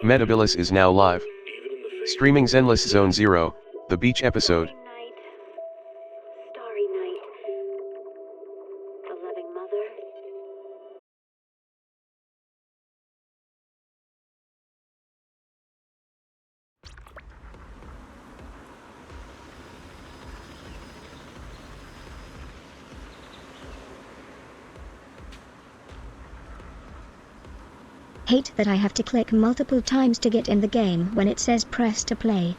Metabilis is now live. Streaming Zenless Zone Zero, the beach episode. Starry night. The loving mother. Hate that I have to click multiple times to get in the game when it says press to play.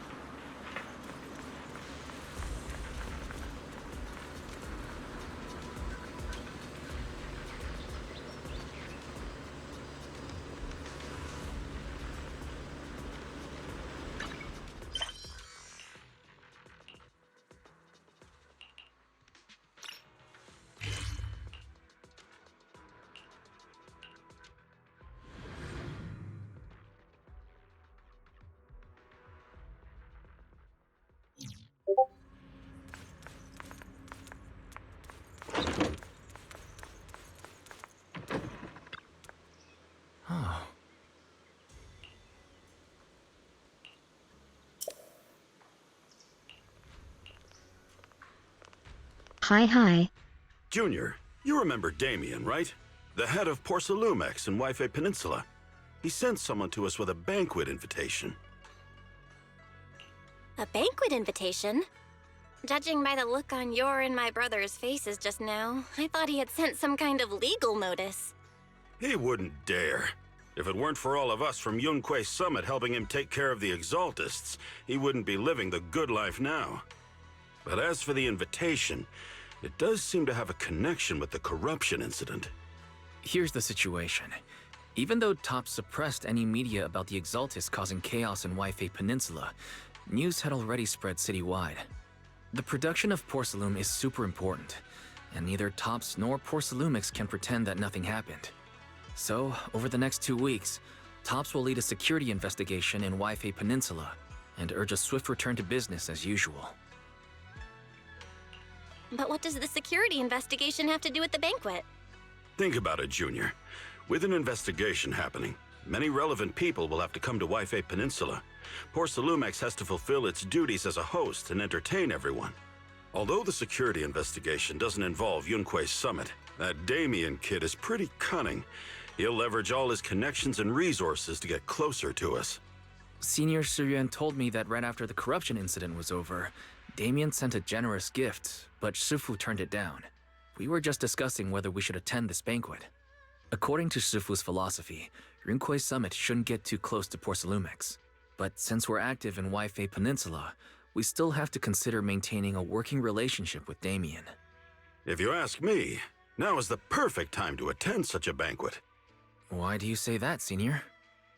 Hi. Junior, you remember Damien, right? The head of Porcelumex in Wi-Fi Peninsula. He sent someone to us with a banquet invitation. A banquet invitation? Judging by the look on your and my brother's faces just now, I thought he had sent some kind of legal notice. He wouldn't dare. If it weren't for all of us from Yunque Summit helping him take care of the Exaltists, he wouldn't be living the good life now. But as for the invitation, it does seem to have a connection with the corruption incident. Here's the situation. Even though TOPS suppressed any media about the Exaltists causing chaos in Wi-Fi Peninsula, news had already spread citywide. The production of Porcelume is super important, and neither TOPS nor Porcelumix can pretend that nothing happened. So, over the next 2 weeks, TOPS will lead a security investigation in Wi-Fi Peninsula and urge a swift return to business as usual. But what does the security investigation have to do with the banquet? Think about it, Junior. With an investigation happening, many relevant people will have to come to Wi-Fi Peninsula. Porcelumex has to fulfill its duties as a host and entertain everyone. Although the security investigation doesn't involve Yunque Summit, that Damien kid is pretty cunning. He'll leverage all his connections and resources to get closer to us. Senior Suryuan told me that right after the corruption incident was over, Damien sent a generous gift, but Shifu turned it down. We were just discussing whether we should attend this banquet. According to Shifu's philosophy, Yunque Summit shouldn't get too close to Porcelumex. But since we're active in Wi-Fi Peninsula, we still have to consider maintaining a working relationship with Damien. If you ask me, now is the perfect time to attend such a banquet. Why do you say that, Senior?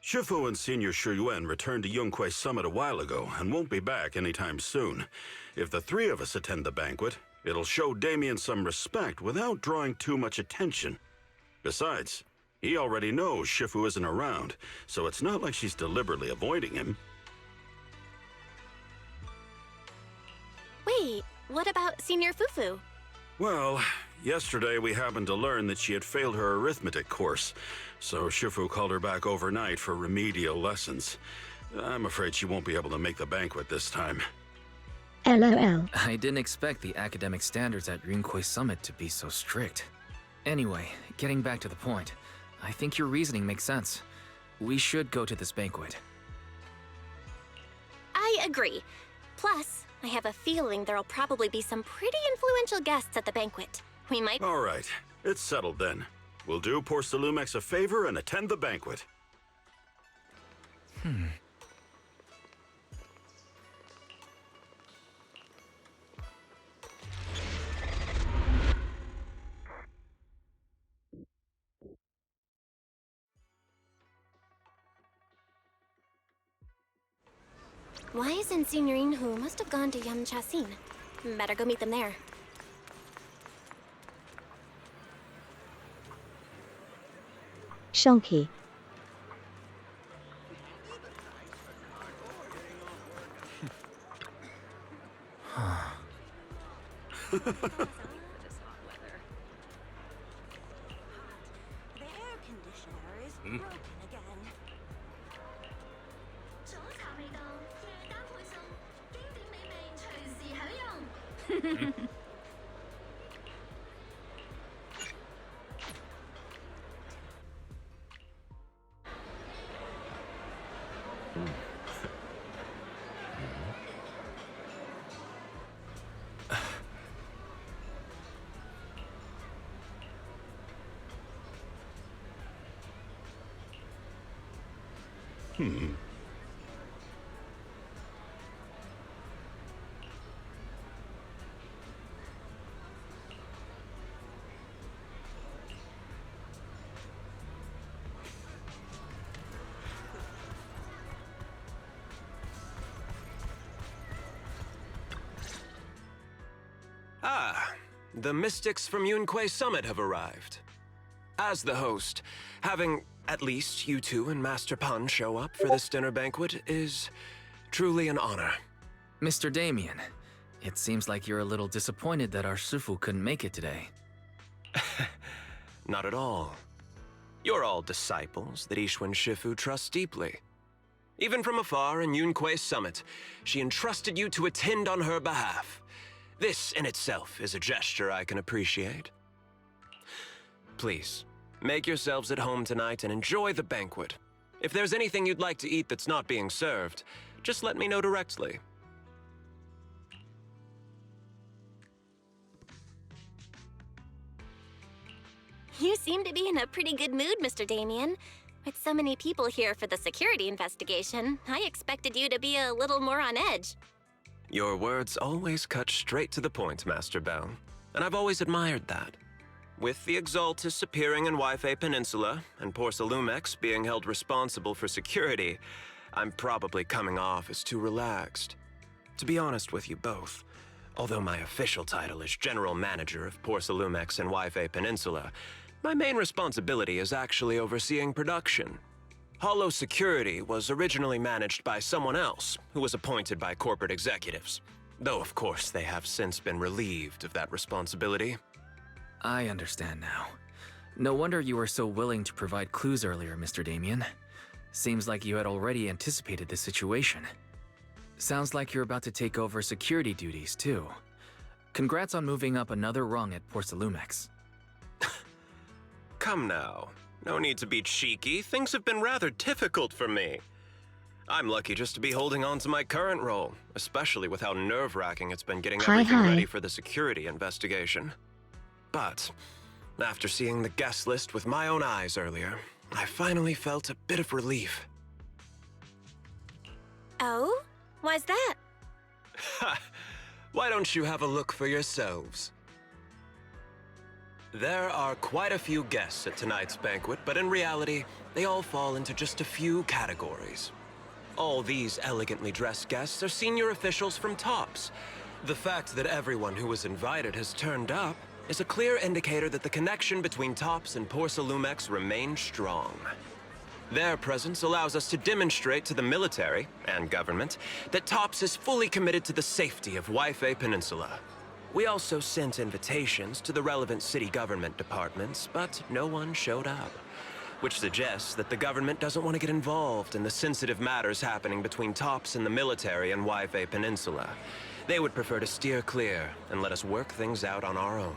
Shifu and Senior Shuyuan returned to Yunque Summit a while ago and won't be back anytime soon. If the three of us attend the banquet, it'll show Damien some respect without drawing too much attention. Besides, he already knows Shifu isn't around, so it's not like she's deliberately avoiding him. Wait, what about Senior Fufu? Well, yesterday we happened to learn that she had failed her arithmetic course, so Shifu called her back overnight for remedial lessons. I'm afraid she won't be able to make the banquet this time. LOL. I didn't expect the academic standards at Yunque Summit to be so strict. Anyway, getting back to the point, I think your reasoning makes sense. We should go to this banquet. I agree. Plus, I have a feeling there'll probably be some pretty influential guests at the banquet. We might— All right, it's settled then. We'll do Porcelumex a favor and attend the banquet. Why isn't Senior Inhu must have gone to Yamchasin? Better go meet them there. Shonky. The air conditioner is broken again. Ah, the mystics from Yunque Summit have arrived. As the host, having at least you two and Master Pun show up for this dinner banquet is truly an honor. Mr. Damien, it seems like you're a little disappointed that our Shifu couldn't make it today. Not at all. You're all disciples that Ishwen Shifu trusts deeply. Even from afar in Yunque Summit, she entrusted you to attend on her behalf. This in itself is a gesture I can appreciate. Please, make yourselves at home tonight and enjoy the banquet. If there's anything you'd like to eat that's not being served, just let me know directly. You seem to be in a pretty good mood, Mr. Damien. With so many people here for the security investigation, I expected you to be a little more on edge. Your words always cut straight to the point, Master Bell, and I've always admired that. With the Exaltus appearing in Yfe Peninsula and Porcelumex being held responsible for security, I'm probably coming off as too relaxed. To be honest with you both, although my official title is General Manager of Porcelumex and Yfe Peninsula, my main responsibility is actually overseeing production. Hollow Security was originally managed by someone else who was appointed by corporate executives, though of course they have since been relieved of that responsibility. I understand now. No wonder you were so willing to provide clues earlier, Mr. Damien. Seems like you had already anticipated the situation. Sounds like you're about to take over security duties, too. Congrats on moving up another rung at Porcelumex. Come now. No need to be cheeky. Things have been rather difficult for me. I'm lucky just to be holding on to my current role, especially with how nerve-wracking it's been getting everything ready for the security investigation. But after seeing the guest list with my own eyes earlier, I finally felt a bit of relief. Oh? Why's that? Ha! Why don't you have a look for yourselves? There are quite a few guests at tonight's banquet, but in reality, they all fall into just a few categories. All these elegantly dressed guests are senior officials from TOPS. The fact that everyone who was invited has turned up is a clear indicator that the connection between TOPS and Porcelumex remains strong. Their presence allows us to demonstrate to the military and government that TOPS is fully committed to the safety of Yfe Peninsula. We also sent invitations to the relevant city government departments, but no one showed up, which suggests that the government doesn't want to get involved in the sensitive matters happening between TOPS and the military and Yfe Peninsula. They would prefer to steer clear and let us work things out on our own.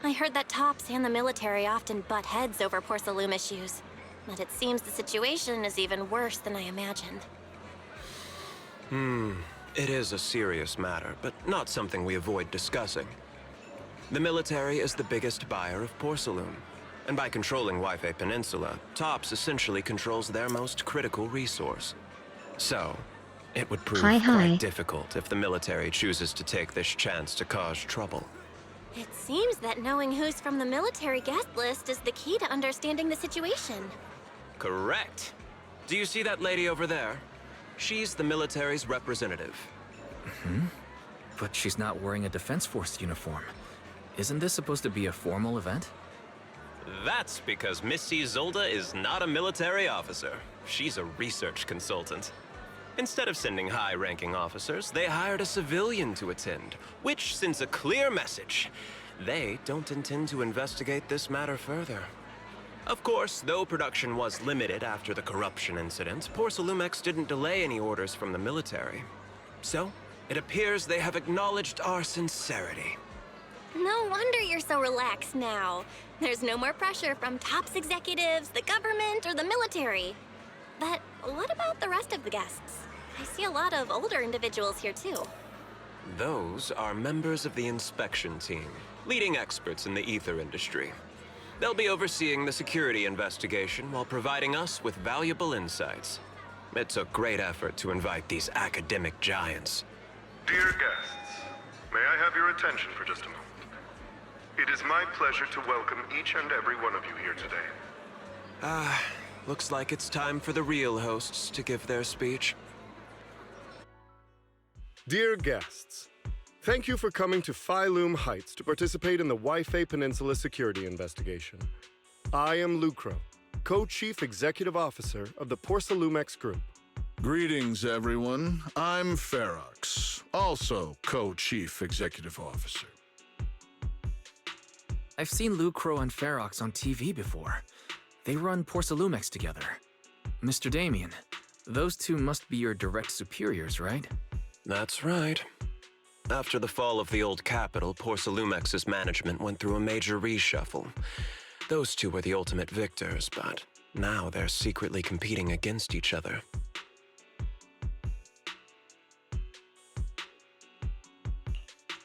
I heard that TOPS and the military often butt heads over Porcelume issues, but it seems the situation is even worse than I imagined. It is a serious matter, but not something we avoid discussing. The military is the biggest buyer of porcelain, and by controlling Yfe Peninsula, TOPS essentially controls their most critical resource. So, it would prove quite difficult if the military chooses to take this chance to cause trouble. It seems that knowing who's from the military guest list is the key to understanding the situation. Correct. Do you see that lady over there? She's the military's representative. But she's not wearing a Defense Force uniform. Isn't this supposed to be a formal event? That's because Missy Zolda is not a military officer. She's a research consultant. Instead of sending high-ranking officers, they hired a civilian to attend, which sends a clear message. They don't intend to investigate this matter further. Of course, though production was limited after the corruption incident, Porcelumex didn't delay any orders from the military. So, It appears they have acknowledged our sincerity. No wonder you're so relaxed now. There's no more pressure from tops executives, the government, or the military. But what about the rest of the guests? I see a lot of older individuals here too. Those are members of the inspection team, leading experts in the ether industry. They'll be overseeing the security investigation while providing us with valuable insights. It took great effort to invite these academic giants. Dear guests, may I have your attention for just a moment? It is my pleasure to welcome each and every one of you here today. Looks like it's time for the real hosts to give their speech. Dear guests, thank you for coming to Phylum Heights to participate in the Wi-Fi Peninsula security investigation. I am Lucro, Co-Chief Executive Officer of the Porsalumex Group. Greetings, everyone. I'm Ferox, also Co-Chief Executive Officer. I've seen Lucro and Ferox on TV before. They run Porsalumex together. Mr. Damien, those two must be your direct superiors, right? That's right. After the fall of the old capital, Porsalumex's management went through a major reshuffle. Those two were the ultimate victors, but now they're secretly competing against each other.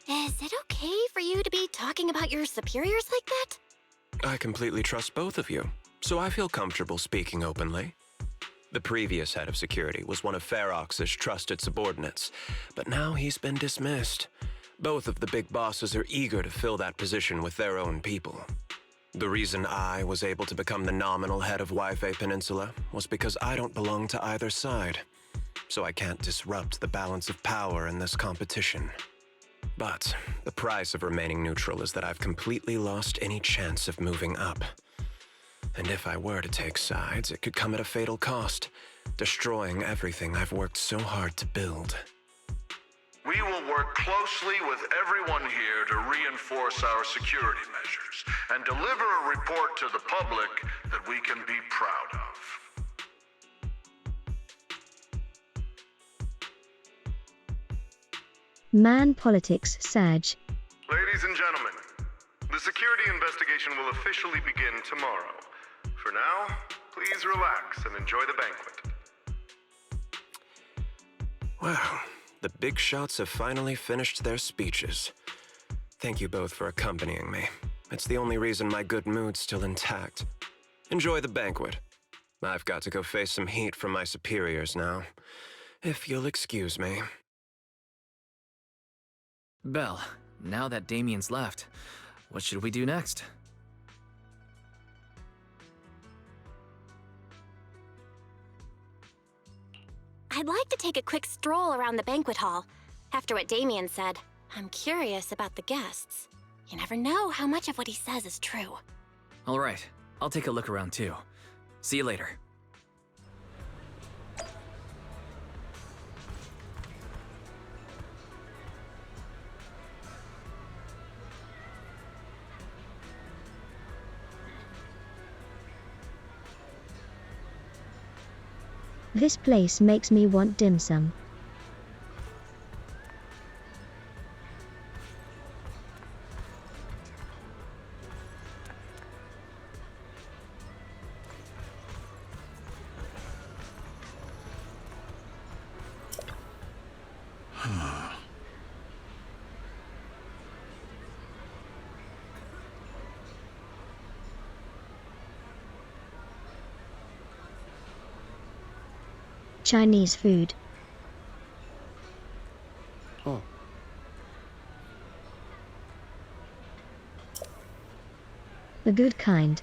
Is it okay for you to be talking about your superiors like that? I completely trust both of you, so I feel comfortable speaking openly. The previous head of security was one of Ferox's trusted subordinates, but now he's been dismissed. Both of the big bosses are eager to fill that position with their own people. The reason I was able to become the nominal head of Wi-Fi Peninsula was because I don't belong to either side, so I can't disrupt the balance of power in this competition. But the price of remaining neutral is that I've completely lost any chance of moving up. And if I were to take sides, it could come at a fatal cost, destroying everything I've worked so hard to build. We will work closely with everyone here to reinforce our security measures and deliver a report to the public that we can be proud of. Man politics, Saj. Ladies and gentlemen, the security investigation will officially begin tomorrow. For now, please relax and enjoy the banquet. Wow, the big shots have finally finished their speeches. Thank you both for accompanying me. It's the only reason my good mood's still intact. Enjoy the banquet. I've got to go face some heat from my superiors now. If you'll excuse me. Belle, now that Damien's left, what should we do next? I'd like to take a quick stroll around the banquet hall. After what Damien said, I'm curious about the guests. You never know how much of what he says is true. All right, I'll take a look around too. See you later. This place makes me want dim sum. Chinese food. Oh. The good kind.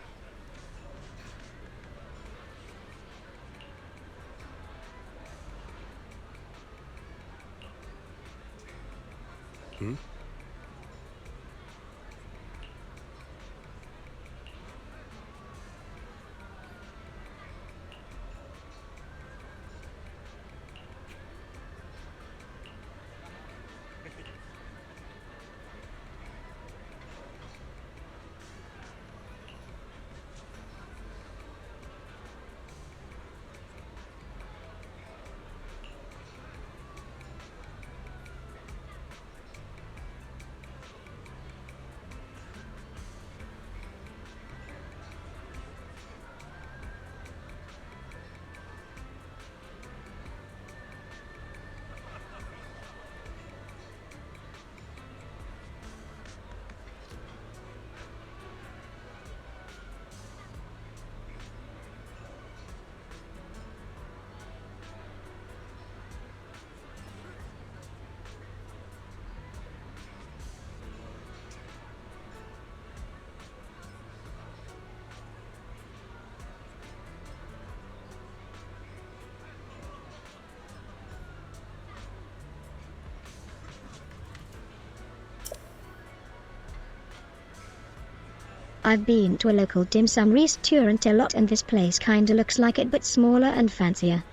I've been to a local dim sum restaurant a lot and this place kinda looks like it but smaller and fancier.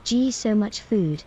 Gee, so much food.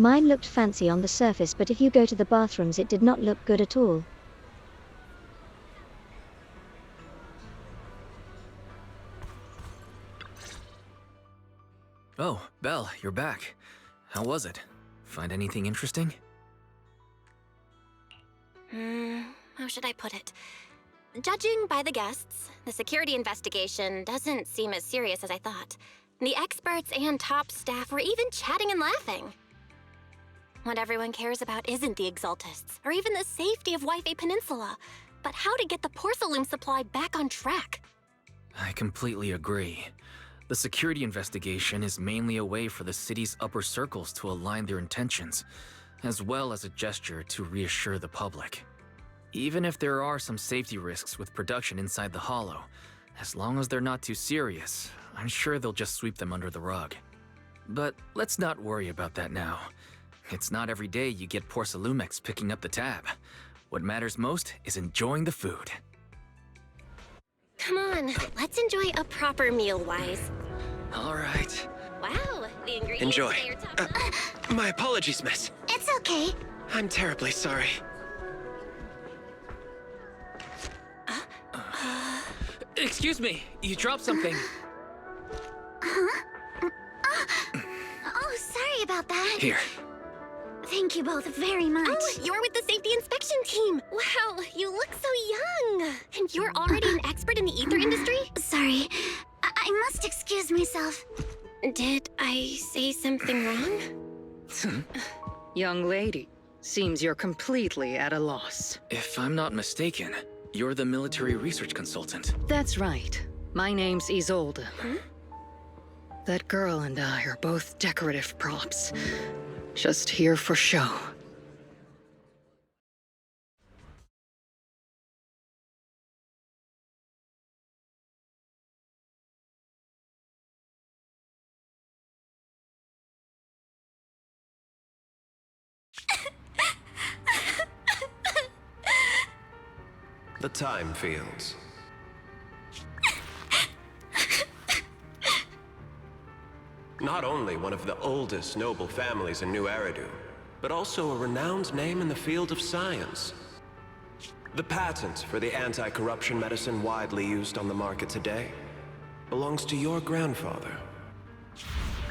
Mine looked fancy on the surface, but if you go to the bathrooms it did not look good at all. Oh, Belle, you're back. How was it? Find anything interesting? How should I put it? Judging by the guests, the security investigation doesn't seem as serious as I thought. The experts and top staff were even chatting and laughing. What everyone cares about isn't the Exaltists, or even the safety of Wi-Fi Peninsula, but how to get the porcelain supply back on track. I completely agree. The security investigation is mainly a way for the city's upper circles to align their intentions, as well as a gesture to reassure the public. Even if there are some safety risks with production inside the Hollow, as long as they're not too serious, I'm sure they'll just sweep them under the rug. But let's not worry about that now. It's not every day you get Porcelumex picking up the tab. What matters most is enjoying the food. Come on, let's enjoy a proper meal, Wise. All right. Wow, the ingredients Enjoy. today are top-notch. My apologies, miss. It's okay. I'm terribly sorry. Excuse me, you dropped something. Oh, sorry about that. Here. Thank you both very much. Oh, you're with the safety inspection team. Wow, you look so young. And you're already an expert in the ether industry? Sorry, I must excuse myself. Did I say something wrong? Young lady, seems you're completely at a loss. If I'm not mistaken, you're the military research consultant. That's right. My name's Isolde. That girl and I are both decorative props. Just here for show. the Time Fields. Not only one of the oldest noble families in New Eridu, but also a renowned name in the field of science. The patent for the anti-corruption medicine widely used on the market today belongs to your grandfather.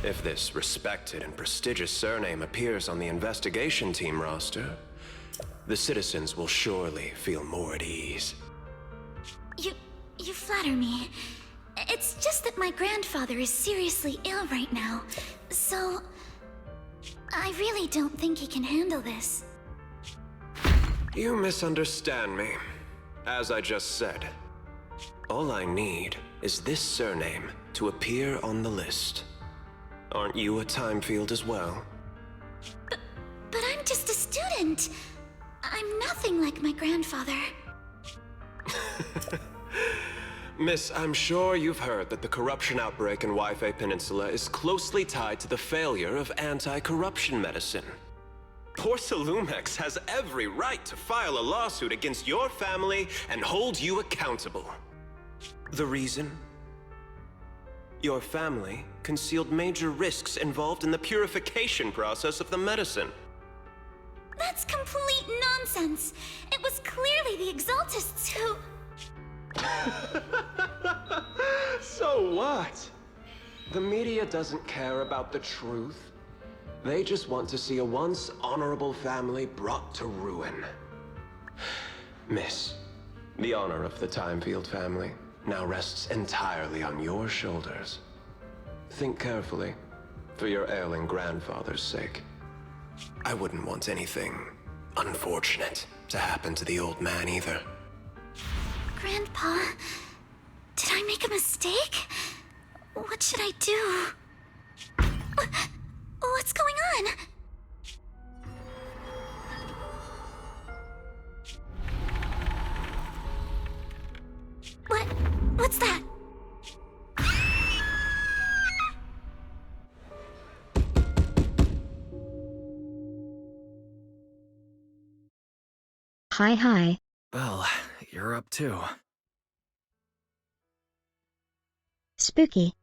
If this respected and prestigious surname appears on the investigation team roster, the citizens will surely feel more at ease. You flatter me. It's just that my grandfather is seriously ill right now, so I really don't think he can handle this. You misunderstand me. As I just said, all I need is this surname to appear on the list. Aren't you a time field as well? But I'm just a student. I'm nothing like my grandfather. Miss, I'm sure you've heard that the corruption outbreak in Wi-Fi Peninsula is closely tied to the failure of anti-corruption medicine. Porcelumex has every right to file a lawsuit against your family and hold you accountable. The reason? Your family concealed major risks involved in the purification process of the medicine. That's complete nonsense. It was clearly the Exaltists who... So what? The media doesn't care about the truth. They just want to see a once honorable family brought to ruin. Miss, the honor of the Timefield family now rests entirely on your shoulders. Think carefully, for your ailing grandfather's sake. I wouldn't want anything unfortunate to happen to the old man either. Grandpa, did I make a mistake? What should I do? What's going on? What's that? Hi. Well, you're up too. Spooky.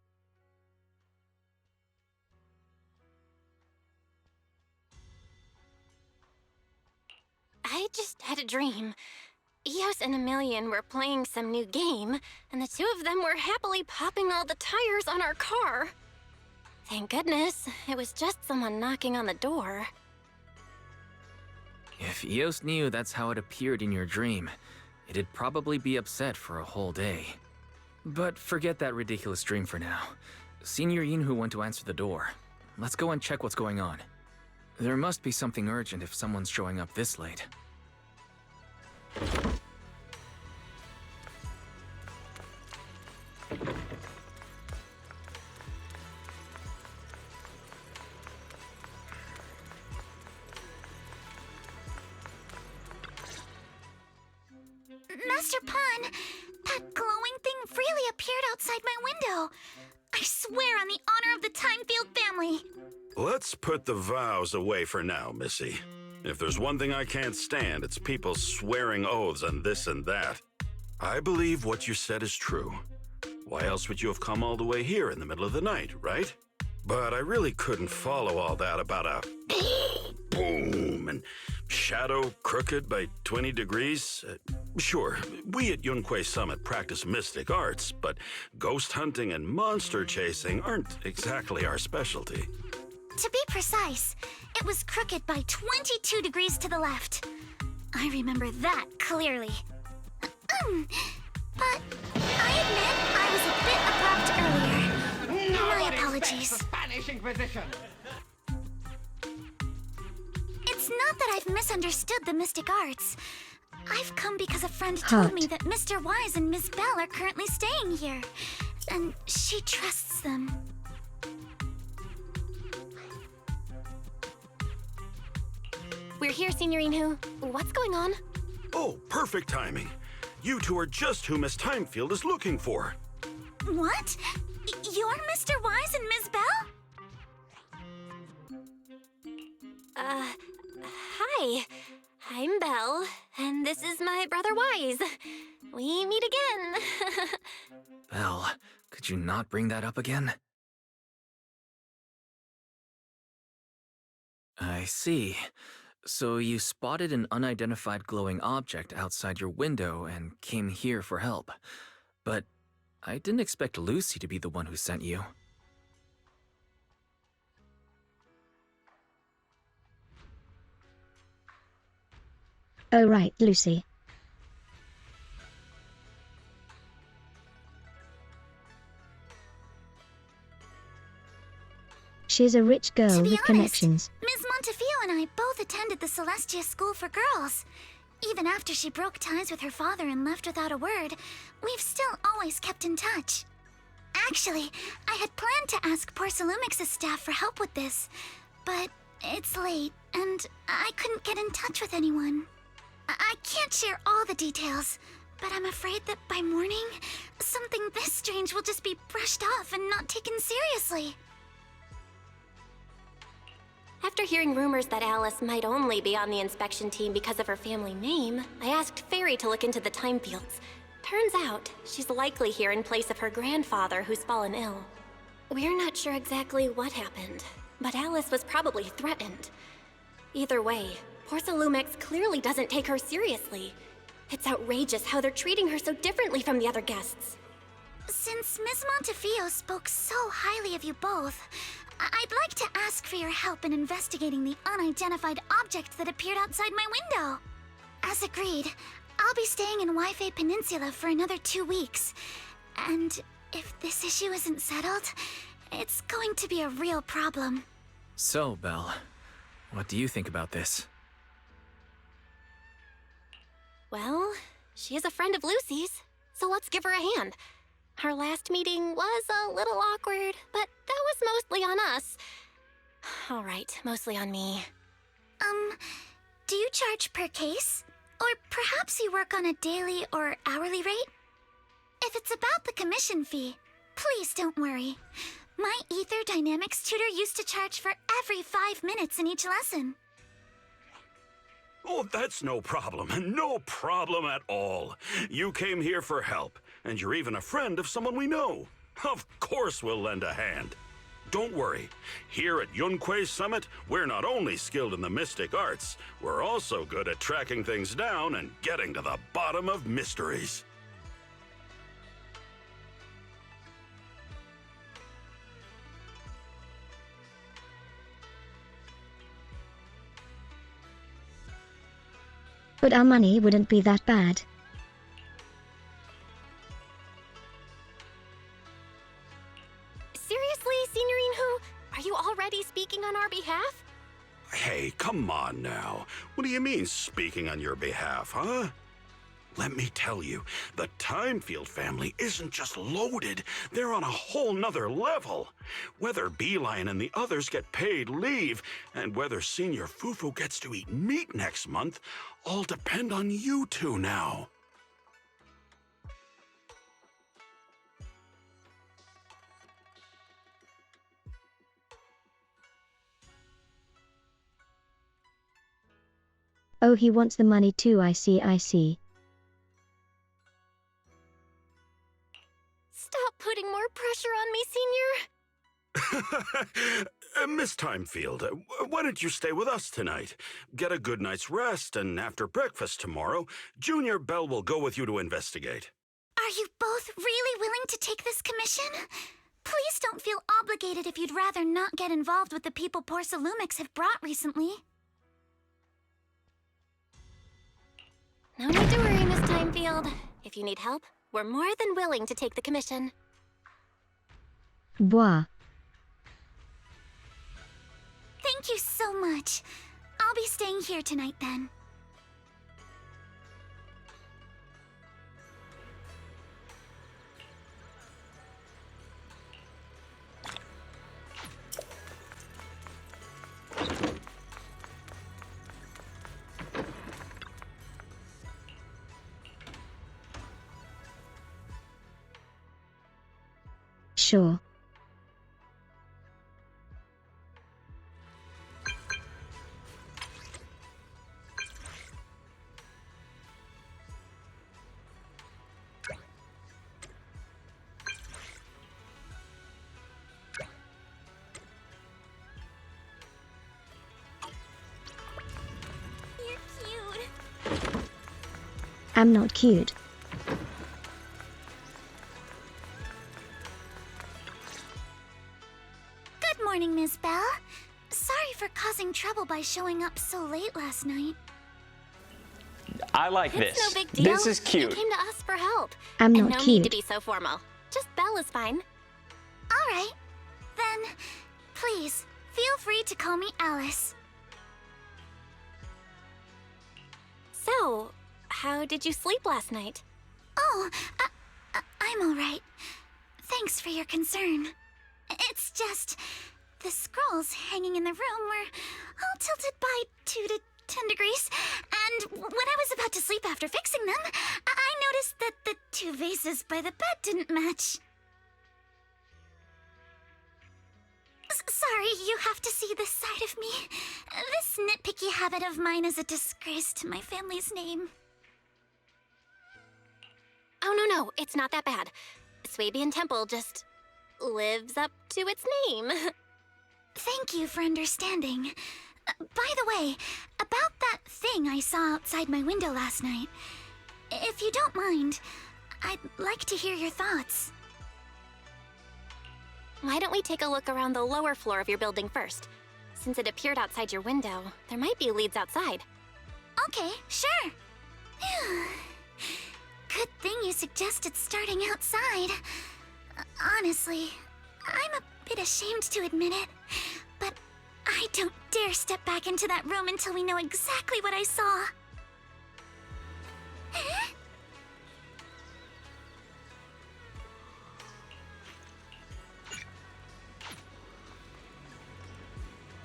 I just had a dream. Eos and Emilian were playing some new game, and the two of them were happily popping all the tires on our car. Thank goodness, it was just someone knocking on the door. If Eos knew that's how it appeared in your dream, it'd probably be upset for a whole day. But forget that ridiculous dream for now. Senior Yinhu went to answer the door. Let's go and check what's going on. There must be something urgent if someone's showing up this late. Master Pun, that glowing thing really appeared outside my window. I swear on the honor of the Timefield family. Let's put the vows away for now, Missy. If there's one thing I can't stand, it's people swearing oaths on this and that. I believe what you said is true. Why else would you have come all the way here in the middle of the night, right? But I really couldn't follow all that about a boom and shadow crooked by 20 degrees. Sure, we at Yunquei Summit practice mystic arts, but ghost hunting and monster chasing aren't exactly our specialty. To be precise, it was crooked by 22 degrees to the left. I remember that clearly. But I admit I was a bit abrupt earlier. My apologies. Spanish Inquisition. It's not that I've misunderstood the mystic arts. I've come because a friend told me that Mr. Wise and Miss Bell are currently staying here, and she trusts them. We're here, Senior Yinhu. What's going on? Oh, perfect timing. You two are just who Miss Timefield is looking for. What? You're Mr. Wise and Miss Bell? Hi. I'm Belle, and this is my brother Wise. Did you not bring that up again? I see. So you spotted an unidentified glowing object outside your window and came here for help. But I didn't expect Lucy to be the one who sent you. Oh right, Lucy. She's a rich girl To be with honest, connections. Ms. Montefiore and I both attended the Celestia School for Girls. Even after she broke ties with her father and left without a word, we've still always kept in touch. Actually, I had planned to ask Porcelumix's staff for help with this, but it's late, and I couldn't get in touch with anyone. I can't share all the details, but I'm afraid that by morning, something this strange will just be brushed off and not taken seriously. After hearing rumors that Alice might only be on the inspection team because of her family name, I asked Fairy to look into the time fields. Turns out, she's likely here in place of her grandfather who's fallen ill. We're not sure exactly what happened, but Alice was probably threatened. Either way, Porcelumix clearly doesn't take her seriously. It's outrageous how they're treating her so differently from the other guests. Since Ms. Montefiore spoke so highly of you both, I'd like to ask for your help in investigating the unidentified object that appeared outside my window. As agreed, I'll be staying in Wi-Fi Peninsula for another 2 weeks. And if this issue isn't settled, it's going to be a real problem. So, Belle, what do you think about this? Well, she is a friend of Lucy's, so let's give her a hand. Our last meeting was a little awkward, but that was mostly on us. All right, mostly on me. Do you charge per case? Or perhaps you work on a daily or hourly rate? If it's about the commission fee, please don't worry. My Ether Dynamics tutor used to charge for every 5 minutes in each lesson. Oh, that's no problem. No problem at all. You came here for help, and you're even a friend of someone we know. Of course we'll lend a hand. Don't worry. Here at Yunquei Summit, we're not only skilled in the mystic arts, we're also good at tracking things down and getting to the bottom of mysteries. But our money wouldn't be that bad. Seriously, Signorine Hu? Are you already speaking on our behalf? Hey, come on now. What do you mean, speaking on your behalf, huh? Let me tell you, the Timefield family isn't just loaded, they're on a whole nother level. Whether Beeline and the others get paid leave, and whether Senior Fufu gets to eat meat next month, all depend on you two now. Oh, he wants the money too, I see, I see. Stop putting more pressure on me, Senior. Miss Timefield, why don't you stay with us tonight? Get a good night's rest, and after breakfast tomorrow, Junior Belle will go with you to investigate. Are you both really willing to take this commission? Please don't feel obligated if you'd rather not get involved with the people Porcelumix have brought recently. No need to worry, Miss Timefield. If you need help, we're more than willing to take the commission. Bois. Thank you so much. I'll be staying here tonight then. Sure. I'm not cute. Good morning, Miss Bell. Sorry for causing trouble by showing up so late last night. I like It's this. no big deal. This is You cute. came to us for help. I'm and not no cute. need to be so formal. Just Belle is fine. All right. Then, please, feel free to call me Alice. So, how did you sleep last night? Oh, I'm all right. Thanks for your concern. It's just, the scrolls hanging in the room were all tilted by 2 to 10 degrees, and when I was about to sleep after fixing them, I noticed that the 2 vases by the bed didn't match. Sorry, you have to see this side of me. This nitpicky habit of mine is a disgrace to my family's name. Oh, no, it's not that bad. Swabian Temple just lives up to its name. Thank you for understanding. By the way, about that thing I saw outside my window last night, if you don't mind, I'd like to hear your thoughts. Why don't we take a look around the lower floor of your building first? Since it appeared outside your window, there might be leads outside. Okay, sure. Good thing you suggested starting outside. Honestly, I'm a bit ashamed to admit it, but I don't dare step back into that room until we know exactly what I saw.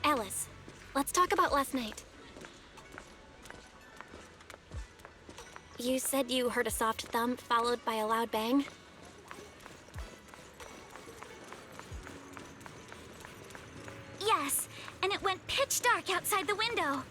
Alice, let's talk about last night. You said you heard a soft thump followed by a loud bang? Yes, and it went pitch dark outside the window.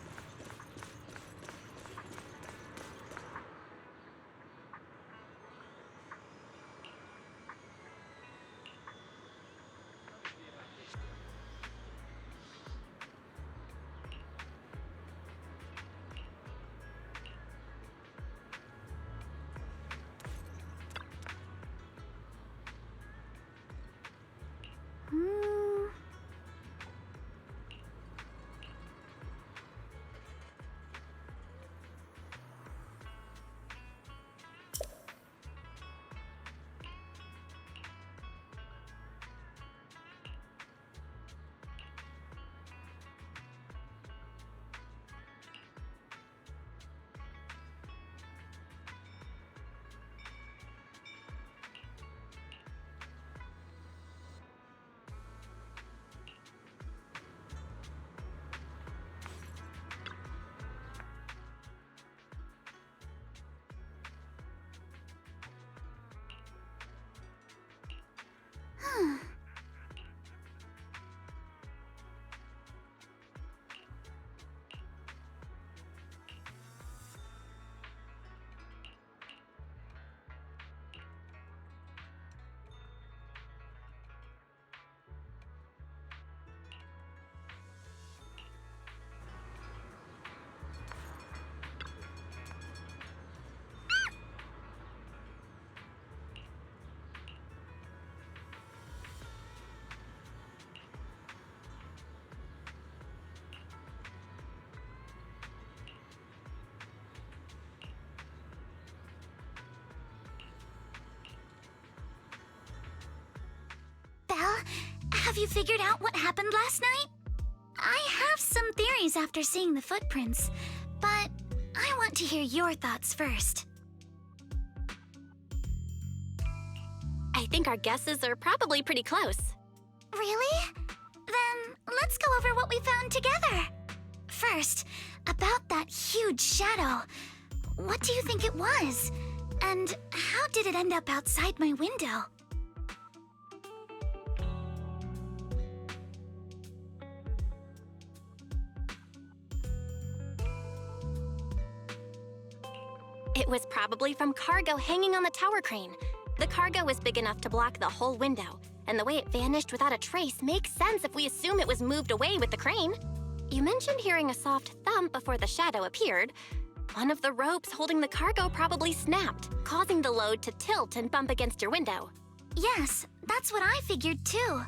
Belle, have you figured out what happened last night? I have some theories after seeing the footprints, but I want to hear your thoughts first. I think our guesses are probably pretty close. Really? Then let's go over what we found together. First, about that huge shadow. What do you think it was? And how did it end up outside my window? It was probably from cargo hanging on the tower crane. The cargo was big enough to block the whole window, and the way it vanished without a trace makes sense if we assume it was moved away with the crane. You mentioned hearing a soft thump before the shadow appeared. One of the ropes holding the cargo probably snapped, causing the load to tilt and bump against your window. Yes, that's what I figured too.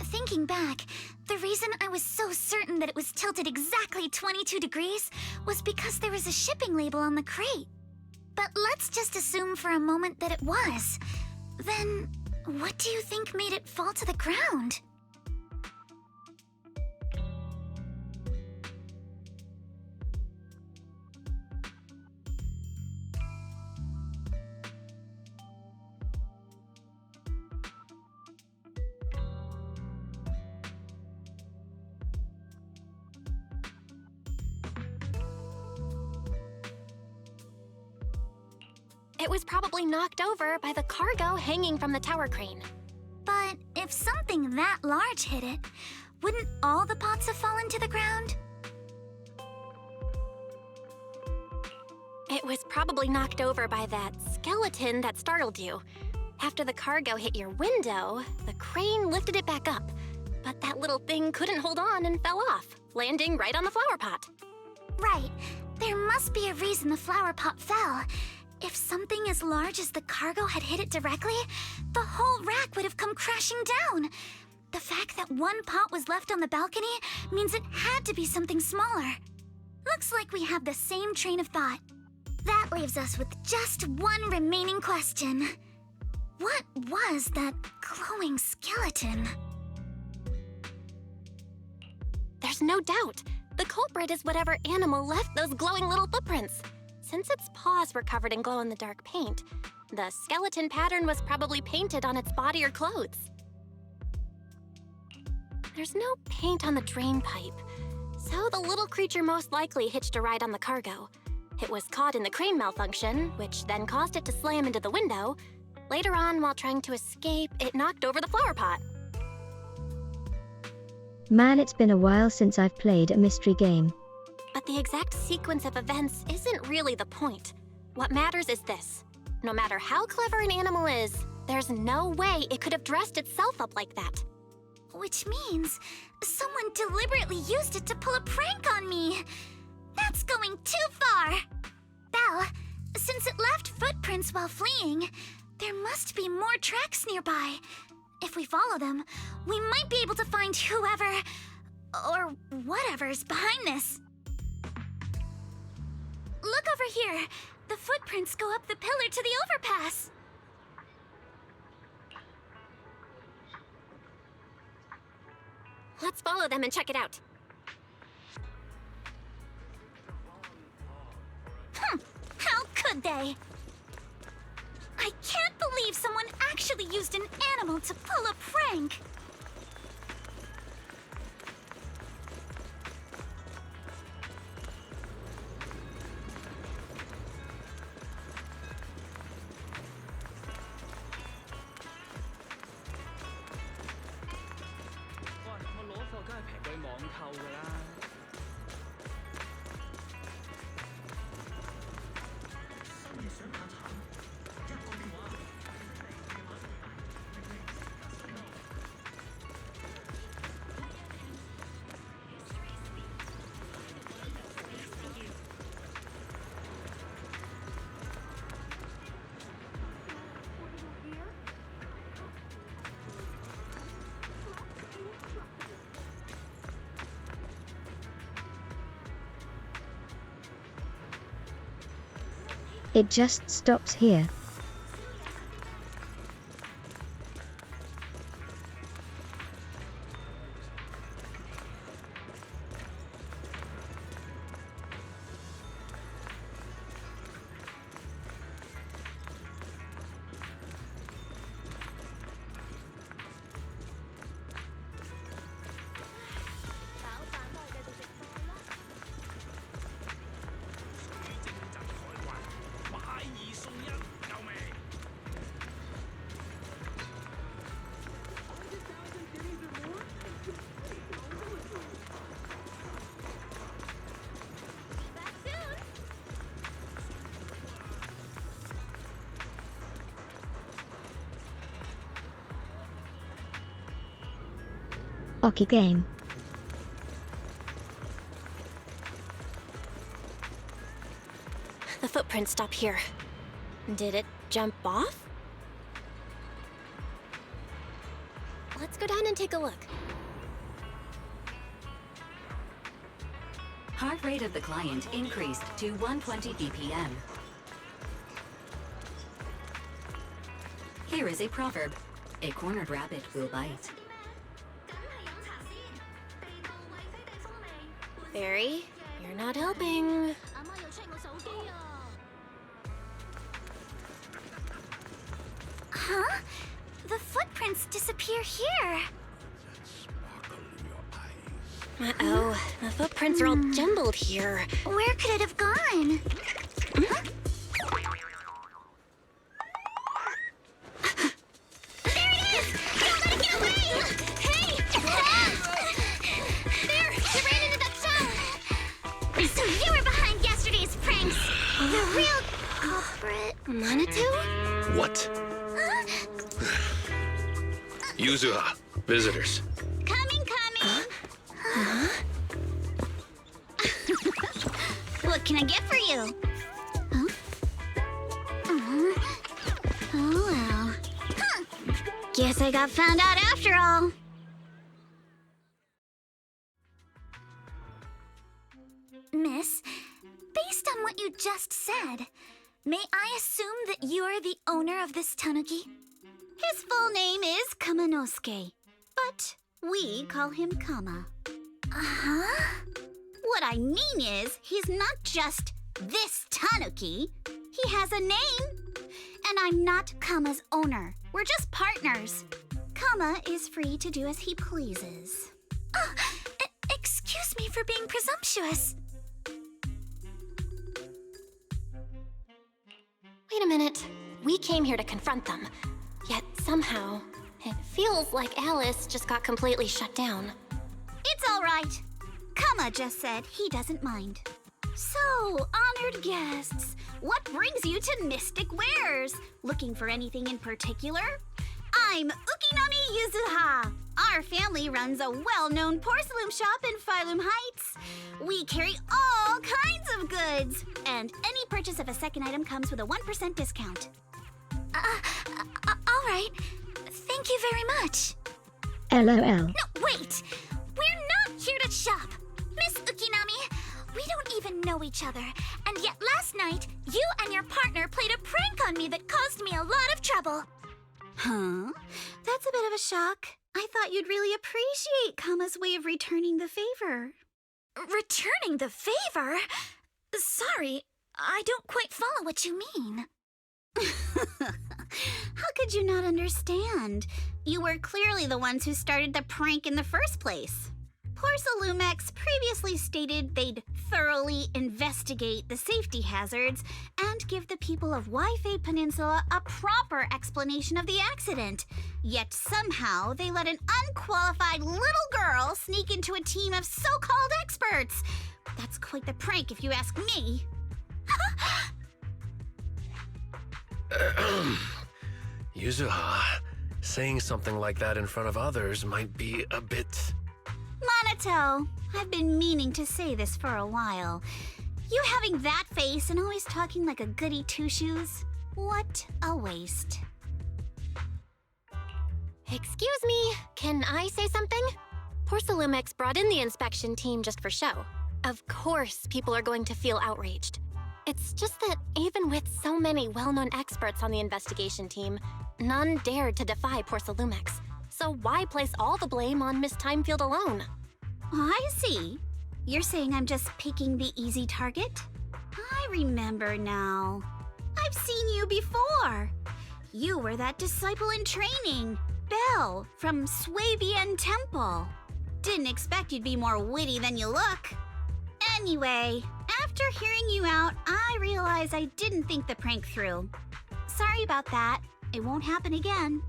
Thinking back, the reason I was so certain that it was tilted exactly 22 degrees was because there was a shipping label on the crate. But let's just assume for a moment that it was. Then, what do you think made it fall to the ground? It was probably knocked over by the cargo hanging from the tower crane. But if something that large hit it, wouldn't all the pots have fallen to the ground? It was probably knocked over by that skeleton that startled you. After the cargo hit your window, the crane lifted it back up, but that little thing couldn't hold on and fell off, landing right on the flower pot. Right. There must be a reason the flower pot fell. If something as large as the cargo had hit it directly, the whole rack would have come crashing down. The fact that one pot was left on the balcony means it had to be something smaller. Looks like we have the same train of thought. That leaves us with just one remaining question. What was that glowing skeleton? There's no doubt. The culprit is whatever animal left those glowing little footprints. Since its paws were covered in glow-in-the-dark paint, the skeleton pattern was probably painted on its body or clothes. There's no paint on the drain pipe, so the little creature most likely hitched a ride on the cargo. It was caught in the crane malfunction, which then caused it to slam into the window. Later on, while trying to escape, it knocked over the flower pot. Man, it's been a while since I've played a mystery game. But the exact sequence of events isn't really the point. What matters is this. No matter how clever an animal is, there's no way it could have dressed itself up like that. Which means someone deliberately used it to pull a prank on me. That's going too far. Belle, since it left footprints while fleeing, there must be more tracks nearby. If we follow them, we might be able to find whoever or whatever's behind this. Look over here. The footprints go up the pillar to the overpass. Let's follow them and check it out. How could they? I can't believe someone actually used an animal to pull a prank. It just stops here. Okay, game. footprint stop here. Did it jump off? Let's go down and take a look. Heart rate of the client increased to 120 BPM. Here is a proverb. A cornered rabbit will bite. Barry, you're not helping. Huh? The footprints disappear here. Uh-oh, the footprints are all jumbled here. Where could it have gone? Huh? There it is! Don't let it get away! Hey! There! You ran into that shell! So you were behind yesterday's pranks! The real culprit... Manitou? What? Yuzuha, visitors. Coming! What can I get for you? Huh? Oh well. Huh. Guess I got found out after all. Miss, based on what you just said, may I assume that you're the owner of this tanuki? His full name is Kamanosuke, but we call him Kama. Uh-huh. What I mean is, he's not just this tanuki. He has a name. And I'm not Kama's owner. We're just partners. Kama is free to do as he pleases. Excuse me for being presumptuous. Wait a minute. We came here to confront them. Yet somehow, it feels like Alice just got completely shut down. It's all right. Kama just said he doesn't mind. So, honored guests, what brings you to Mystic Wares? Looking for anything in particular? I'm Ukinami Yuzuha. Our family runs a well-known porcelain shop in Phylum Heights. We carry all kinds of goods, and any purchase of a second item comes with a 1% discount. All right. Thank you very much. LOL. No, wait! We're not here to shop! Miss Ukinami, we don't even know each other, and yet last night, you and your partner played a prank on me that caused me a lot of trouble. Huh? That's a bit of a shock. I thought you'd really appreciate Kama's way of returning the favor. Returning the favor? Sorry, I don't quite follow what you mean. How could you not understand? You were clearly the ones who started the prank in the first place. Porcelumex previously stated they'd thoroughly investigate the safety hazards and give the people of Waifei Peninsula a proper explanation of the accident. Yet somehow they let an unqualified little girl sneak into a team of so-called experts. That's quite the prank if you ask me. Yuzuha, saying something like that in front of others might be a bit... Minato, I've been meaning to say this for a while. You having that face and always talking like a goody two-shoes? What a waste. Excuse me, can I say something? Porcelumex brought in the inspection team just for show. Of course, people are going to feel outraged. It's just that even with so many well-known experts on the investigation team, none dared to defy Porcelumex. So why place all the blame on Miss Timefield alone? I see. You're saying I'm just picking the easy target? I remember now. I've seen you before. You were that disciple in training, Belle, from Swabian Temple. Didn't expect you'd be more witty than you look. Anyway, after hearing you out, I realized I didn't think the prank through. Sorry about that. It won't happen again.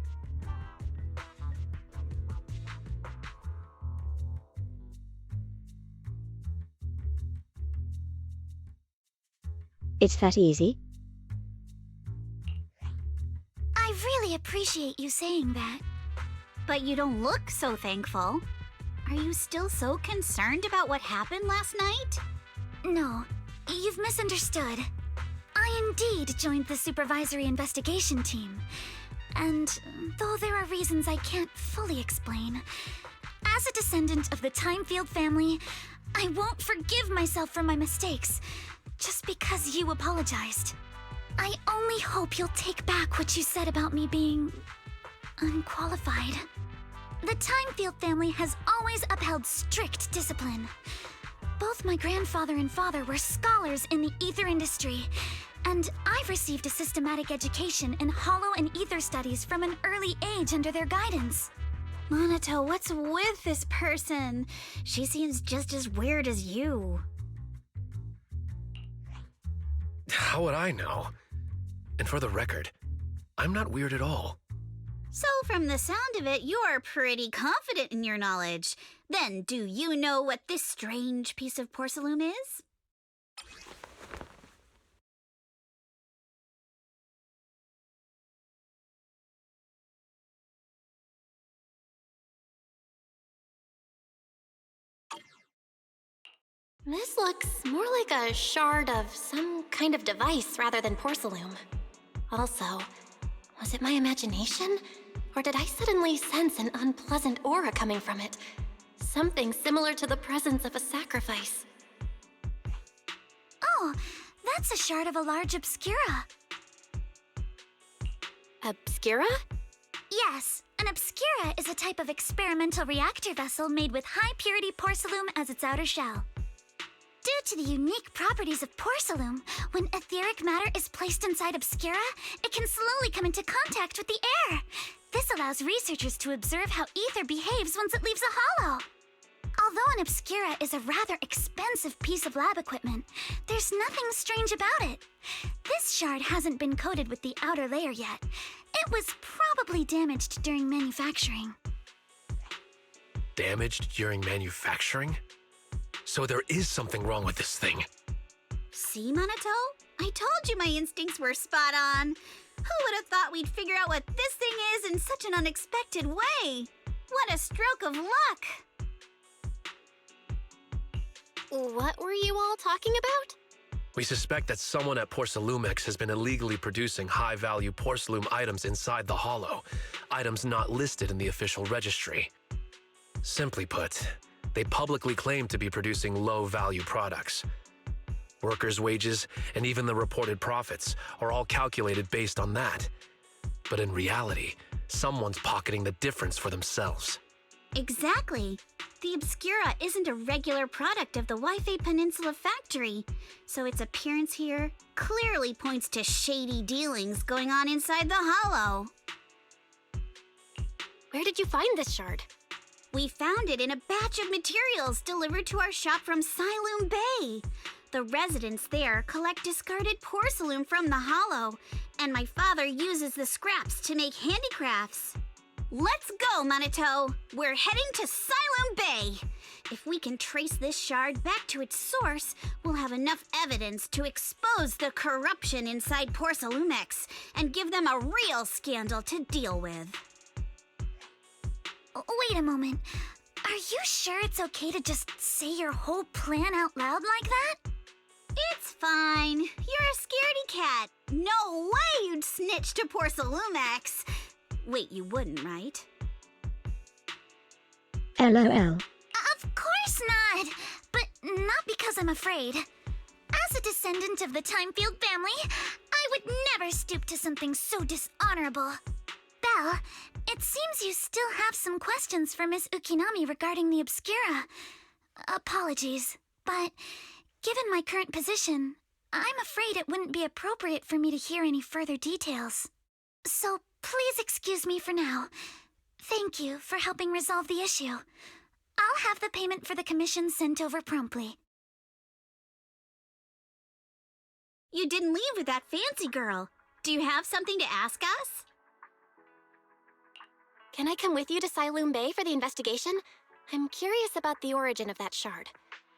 It's that easy. I really appreciate you saying that. But you don't look so thankful. Are you still so concerned about what happened last night? No, you've misunderstood. I indeed joined the supervisory investigation team. And though there are reasons I can't fully explain, as a descendant of the Timefield family, I won't forgive myself for my mistakes just because you apologized. I only hope you'll take back what you said about me being unqualified. The Timefield family has always upheld strict discipline. Both my grandfather and father were scholars in the ether industry, and I've received a systematic education in hollow and ether studies from an early age under their guidance. Monato, what's with this person? She seems just as weird as you. How would I know? And for the record, I'm not weird at all. So from the sound of it, you're pretty confident in your knowledge. Then do you know what this strange piece of porcelain is? This looks more like a shard of some kind of device rather than porcelain. Also, was it my imagination? Or did I suddenly sense an unpleasant aura coming from it? Something similar to the presence of a sacrifice. Oh, that's a shard of a large obscura. Obscura? Yes, an obscura is a type of experimental reactor vessel made with high-purity porcelain as its outer shell. Due to the unique properties of porcelain, when etheric matter is placed inside obscura, it can slowly come into contact with the air. This allows researchers to observe how ether behaves once it leaves a hollow. Although an obscura is a rather expensive piece of lab equipment, there's nothing strange about it. This shard hasn't been coated with the outer layer yet. It was probably damaged during manufacturing. Damaged during manufacturing? So there is something wrong with this thing. See, Monato? I told you my instincts were spot on. Who would have thought we'd figure out what this thing is in such an unexpected way? What a stroke of luck! What were you all talking about? We suspect that someone at Porcelumex has been illegally producing high-value porcelain items inside the Hollow, items not listed in the official registry. Simply put, they publicly claim to be producing low-value products. Workers' wages and even the reported profits are all calculated based on that. But in reality, someone's pocketing the difference for themselves. Exactly. The Obscura isn't a regular product of the Wi-Fi Peninsula factory, so its appearance here clearly points to shady dealings going on inside the Hollow. Where did you find this shard? We found it in a batch of materials delivered to our shop from Siloom Bay. The residents there collect discarded porcelain from the Hollow, and my father uses the scraps to make handicrafts. Let's go, Monato! We're heading to Siloom Bay! If we can trace this shard back to its source, we'll have enough evidence to expose the corruption inside Porcelumex and give them a real scandal to deal with. Wait a moment. Are you sure it's okay to just say your whole plan out loud like that? It's fine. You're a scaredy cat. No way you'd snitch to Porcelumex. Wait, you wouldn't, right? LOL. Of course not! But not because I'm afraid. As a descendant of the Timefield family, I would never stoop to something so dishonorable. Belle, it seems you still have some questions for Miss Ukinami regarding the Obscura. Apologies, but given my current position, I'm afraid it wouldn't be appropriate for me to hear any further details. So please excuse me for now. Thank you for helping resolve the issue. I'll have the payment for the commission sent over promptly. You didn't leave with that fancy girl. Do you have something to ask us? Can I come with you to Siloom Bay for the investigation? I'm curious about the origin of that shard.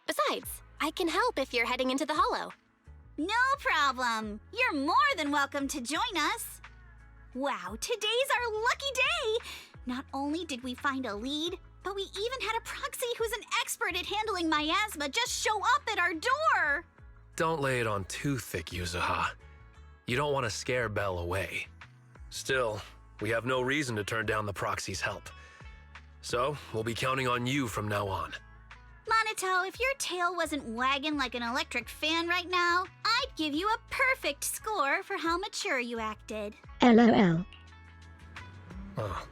Besides, I can help if you're heading into the Hollow. No problem. You're more than welcome to join us. Wow, today's our lucky day! Not only did we find a lead, but we even had a proxy who's an expert at handling miasma just show up at our door! Don't lay it on too thick, Yuzuha. You don't want to scare Belle away. Still, we have no reason to turn down the proxy's help. So, we'll be counting on you from now on. Monito, if your tail wasn't wagging like an electric fan right now, I'd give you a perfect score for how mature you acted. LOL. Oh.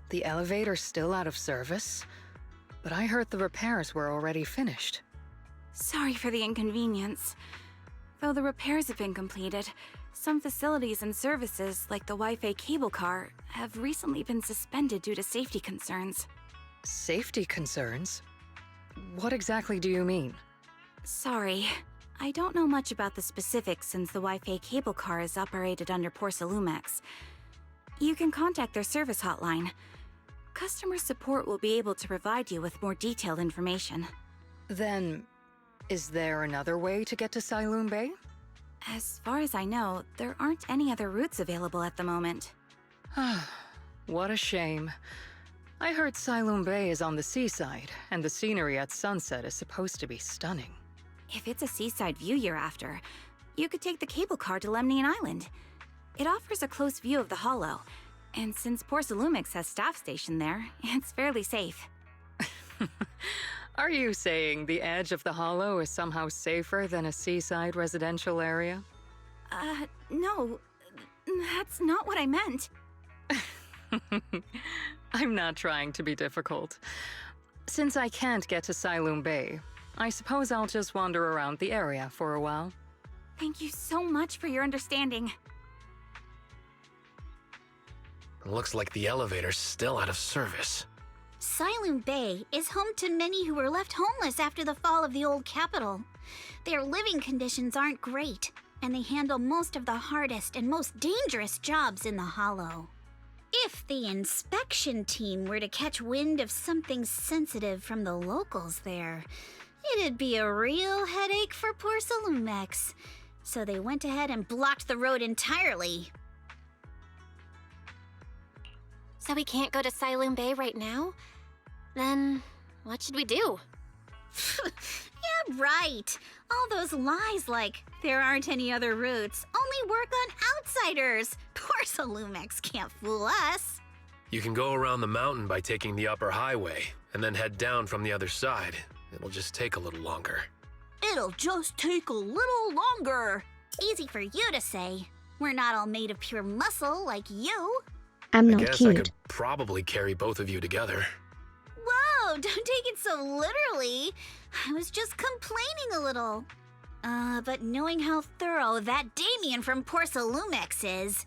The elevator's still out of service? But I heard the repairs were already finished. Sorry for the inconvenience. Though the repairs have been completed, some facilities and services, like the Wi-Fi cable car, have recently been suspended due to safety concerns. Safety concerns? What exactly do you mean? Sorry. I don't know much about the specifics since the Wi-Fi cable car is operated under Porsalumex. You can contact their service hotline. Customer support will be able to provide you with more detailed information. Then, is there another way to get to Siloon Bay? As far as I know, there aren't any other routes available at the moment. What a shame. I heard Siloon Bay is on the seaside, and the scenery at sunset is supposed to be stunning. If it's a seaside view you're after, you could take the cable car to Lemnian Island. It offers a close view of the Hollow, and since Porsalumix has staff stationed there, it's fairly safe. Are you saying the edge of the Hollow is somehow safer than a seaside residential area? No. That's not what I meant. I'm not trying to be difficult. Since I can't get to Siloon Bay, I suppose I'll just wander around the area for a while. Thank you so much for your understanding. Looks like the elevator's still out of service. Siloon Bay is home to many who were left homeless after the fall of the old capital. Their living conditions aren't great, and they handle most of the hardest and most dangerous jobs in the Hollow. If the inspection team were to catch wind of something sensitive from the locals there, it'd be a real headache for Porsalumex. So they went ahead and blocked the road entirely. So we can't go to Siloon Bay right now? Then what should we do? Yeah, right. All those lies like there aren't any other routes only work on outsiders. Porsalumex can't fool us. You can go around the mountain by taking the upper highway, and then head down from the other side. It'll just take a little longer. It'll just take a little longer. Easy for you to say. We're not all made of pure muscle like you. I'm I not guess cute. I could probably carry both of you together. Whoa, don't take it so literally. I was just complaining a little. But knowing how thorough that Damien from Porsalumex is,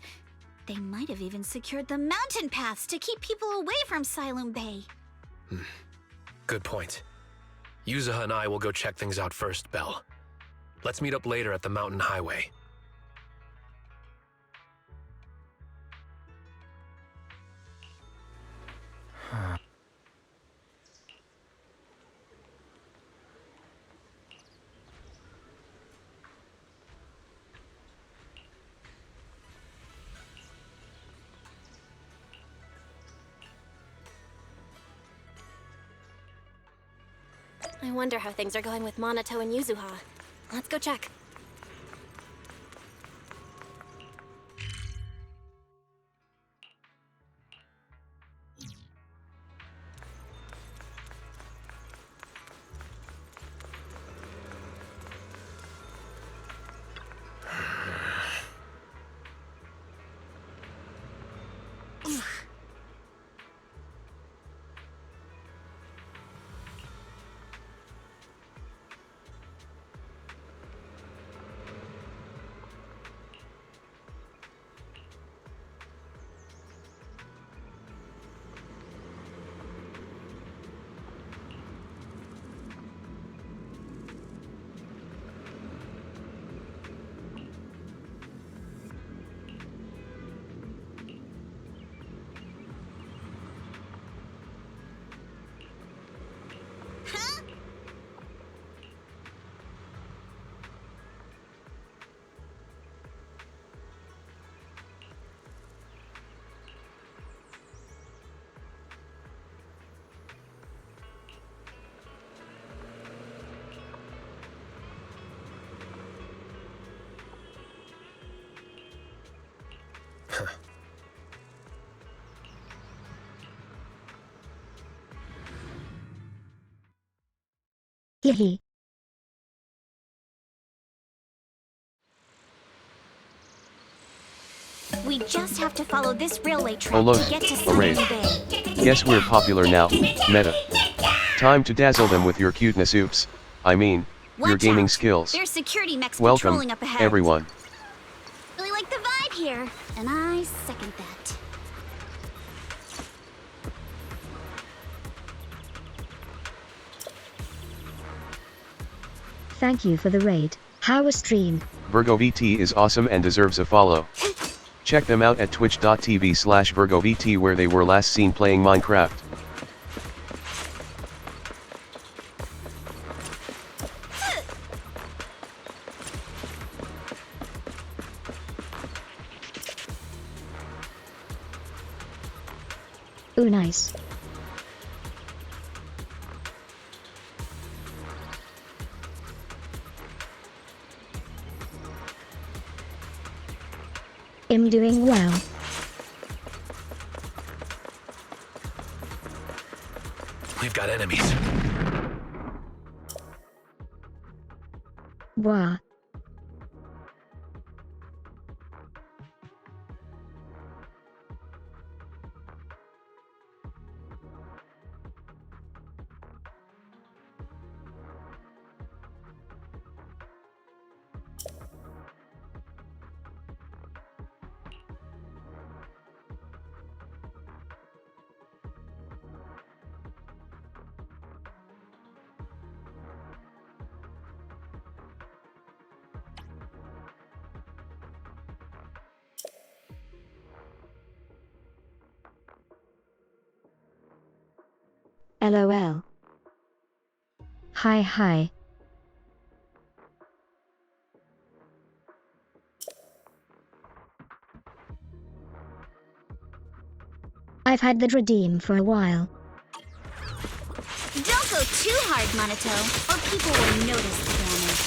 they might have even secured the mountain paths to keep people away from Siloon Bay. Good point. Yuzuha and I will go check things out first, Belle. Let's meet up later at the mountain highway. I wonder how things are going with Minato and Yuzuha. Let's go check. Hehe. We just have to follow this railway track Hello, to get to Array. Sunny Bay. Guess we're popular now, Meta. Time to dazzle them with your cuteness. Oops. I mean, your Watch gaming out. skills. There's security mechs Welcome, patrolling up ahead. everyone. Really like the vibe here, and I second that. Thank you for the raid. How was stream? Virgo VT is awesome and deserves a follow. Check them out at twitch.tv/VirgoVT where they were last seen playing Minecraft. Ooh, nice. I'm doing well. We've got enemies. Wah. LOL. Hi. I've had that redeem for a while. Don't go too hard, Minato, or people will notice the damage.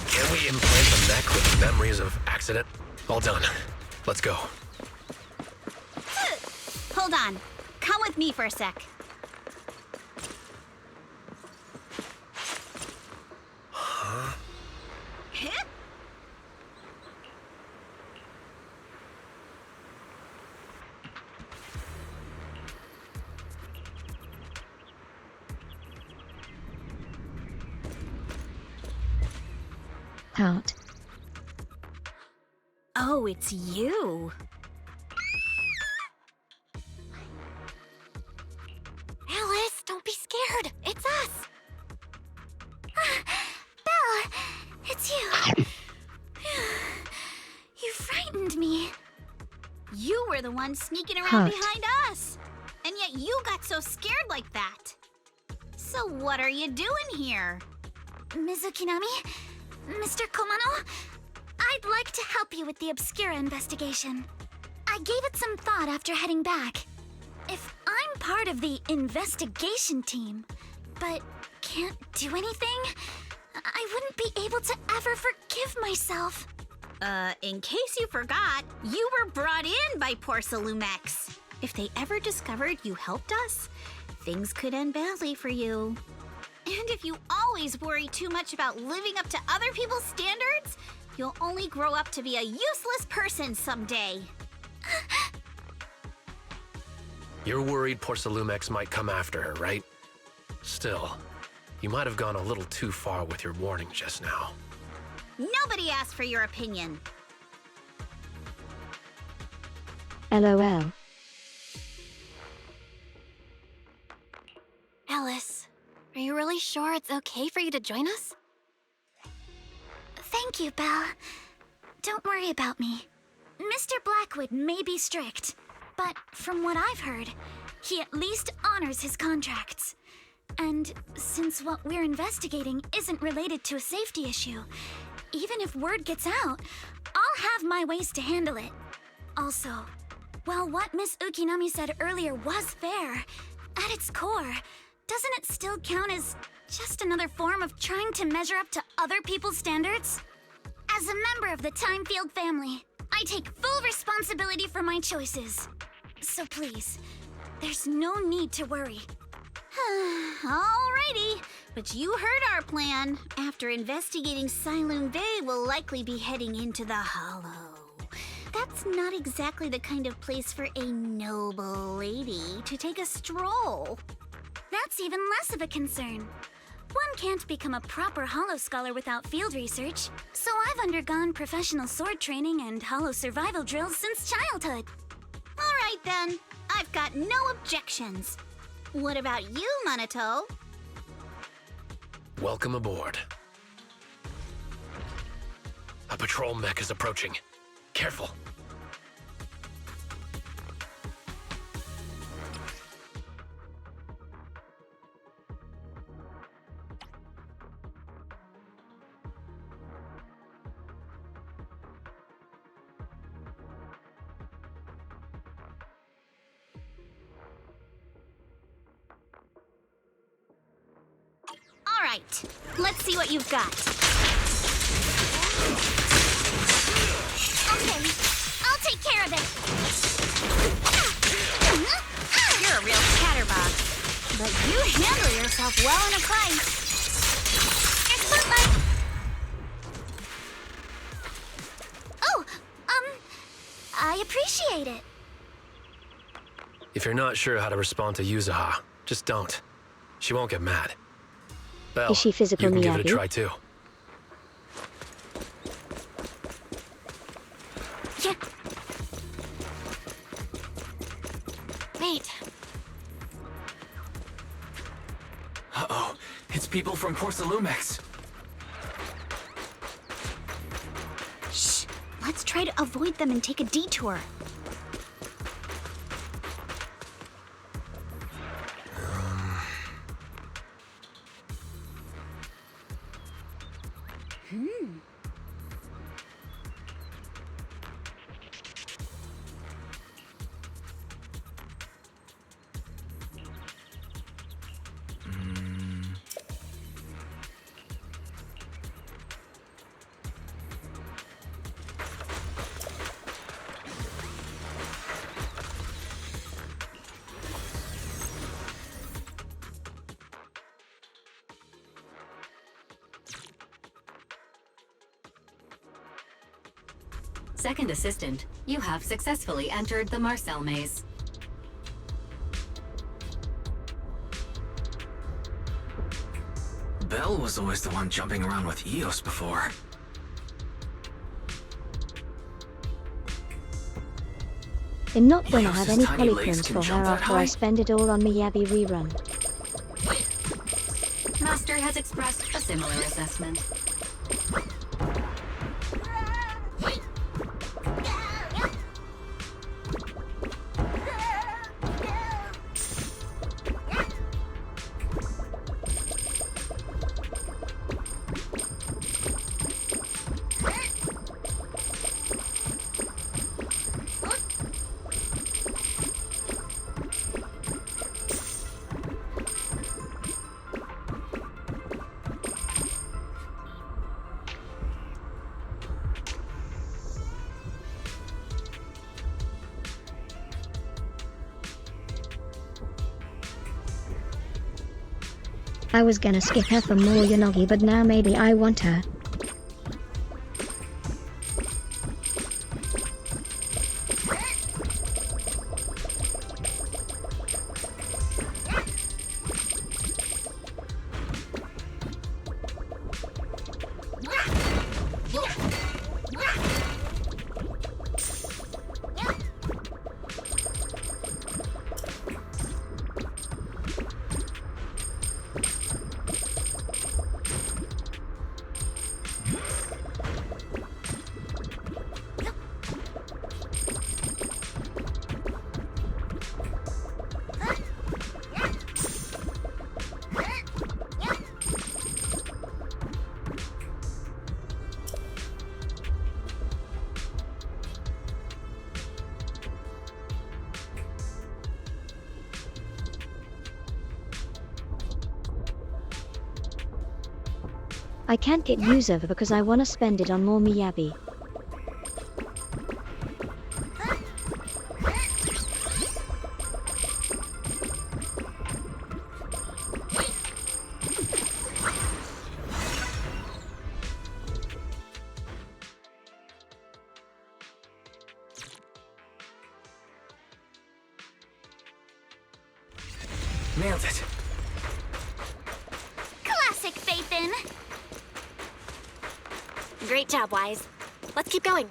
Can we implant the mech with memories of accident? All done. Let's go. Hold on. Come with me for a sec. Huh? Heart. Oh, it's you. Alice, don't be scared. It's us. Belle, it's you. You frightened me. You were the one sneaking around Heart. behind us. And yet you got so scared like that. So what are you doing here? Mizukinami, Mr. Komano, I'd like to help you with the Obscura investigation. I gave it some thought after heading back. If I'm part of the investigation team, but can't do anything, I wouldn't be able to ever forgive myself. In case you forgot, you were brought in by Porcelumex. If they ever discovered you helped us, things could end badly for you. And if you always worry too much about living up to other people's standards, you'll only grow up to be a useless person someday. You're worried Porcelumex might come after her, right? Still, you might have gone a little too far with your warning just now. Nobody asked for your opinion. LOL. Alice, are you really sure it's okay for you to join us? Thank you, Belle. Don't worry about me. Mr. Blackwood may be strict, but from what I've heard, he at least honors his contracts. And since what we're investigating isn't related to a safety issue, even if word gets out, I'll have my ways to handle it. Also, while what Miss Ukinami said earlier was fair, at its core, doesn't it still count as just another form of trying to measure up to other people's standards? As a member of the Timefield family, I take full responsibility for my choices. So please, there's no need to worry. Alrighty, but you heard our plan. After investigating Saloon Bay, we'll likely be heading into the Hollow. That's not exactly the kind of place for a noble lady to take a stroll. That's even less of a concern. One can't become a proper Hollow scholar without field research, so I've undergone professional sword training and Hollow survival drills since childhood. Alright then, I've got no objections. What about you, Minato? Welcome aboard. A patrol mech is approaching. Careful. Alright, let's see what you've got. Okay, I'll take care of it. You're a real chatterbox, but you handle yourself well in a fight. Here's Spotlight. Oh, I appreciate it. If you're not sure how to respond to Yuzuha, just don't. She won't get mad. Belle, Is she physical, you can give it a Miyagi? try too. Yeah. Wait. Uh-oh, it's people from Porcelumex. Shh, let's try to avoid them and take a detour. Second assistant, you have successfully entered the Marcel maze. Belle was always the one jumping around with Eos before. And not when I Eos's have any tiny legs polychrons can for her jump that after I high? spend it all on Miyabi rerun. Master has expressed a similar assessment. I was gonna skip her for more Yanagi, but now maybe I want her. I can't get use of because I wanna spend it on more Miyabi. Nailed it. Classic Faithin! Great job, Wise. Let's keep going.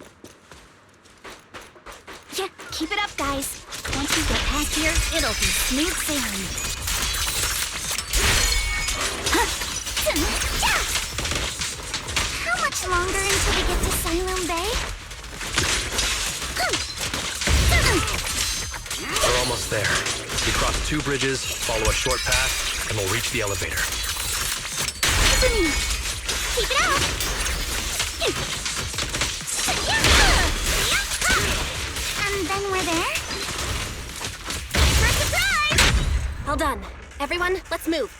Yeah, keep it up, guys. Once we get past here, it'll be smooth sailing. How much longer until we get to Siloam Bay? We're almost there. We cross 2 bridges, follow a short path, and we'll reach the elevator. Keep it up! And then we're there? Surprise! Well done. Everyone, let's move.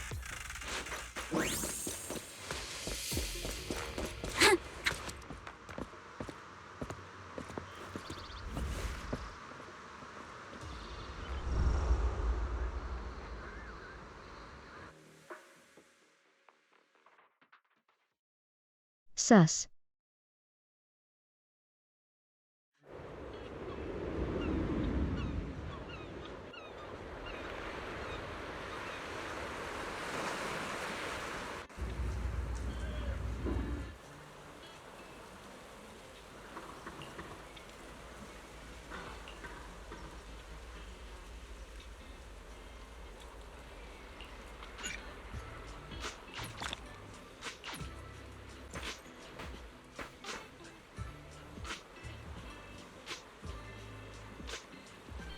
Sus.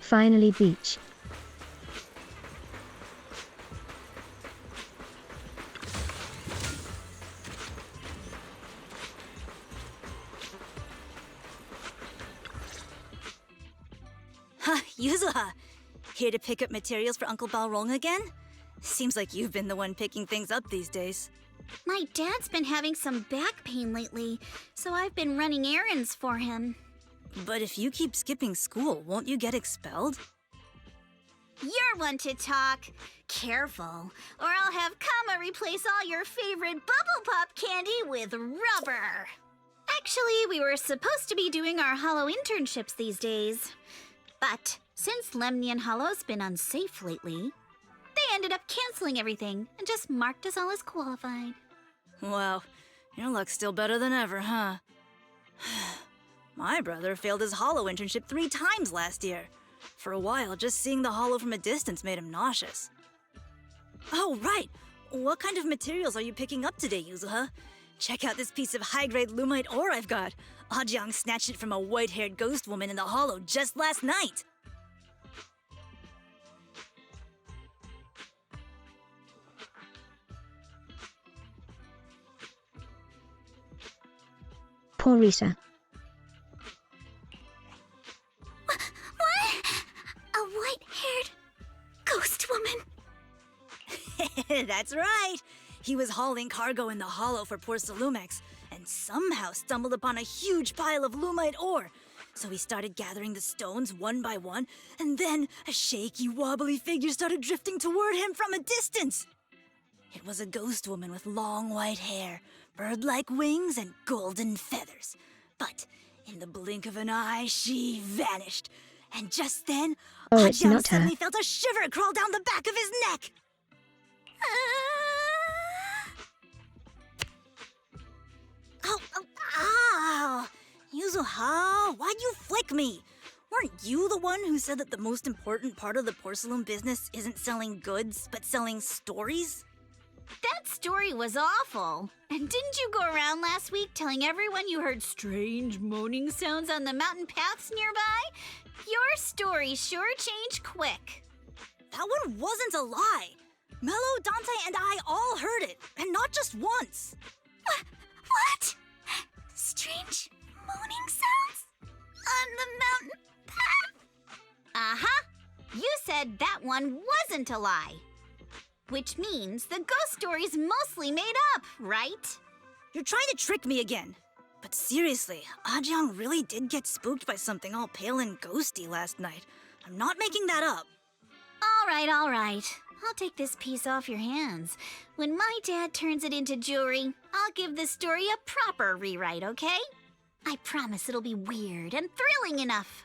Finally beach. Huh, Yuzuha. Here to pick up materials for Uncle Balrog again? Seems like you've been the one picking things up these days. My dad's been having some back pain lately, so I've been running errands for him. But if you keep skipping school, won't you get expelled? You're one to talk. Careful, or I'll have Kama replace all your favorite Bubble Pop candy with rubber. Actually, we were supposed to be doing our Hollow internships these days. But since Lemnian Hollow's been unsafe lately, they ended up canceling everything and just marked us all as qualified. Wow, your luck's still better than ever, huh? My brother failed his Hollow internship 3 times last year. For a while, just seeing the Hollow from a distance made him nauseous. Oh, right! What kind of materials are you picking up today, Yuzuha? Check out this piece of high-grade lumite ore I've got. Ajiang snatched it from a white-haired ghost woman in the Hollow just last night. Poor Risa. What? A white-haired ghost woman? That's right! He was hauling cargo in the Hollow for poor Salumex, and somehow stumbled upon a huge pile of lumite ore. So he started gathering the stones one by one, and then a shaky, wobbly figure started drifting toward him from a distance. It was a ghost woman with long white hair, bird-like wings, and golden feathers. But in the blink of an eye, she vanished. And just then, Oh, it's Ajahn not her. suddenly felt a shiver crawl down the back of his neck. Ow! Yuzuha, why'd you flick me? Weren't you the one who said that the most important part of the porcelain business isn't selling goods, but selling stories? That story was awful. And didn't you go around last week telling everyone you heard strange moaning sounds on the mountain paths nearby? Your story sure changed quick. That one wasn't a lie. Mello, Dante, and I all heard it, and not just once. What? Strange moaning sounds? On the mountain path? Uh-huh. You said that one wasn't a lie. Which means the ghost story's mostly made up, right? You're trying to trick me again. But seriously, Ajahn really did get spooked by something all pale and ghosty last night. I'm not making that up. All right. I'll take this piece off your hands. When my dad turns it into jewelry, I'll give this story a proper rewrite, okay? I promise it'll be weird and thrilling enough.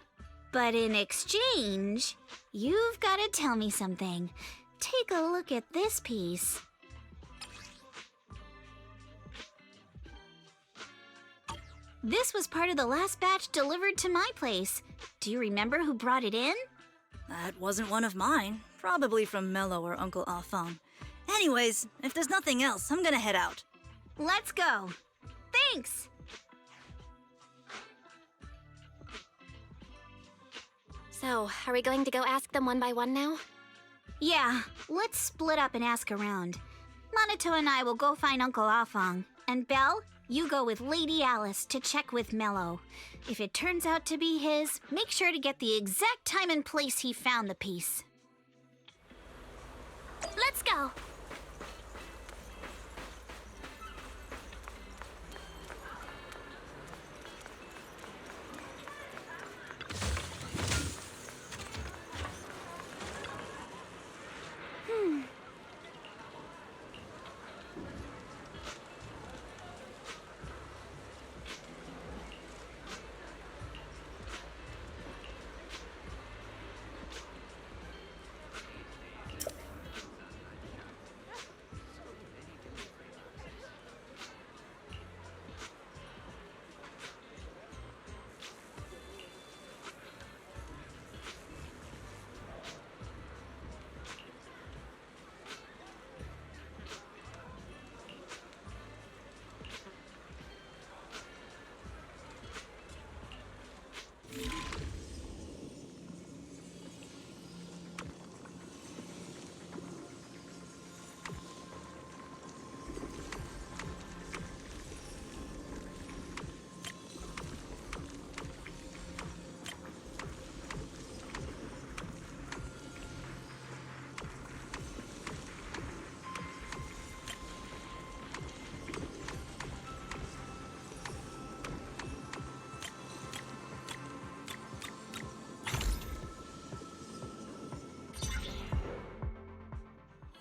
But in exchange, you've got to tell me something. Take a look at this piece. This was part of the last batch delivered to my place. Do you remember who brought it in? That wasn't one of mine. Probably from Mello or Uncle Afang. Anyways, if there's nothing else, I'm gonna head out. Let's go. Thanks! So, are we going to go ask them one by one now? Yeah, let's split up and ask around. Monato and I will go find Uncle Afang. And Belle, you go with Lady Alice to check with Mello. If it turns out to be his, make sure to get the exact time and place he found the piece. Let's go!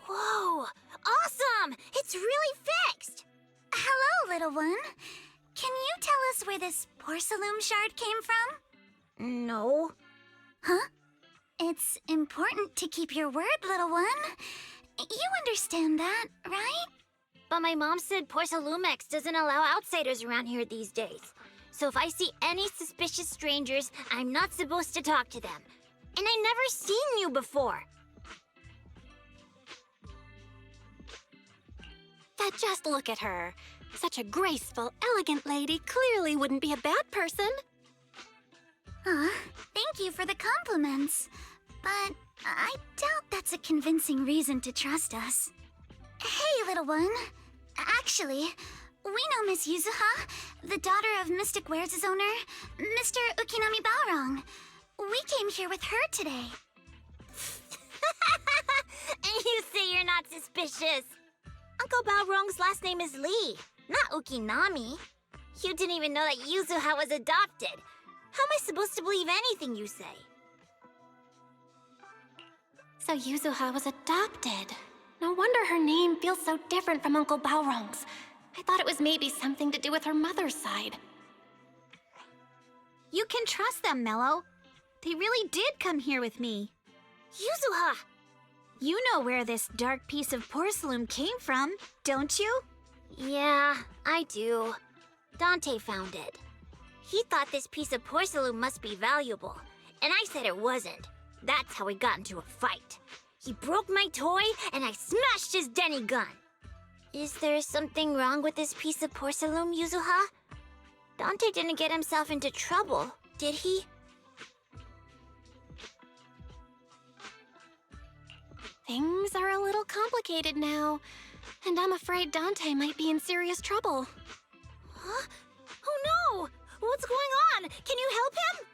Whoa! Awesome! It's really fixed! Hello, little one. Can you tell us where this porcelain shard came from? No. Huh? It's important to keep your word, little one. You understand that, right? But my mom said Porcelumex doesn't allow outsiders around here these days. So if I see any suspicious strangers, I'm not supposed to talk to them. And I never seen you before. But just look at her. Such a graceful, elegant lady clearly wouldn't be a bad person. Thank you for the compliments. But I doubt that's a convincing reason to trust us. Hey, little one. Actually, we know Miss Yuzuha, the daughter of Mystic Wares' owner, Mr. Ukinami Balrong. We came here with her today. And you say you're not suspicious. Uncle Balrong's last name is Lee, not Ukinami. You didn't even know that Yuzuha was adopted. How am I supposed to believe anything you say? So Yuzuha was adopted. No wonder her name feels so different from Uncle Balrog's. I thought it was maybe something to do with her mother's side. You can trust them, Mello. They really did come here with me. Yuzuha! You know where this dark piece of porcelain came from, don't you? Yeah, I do. Dante found it. He thought this piece of porcelain must be valuable, and I said it wasn't. That's how we got into a fight. He broke my toy, and I smashed his Denny gun. Is there something wrong with this piece of porcelain, Yuzuha? Dante didn't get himself into trouble, did he? Things are a little complicated now, and I'm afraid Dante might be in serious trouble. Huh? Oh no! What's going on? Can you help him?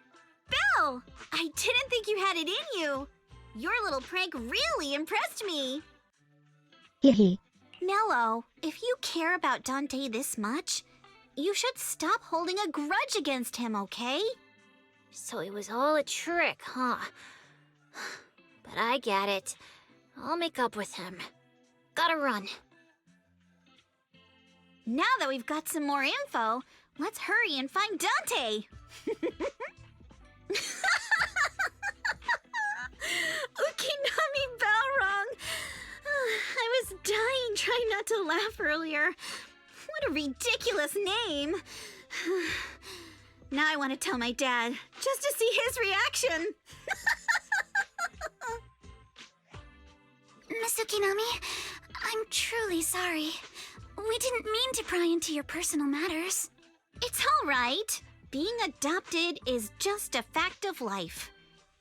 Belle! I didn't think you had it in you. Your little prank really impressed me. Hee. Mello, if you care about Dante this much, you should stop holding a grudge against him, okay? So it was all a trick, huh? But I get it. I'll make up with him. Gotta run. Now that we've got some more info, let's hurry and find Dante! Ukinami Balrog! I was dying trying not to laugh earlier. What a ridiculous name! Now I want to tell my dad, just to see his reaction. Miss Ukinami, I'm truly sorry. We didn't mean to pry into your personal matters. It's all right. Being adopted is just a fact of life.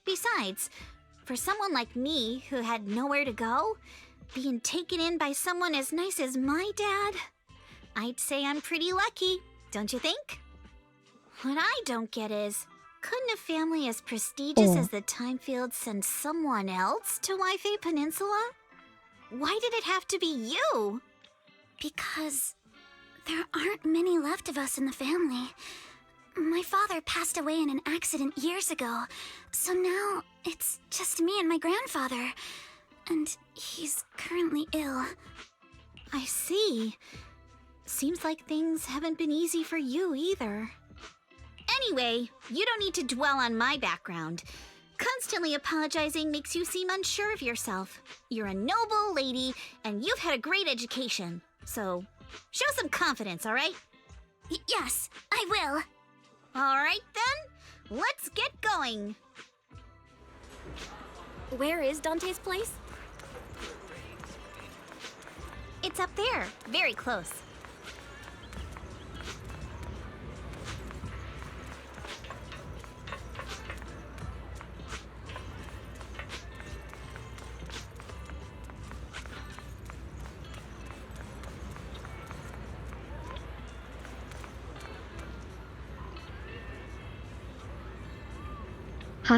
Besides, for someone like me who had nowhere to go, being taken in by someone as nice as my dad, I'd say I'm pretty lucky, don't you think? What I don't get is, couldn't a family as prestigious as the Timefields send someone else to Wi-Fi Peninsula? Why did it have to be you? Because there aren't many left of us in the family. My father passed away in an accident years ago, so now it's just me and my grandfather. And he's currently ill. I see. Seems like things haven't been easy for you either. Anyway, you don't need to dwell on my background. Constantly apologizing makes you seem unsure of yourself. You're a noble lady, and you've had a great education. So, show some confidence, all right? Yes, I will. All right, then. Let's get going. Where is Dante's place? It's up there, very close.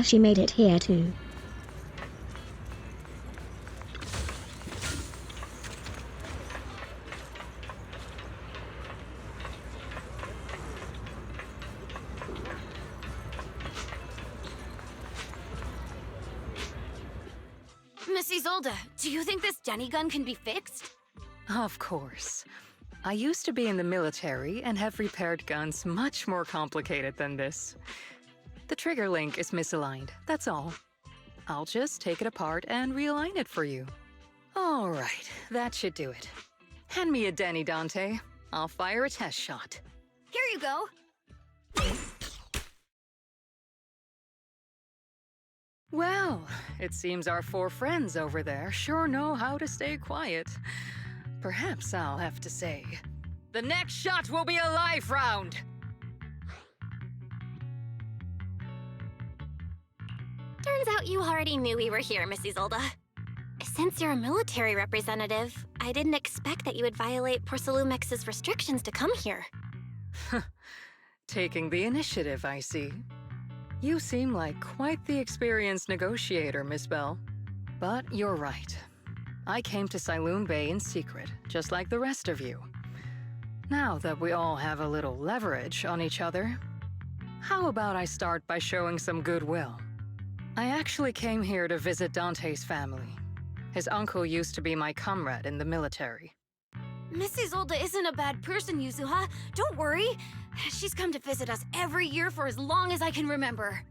She made it here too. Miss Isolde, do you think this Denny gun can be fixed? Of course. I used to be in the military and have repaired guns much more complicated than this. The trigger link is misaligned, that's all. I'll just take it apart and realign it for you. All right, that should do it. Hand me a Denny, Dante. I'll fire a test shot. Here you go. Well, it seems our four friends over there sure know how to stay quiet. Perhaps I'll have to say, the next shot will be a life round! Turns out you already knew we were here, Miss Isolde. Since you're a military representative, I didn't expect that you would violate Porcelumex's restrictions to come here. Taking the initiative, I see. You seem like quite the experienced negotiator, Miss Bell. But you're right. I came to Siloon Bay in secret, just like the rest of you. Now that we all have a little leverage on each other, how about I start by showing some goodwill? I actually came here to visit Dante's family. His uncle used to be my comrade in the military. Miss Isolde isn't a bad person, Yuzuha. Don't worry. She's come to visit us every year for as long as I can remember.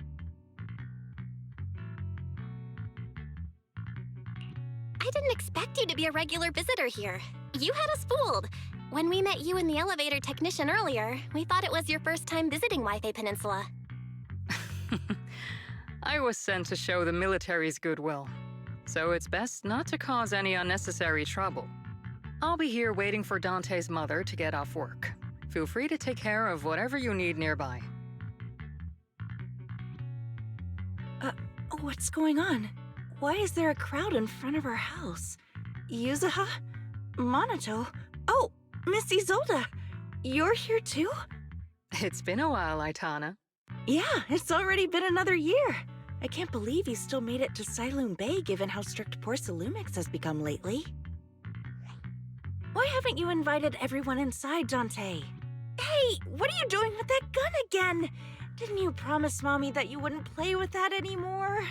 I didn't expect you to be a regular visitor here. You had us fooled. When we met you and the elevator technician earlier, we thought it was your first time visiting Wi-Fi Peninsula. I was sent to show the military's goodwill, so it's best not to cause any unnecessary trouble. I'll be here waiting for Dante's mother to get off work. Feel free to take care of whatever you need nearby. What's going on? Why is there a crowd in front of our house? Yuzuha? Monato? Oh, Miss Isolde! You're here too? It's been a while, Aitana. Yeah, it's already been another year. I can't believe you still made it to Siloon Bay given how strict Porcelumix has become lately. Why haven't you invited everyone inside, Dante? Hey, what are you doing with that gun again? Didn't you promise Mommy that you wouldn't play with that anymore?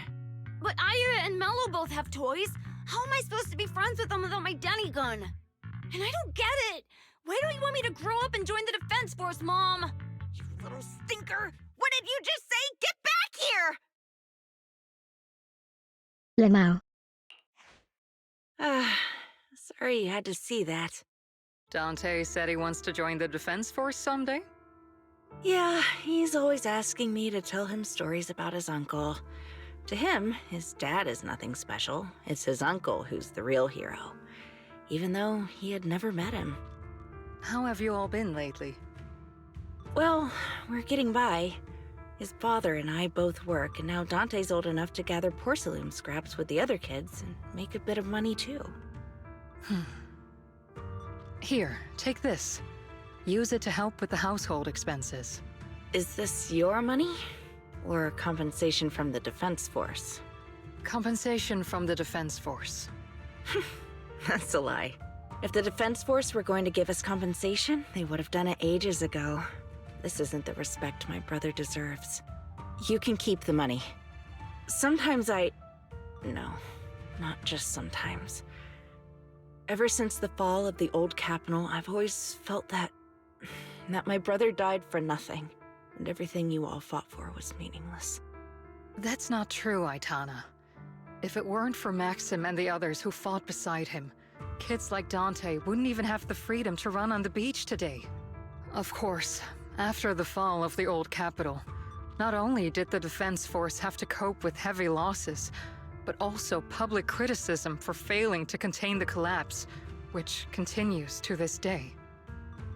But Aya and Mello both have toys. How am I supposed to be friends with them without my Denny gun? And I don't get it. Why don't you want me to grow up and join the Defense Force, Mom? You little stinker! What did you just say? Get back here! Lemao. Sorry you had to see that. Dante said he wants to join the Defense Force someday? Yeah, he's always asking me to tell him stories about his uncle. To him, his dad is nothing special. It's his uncle who's the real hero, even though he had never met him. How have you all been lately? Well, we're getting by. His father and I both work, and now Dante's old enough to gather porcelain scraps with the other kids and make a bit of money too. Here, take this. Use it to help with the household expenses. Is this your money? Or compensation from the Defense Force? Compensation from the Defense Force. That's a lie. If the Defense Force were going to give us compensation, they would have done it ages ago. This isn't the respect my brother deserves. You can keep the money. Sometimes No, not just sometimes. Ever since the fall of the old capital, I've always felt that my brother died for nothing, and everything you all fought for was meaningless. That's not true, Aitana. If it weren't for Maxim and the others who fought beside him, kids like Dante wouldn't even have the freedom to run on the beach today. Of course, after the fall of the old capital, not only did the Defense Force have to cope with heavy losses, but also public criticism for failing to contain the collapse, which continues to this day.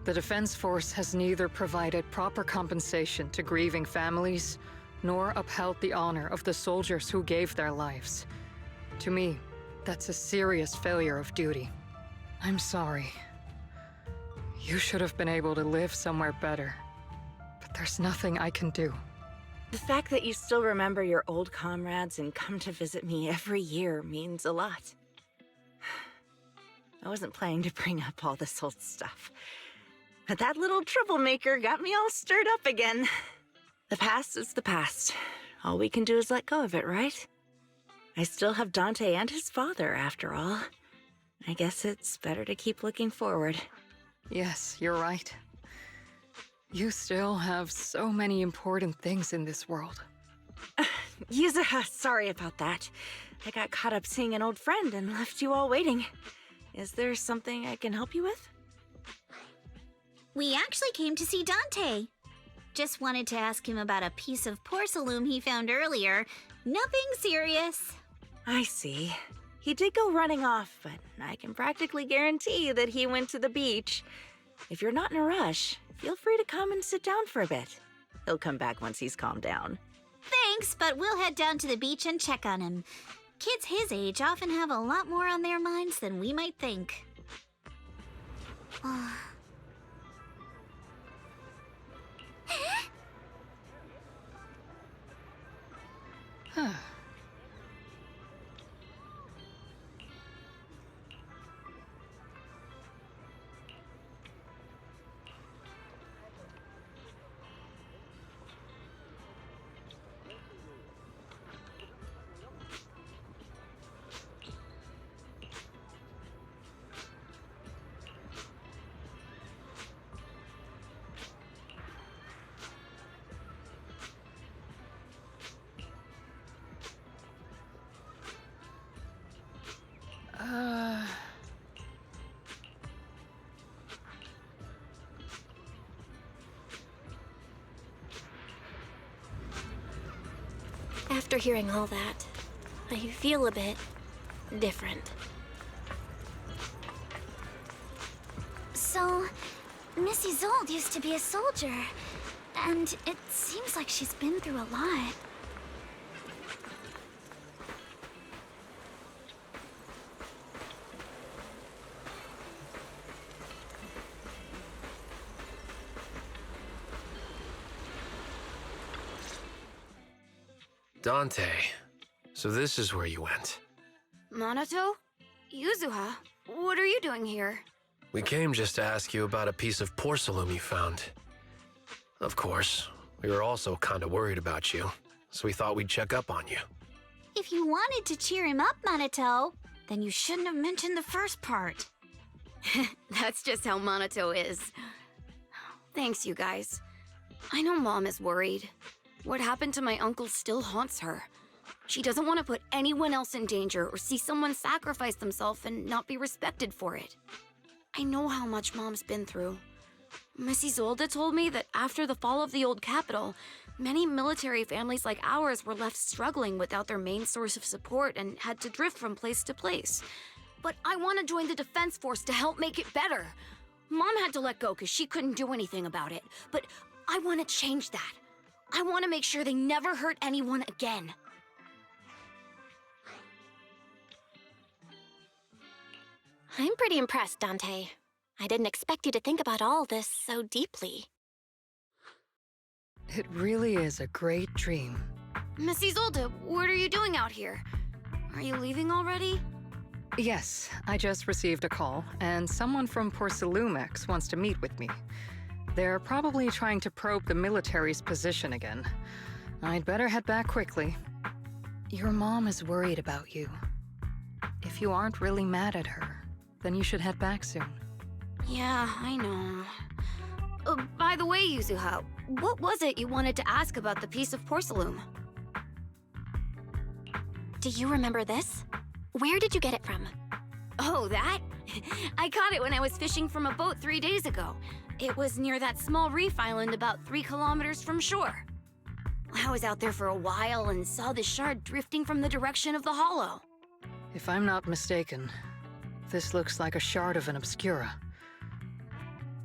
The Defense Force has neither provided proper compensation to grieving families, nor upheld the honor of the soldiers who gave their lives. To me, that's a serious failure of duty. I'm sorry. You should have been able to live somewhere better, but there's nothing I can do. The fact that you still remember your old comrades and come to visit me every year means a lot. I wasn't planning to bring up all this old stuff, but that little troublemaker got me all stirred up again. The past is the past. All we can do is let go of it, right? I still have Dante and his father, after all. I guess it's better to keep looking forward. Yes, you're right. You still have so many important things in this world. Yuzuha, sorry about that. I got caught up seeing an old friend and left you all waiting. Is there something I can help you with? We actually came to see Dante. Just wanted to ask him about a piece of porcelain he found earlier. Nothing serious. I see. He did go running off, but I can practically guarantee that he went to the beach. If you're not in a rush, feel free to come and sit down for a bit. He'll come back once he's calmed down. Thanks, but we'll head down to the beach and check on him. Kids his age often have a lot more on their minds than we might think. After hearing all that, I feel a bit different. So, Miss Isolde used to be a soldier, and it seems like she's been through a lot. Dante, so this is where you went. Minato? Yuzuha, what are you doing here? We came just to ask you about a piece of porcelain you found. Of course, we were also kind of worried about you, so we thought we'd check up on you. If you wanted to cheer him up, Minato, then you shouldn't have mentioned the first part. That's just how Minato is. Thanks, you guys. I know Mom is worried. What happened to my uncle still haunts her. She doesn't want to put anyone else in danger or see someone sacrifice themselves and not be respected for it. I know how much Mom's been through. Miss Isolde told me that after the fall of the old capital, many military families like ours were left struggling without their main source of support and had to drift from place to place. But I want to join the Defense Force to help make it better. Mom had to let go because she couldn't do anything about it, but I want to change that. I want to make sure they never hurt anyone again. I'm pretty impressed, Dante. I didn't expect you to think about all this so deeply. It really is a great dream. Miss Isolde, what are you doing out here? Are you leaving already? Yes, I just received a call, and someone from Porcelumex wants to meet with me. They're probably trying to probe the military's position again. I'd better head back quickly. Your mom is worried about you. If you aren't really mad at her, then you should head back soon. Yeah, I know. By the way, Yuzuha, what was it you wanted to ask about the piece of porcelain? Do you remember this? Where did you get it from? Oh, that? I caught it when I was fishing from a boat 3 days ago. It was near that small reef island about 3 kilometers from shore. I was out there for a while and saw the shard drifting from the direction of the hollow. If I'm not mistaken, this looks like a shard of an Obscura.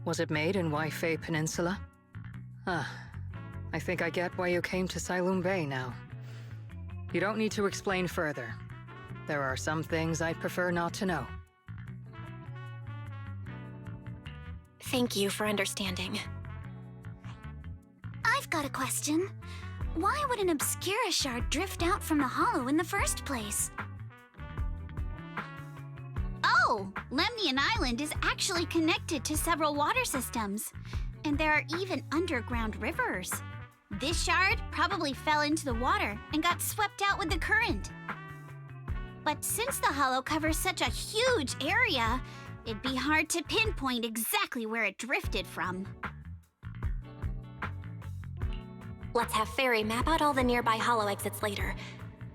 Was it made in Waifei Peninsula? Ah, I think I get why you came to Silum Bay now. You don't need to explain further. There are some things I'd prefer not to know. Thank you for understanding. I've got a question. Why would an Obscura shard drift out from the hollow in the first place? Oh, Lemnian Island is actually connected to several water systems, and there are even underground rivers. This shard probably fell into the water and got swept out with the current. But since the hollow covers such a huge area, it'd be hard to pinpoint exactly where it drifted from. Let's have Fairy map out all the nearby hollow exits later.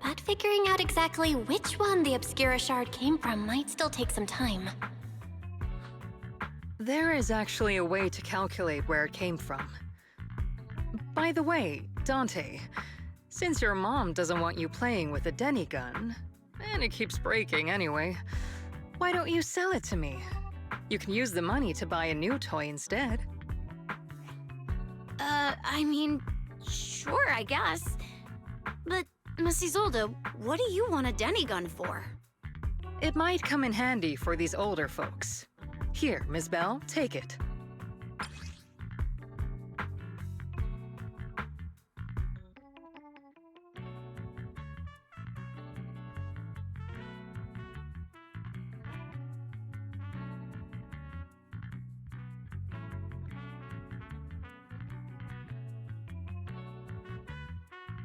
But figuring out exactly which one the Obscura shard came from might still take some time. There is actually a way to calculate where it came from. By the way, Dante, since your mom doesn't want you playing with a Denny gun, and it keeps breaking anyway, why don't you sell it to me? You can use the money to buy a new toy instead. I mean, sure, I guess. But, Miss Isolde, what do you want a Denny gun for? It might come in handy for these older folks. Here, Ms. Bell, take it.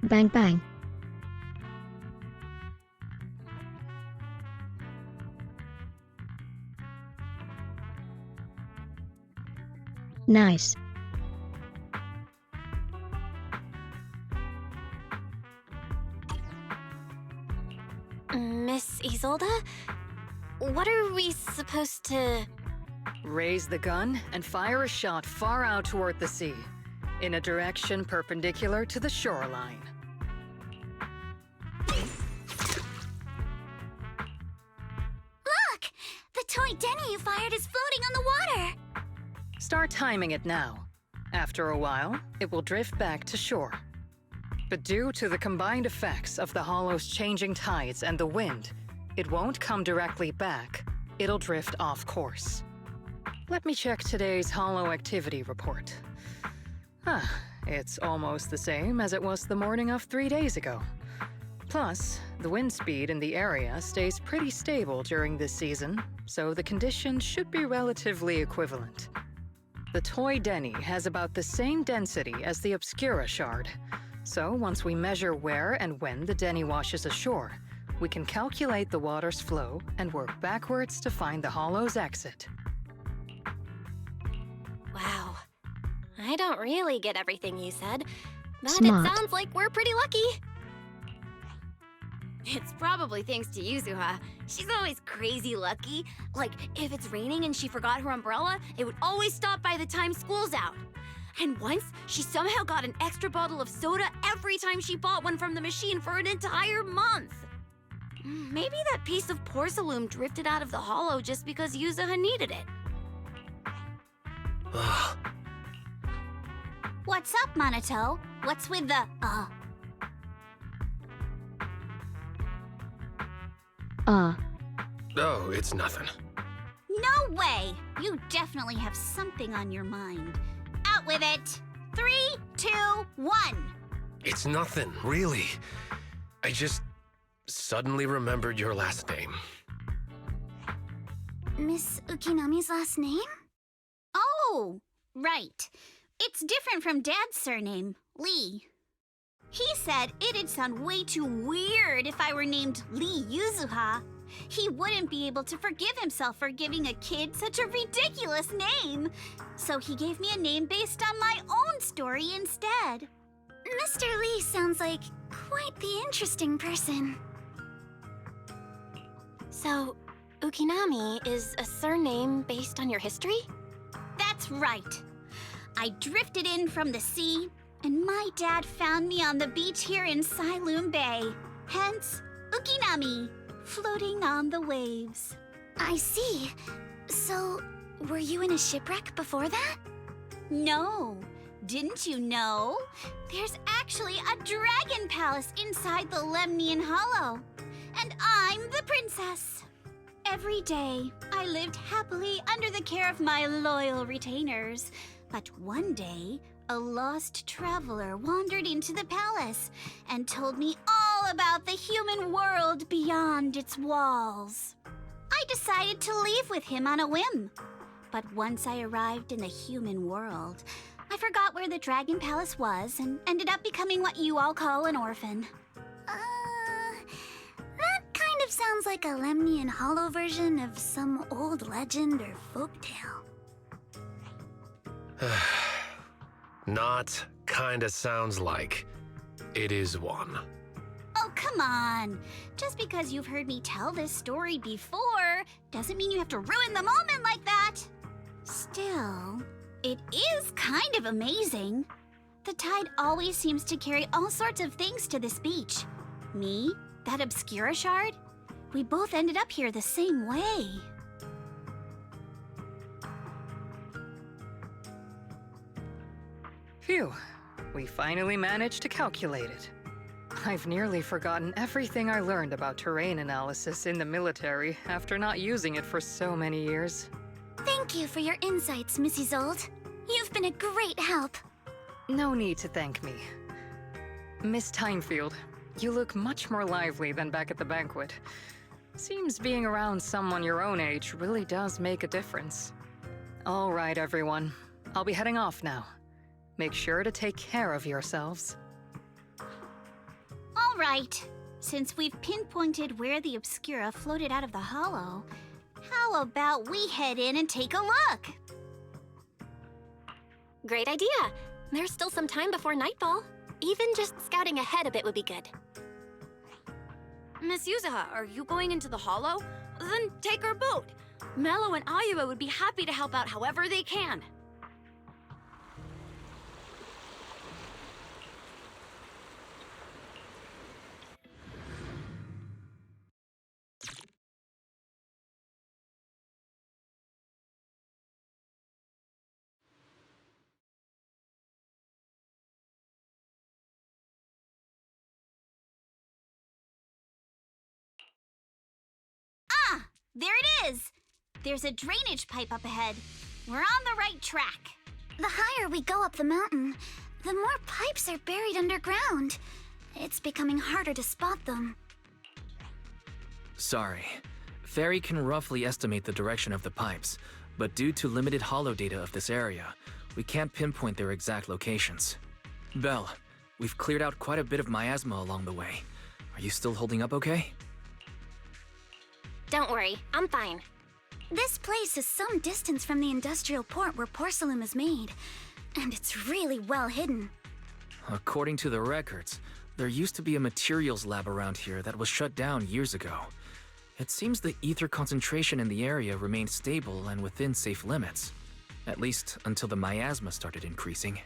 Bang bang. Nice. Miss Isolde? What are we supposed to... Raise the gun and fire a shot far out toward the sea, in a direction perpendicular to the shoreline. toy Denny you fired is floating on the water! Start timing it now. After a while, it will drift back to shore. But due to the combined effects of the hollow's changing tides and the wind, it won't come directly back. It'll drift off course. Let me check today's hollow activity report. It's almost the same as it was the morning of 3 days ago. Plus, the wind speed in the area stays pretty stable during this season, so the conditions should be relatively equivalent. The toy Denny has about the same density as the Obscura shard, so once we measure where and when the Denny washes ashore, we can calculate the water's flow and work backwards to find the hollow's exit. Wow. I don't really get everything you said, but Smart. it sounds like we're pretty lucky. It's probably thanks to Yuzuha. She's always crazy lucky. Like, if it's raining and she forgot her umbrella, it would always stop by the time school's out. And once, she somehow got an extra bottle of soda every time she bought one from the machine for an entire month. Maybe that piece of porcelain drifted out of the hollow just because Yuzuha needed it. What's up, Monato? What's with the, Oh, it's nothing. No way! You definitely have something on your mind. Out with it! 3, 2, 1! It's nothing, really. I just suddenly remembered your last name. Miss Ukinami's last name? Oh, right. It's different from Dad's surname, Lee. He said it'd sound way too weird if I were named Lee Yuzuha. He wouldn't be able to forgive himself for giving a kid such a ridiculous name. So he gave me a name based on my own story instead. Mr. Lee sounds like quite the interesting person. So, Ukinami is a surname based on your history? That's right. I drifted in from the sea, and my dad found me on the beach here in Sailoon Bay. Hence, Ukinami, floating on the waves. I see. So, were you in a shipwreck before that? No. Didn't you know? There's actually a dragon palace inside the Lemnian Hollow. And I'm the princess. Every day, I lived happily under the care of my loyal retainers. But one day, a lost traveler wandered into the palace and told me all about the human world beyond its walls. I decided to leave with him on a whim. But once I arrived in the human world, I forgot where the Dragon Palace was and ended up becoming what you all call an orphan. That kind of sounds like a Lemnian Hollow version of some old legend or folktale. Not kinda sounds like. It is one. Oh, come on. Just because you've heard me tell this story before doesn't mean you have to ruin the moment like that. Still, it is kind of amazing. The tide always seems to carry all sorts of things to this beach. Me, that Obscura shard, we both ended up here the same way. Phew, we finally managed to calculate it. I've nearly forgotten everything I learned about terrain analysis in the military after not using it for so many years. Thank you for your insights, Mrs. Old. You've been a great help. No need to thank me. Miss Timefield, you look much more lively than back at the banquet. Seems being around someone your own age really does make a difference. All right, everyone. I'll be heading off now. Make sure to take care of yourselves. All right. Since we've pinpointed where the Obscura floated out of the hollow, how about we head in and take a look? Great idea. There's still some time before nightfall. Even just scouting ahead a bit would be good. Miss Yuzuha, are you going into the hollow? Then take our boat. Mello and Ayuba would be happy to help out however they can. There it is! There's a drainage pipe up ahead. We're on the right track. The higher we go up the mountain, the more pipes are buried underground. It's becoming harder to spot them. Sorry. Fairy can roughly estimate the direction of the pipes, but due to limited holo data of this area, we can't pinpoint their exact locations. Belle, we've cleared out quite a bit of miasma along the way. Are you still holding up okay? Don't worry, I'm fine. This place is some distance from the industrial port where porcelain is made, and it's really well hidden. According to the records, there used to be a materials lab around here that was shut down years ago. It seems the ether concentration in the area remained stable and within safe limits, at least until the miasma started increasing.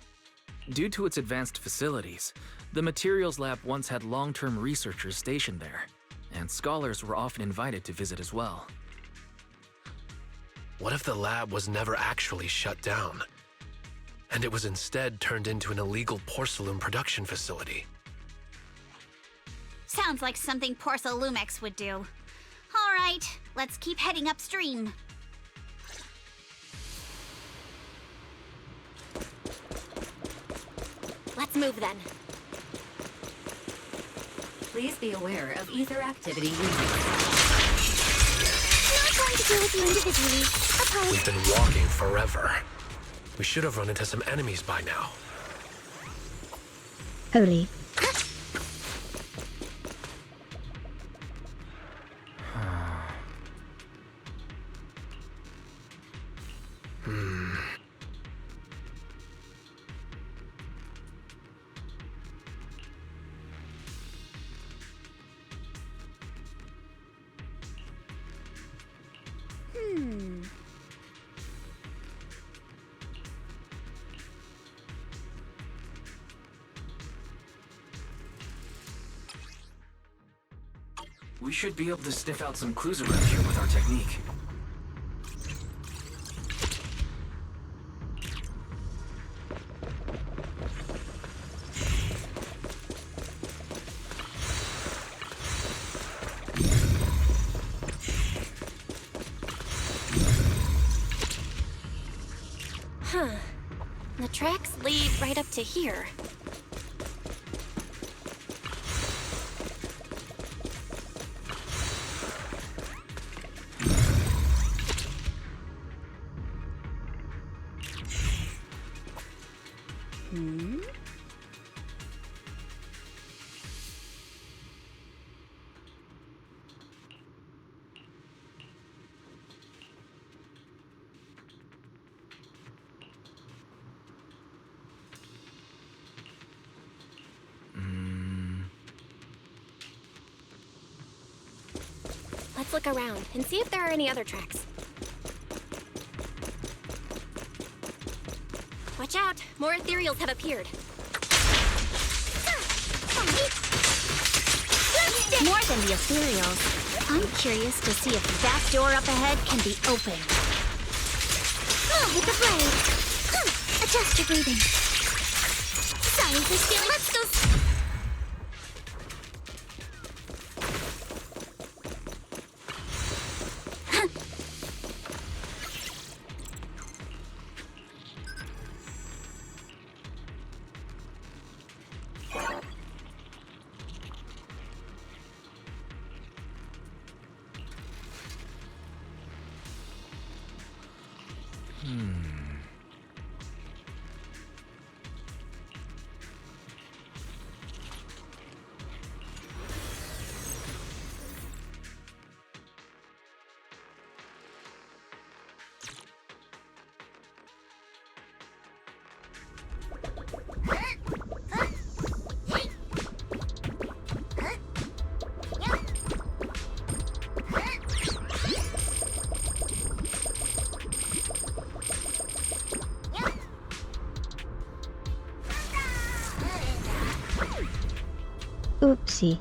Due to its advanced facilities, the materials lab once had long-term researchers stationed there, and scholars were often invited to visit as well. What if the lab was never actually shut down, and it was instead turned into an illegal porcelain production facility? Sounds like something Porcelumex would do. All right, let's keep heading upstream. Let's move then. Please be aware of ether activity. Not going to deal with you individually. Apologies. We've been walking forever. We should have run into some enemies by now. Holy. We should be able to sniff out some clues around here with our technique. Huh. The tracks lead right up to here. Let's look around and see if there are any other tracks. Watch out! More ethereals have appeared. More than the ethereals, I'm curious to see if that door up ahead can be opened. With the blade. Adjust your breathing. Sorry for stealing. Let's go. Oopsie.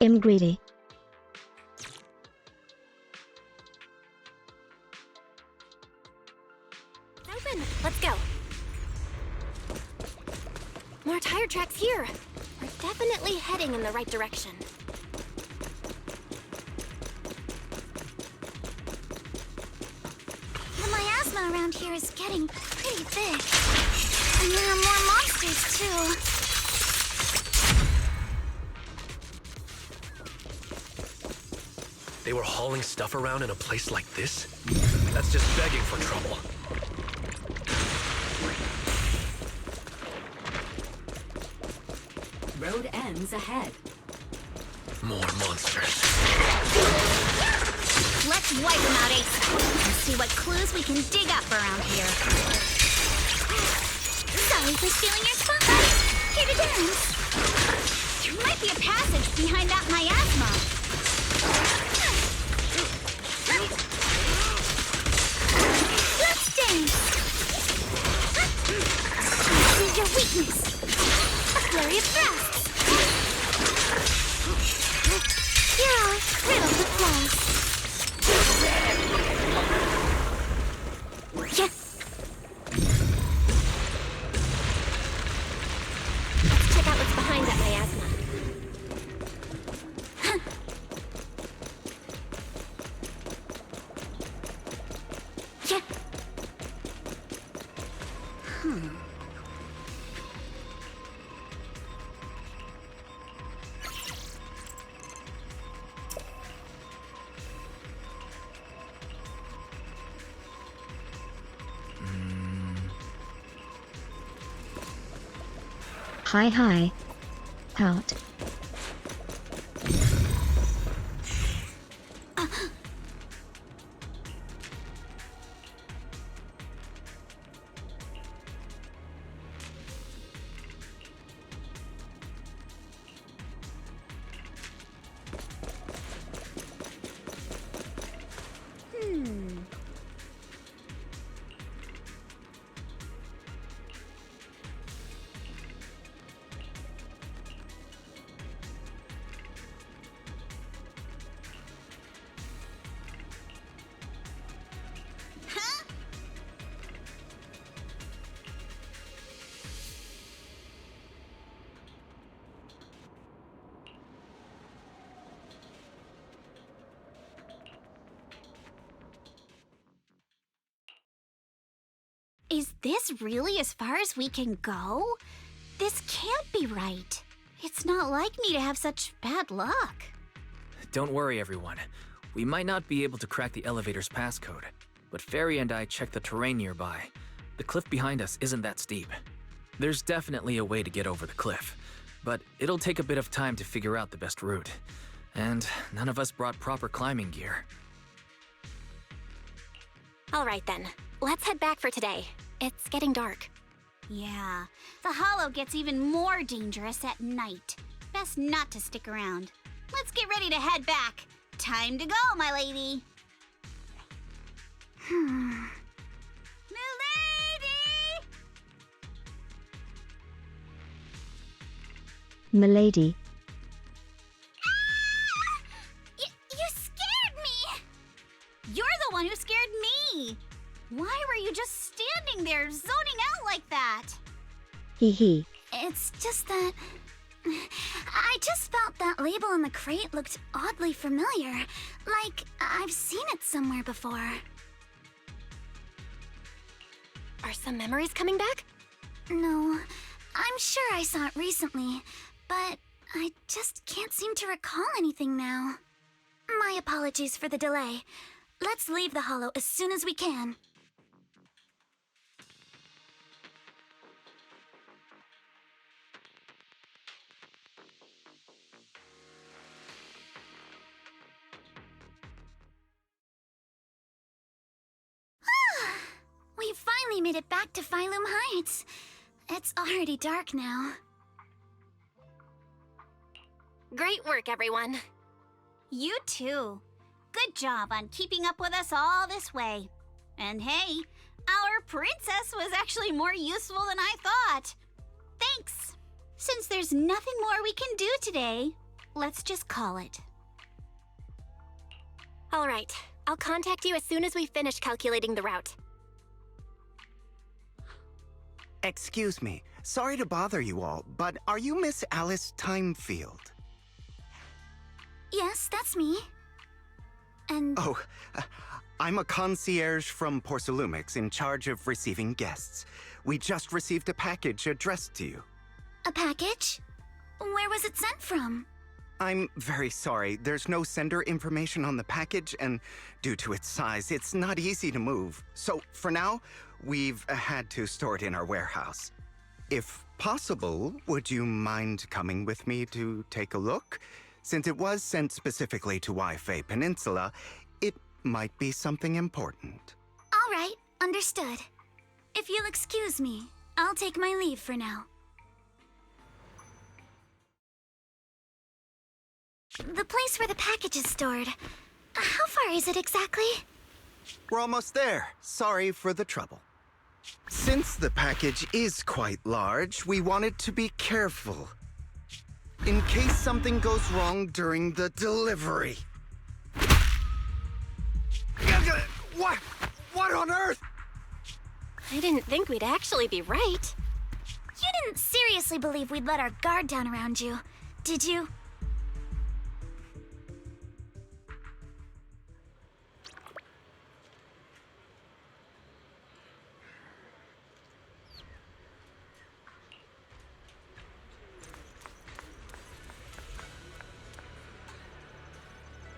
I'm greedy. Open. Let's go. More tire tracks here. We're definitely heading in the right direction. The miasma around here is getting pretty big. And there are more monsters, too. They were hauling stuff around in a place like this? That's just begging for trouble. Road ends ahead. More monsters. Let's wipe them out ASAP and see what clues we can dig up around here. Sorry for stealing your spotlight. Here to dance. There might be a passage behind that miasma. Let's dance. I see your weakness. A flurry of thrusts. You're all riddled with flaws. Yes. Let's check out what's behind that miasma. Yeah. Hi. Out. Is this really as far as we can go? This can't be right. It's not like me to have such bad luck. Don't worry, everyone. We might not be able to crack the elevator's passcode, but Fairy and I checked the terrain nearby. The cliff behind us isn't that steep. There's definitely a way to get over the cliff, but it'll take a bit of time to figure out the best route. And none of us brought proper climbing gear. All right then. Let's head back for today. It's getting dark. Yeah, the hollow gets even more dangerous at night. Best not to stick around. Let's get ready to head back. Time to go, my lady. Milady. You scared me! You're the one who scared me! Why were you just standing there, zoning out like that? Hee. It's just that... I just felt that label on the crate looked oddly familiar. Like, I've seen it somewhere before. Are some memories coming back? No, I'm sure I saw it recently, but I just can't seem to recall anything now. My apologies for the delay. Let's leave the hollow as soon as we can. We finally made it back to Phylum Heights. It's already dark now. Great work, everyone. You too. Good job on keeping up with us all this way. And hey, our princess was actually more useful than I thought. Thanks. Since there's nothing more we can do today, let's just call it. All right. I'll contact you as soon as we finish calculating the route. Excuse me. Sorry to bother you all, but are you Miss Alice Timefield? Yes, that's me. And... Oh, I'm a concierge from Porcelumix in charge of receiving guests. We just received a package addressed to you. A package? Where was it sent from? I'm very sorry. There's no sender information on the package, and due to its size, it's not easy to move. So, for now, we've had to store it in our warehouse. If possible, would you mind coming with me to take a look? Since it was sent specifically to Wi-Fi Peninsula, it might be something important. All right, understood. If you'll excuse me, I'll take my leave for now. The place where the package is stored. How far is it exactly? We're almost there. Sorry for the trouble. Since the package is quite large, we wanted to be careful. In case something goes wrong during the delivery. What? What on earth? I didn't think we'd actually be right. You didn't seriously believe we'd let our guard down around you, did you?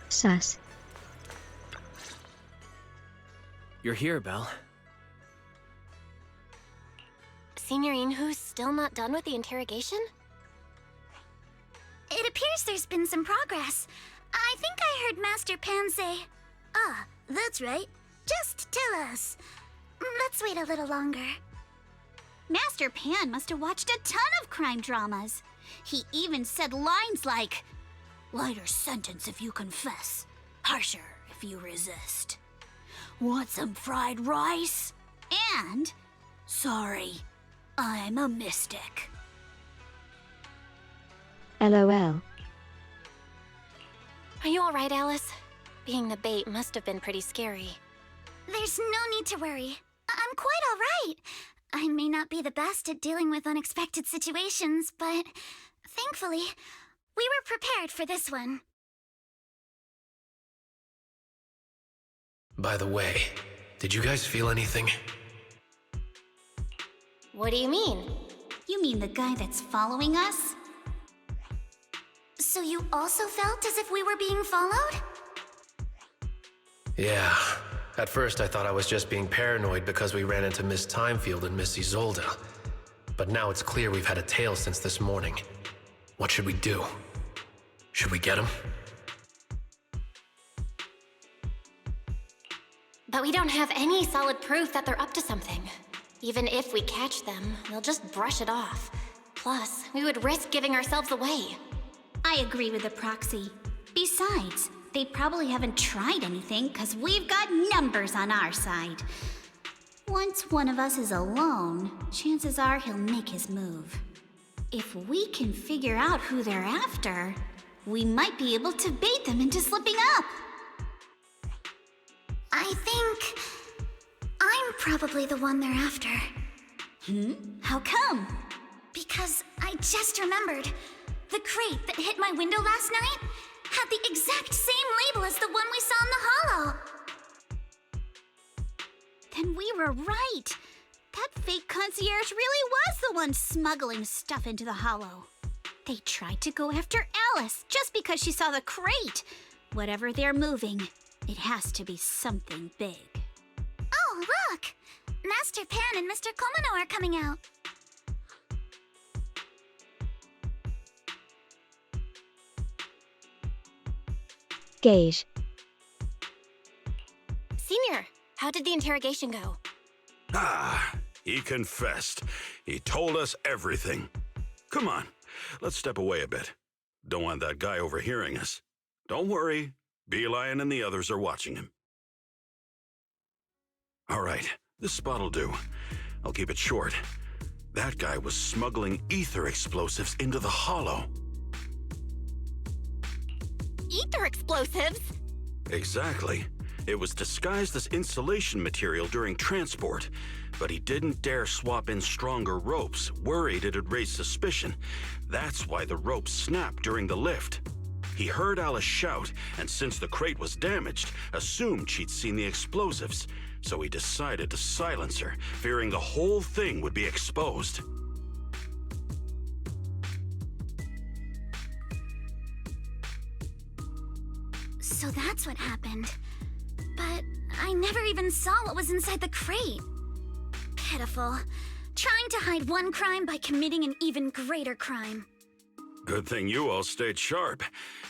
Sus. You're here, Belle. Signorine, who's still not done with the interrogation? It appears there's been some progress. I think I heard Master Pan say, "Ah, that's right. Just tell us." Let's wait a little longer. Master Pan must have watched a ton of crime dramas. He even said lines like, "Lighter sentence if you confess, harsher if you resist. Want some fried rice?" And, "Sorry, I'm a mystic." LOL. Are you all right, Alice? Being the bait must have been pretty scary. There's no need to worry. I'm quite all right. I may not be the best at dealing with unexpected situations, but thankfully, we were prepared for this one. By the way, did you guys feel anything? What do you mean? You mean the guy that's following us? So you also felt as if we were being followed? Yeah. At first I thought I was just being paranoid because we ran into Miss Timefield and Miss Isolde. But now it's clear we've had a tail since this morning. What should we do? Should we get him? But we don't have any solid proof that they're up to something. Even if we catch them, they'll just brush it off. Plus, we would risk giving ourselves away. I agree with the proxy. Besides, they probably haven't tried anything because we've got numbers on our side. Once one of us is alone, chances are he'll make his move. If we can figure out who they're after, we might be able to bait them into slipping up. I think I'm probably the one they're after. How come? Because I just remembered. The crate that hit my window last night had the exact same label as the one we saw in the hollow. Then we were right. That fake concierge really was the one smuggling stuff into the hollow. They tried to go after Alice just because she saw the crate. Whatever they're moving, it has to be something big. Oh, look! Master Pan and Mr. Komano are coming out. Gage. Senior, how did the interrogation go? Ah, he confessed. He told us everything. Come on, let's step away a bit. Don't want that guy overhearing us. Don't worry, Beeline and the others are watching him. All right, this spot'll do. I'll keep it short. That guy was smuggling ether explosives into the hollow. ether explosives! Exactly. It was disguised as insulation material during transport, but he didn't dare swap in stronger ropes, worried it'd raise suspicion. That's why the ropes snapped during the lift. He heard Alice shout, and since the crate was damaged, assumed she'd seen the explosives, so he decided to silence her, fearing the whole thing would be exposed. So that's what happened. But I never even saw what was inside the crate. Pitiful. Trying to hide one crime by committing an even greater crime. Good thing you all stayed sharp.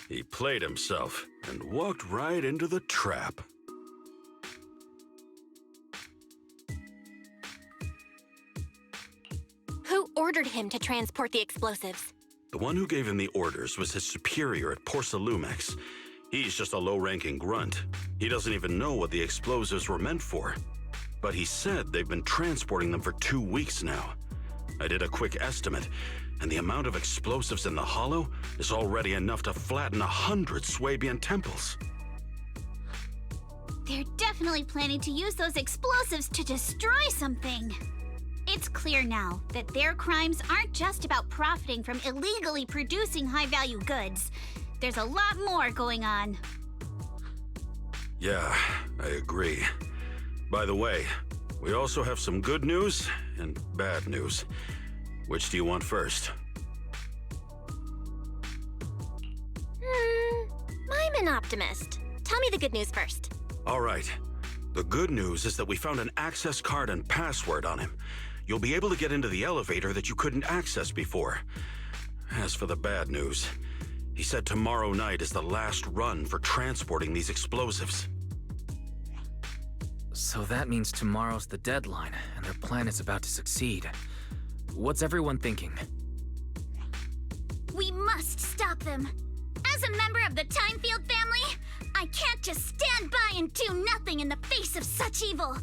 He played himself and walked right into the trap. Who ordered him to transport the explosives? The one who gave him the orders was his superior at Porsalumex. He's just a low-ranking grunt. He doesn't even know what the explosives were meant for. But he said they've been transporting them for 2 weeks now. I did a quick estimate, and the amount of explosives in the hollow is already enough to flatten 100 Swabian temples. They're definitely planning to use those explosives to destroy something. It's clear now that their crimes aren't just about profiting from illegally producing high-value goods. There's a lot more going on. Yeah, I agree. By the way, we also have some good news and bad news. Which do you want first? I'm an optimist. Tell me the good news first. All right. The good news is that we found an access card and password on him. You'll be able to get into the elevator that you couldn't access before. As for the bad news, he said tomorrow night is the last run for transporting these explosives. So that means tomorrow's the deadline, and their plan is about to succeed. What's everyone thinking? We must stop them. As a member of the Timefield family, I can't just stand by and do nothing in the face of such evil.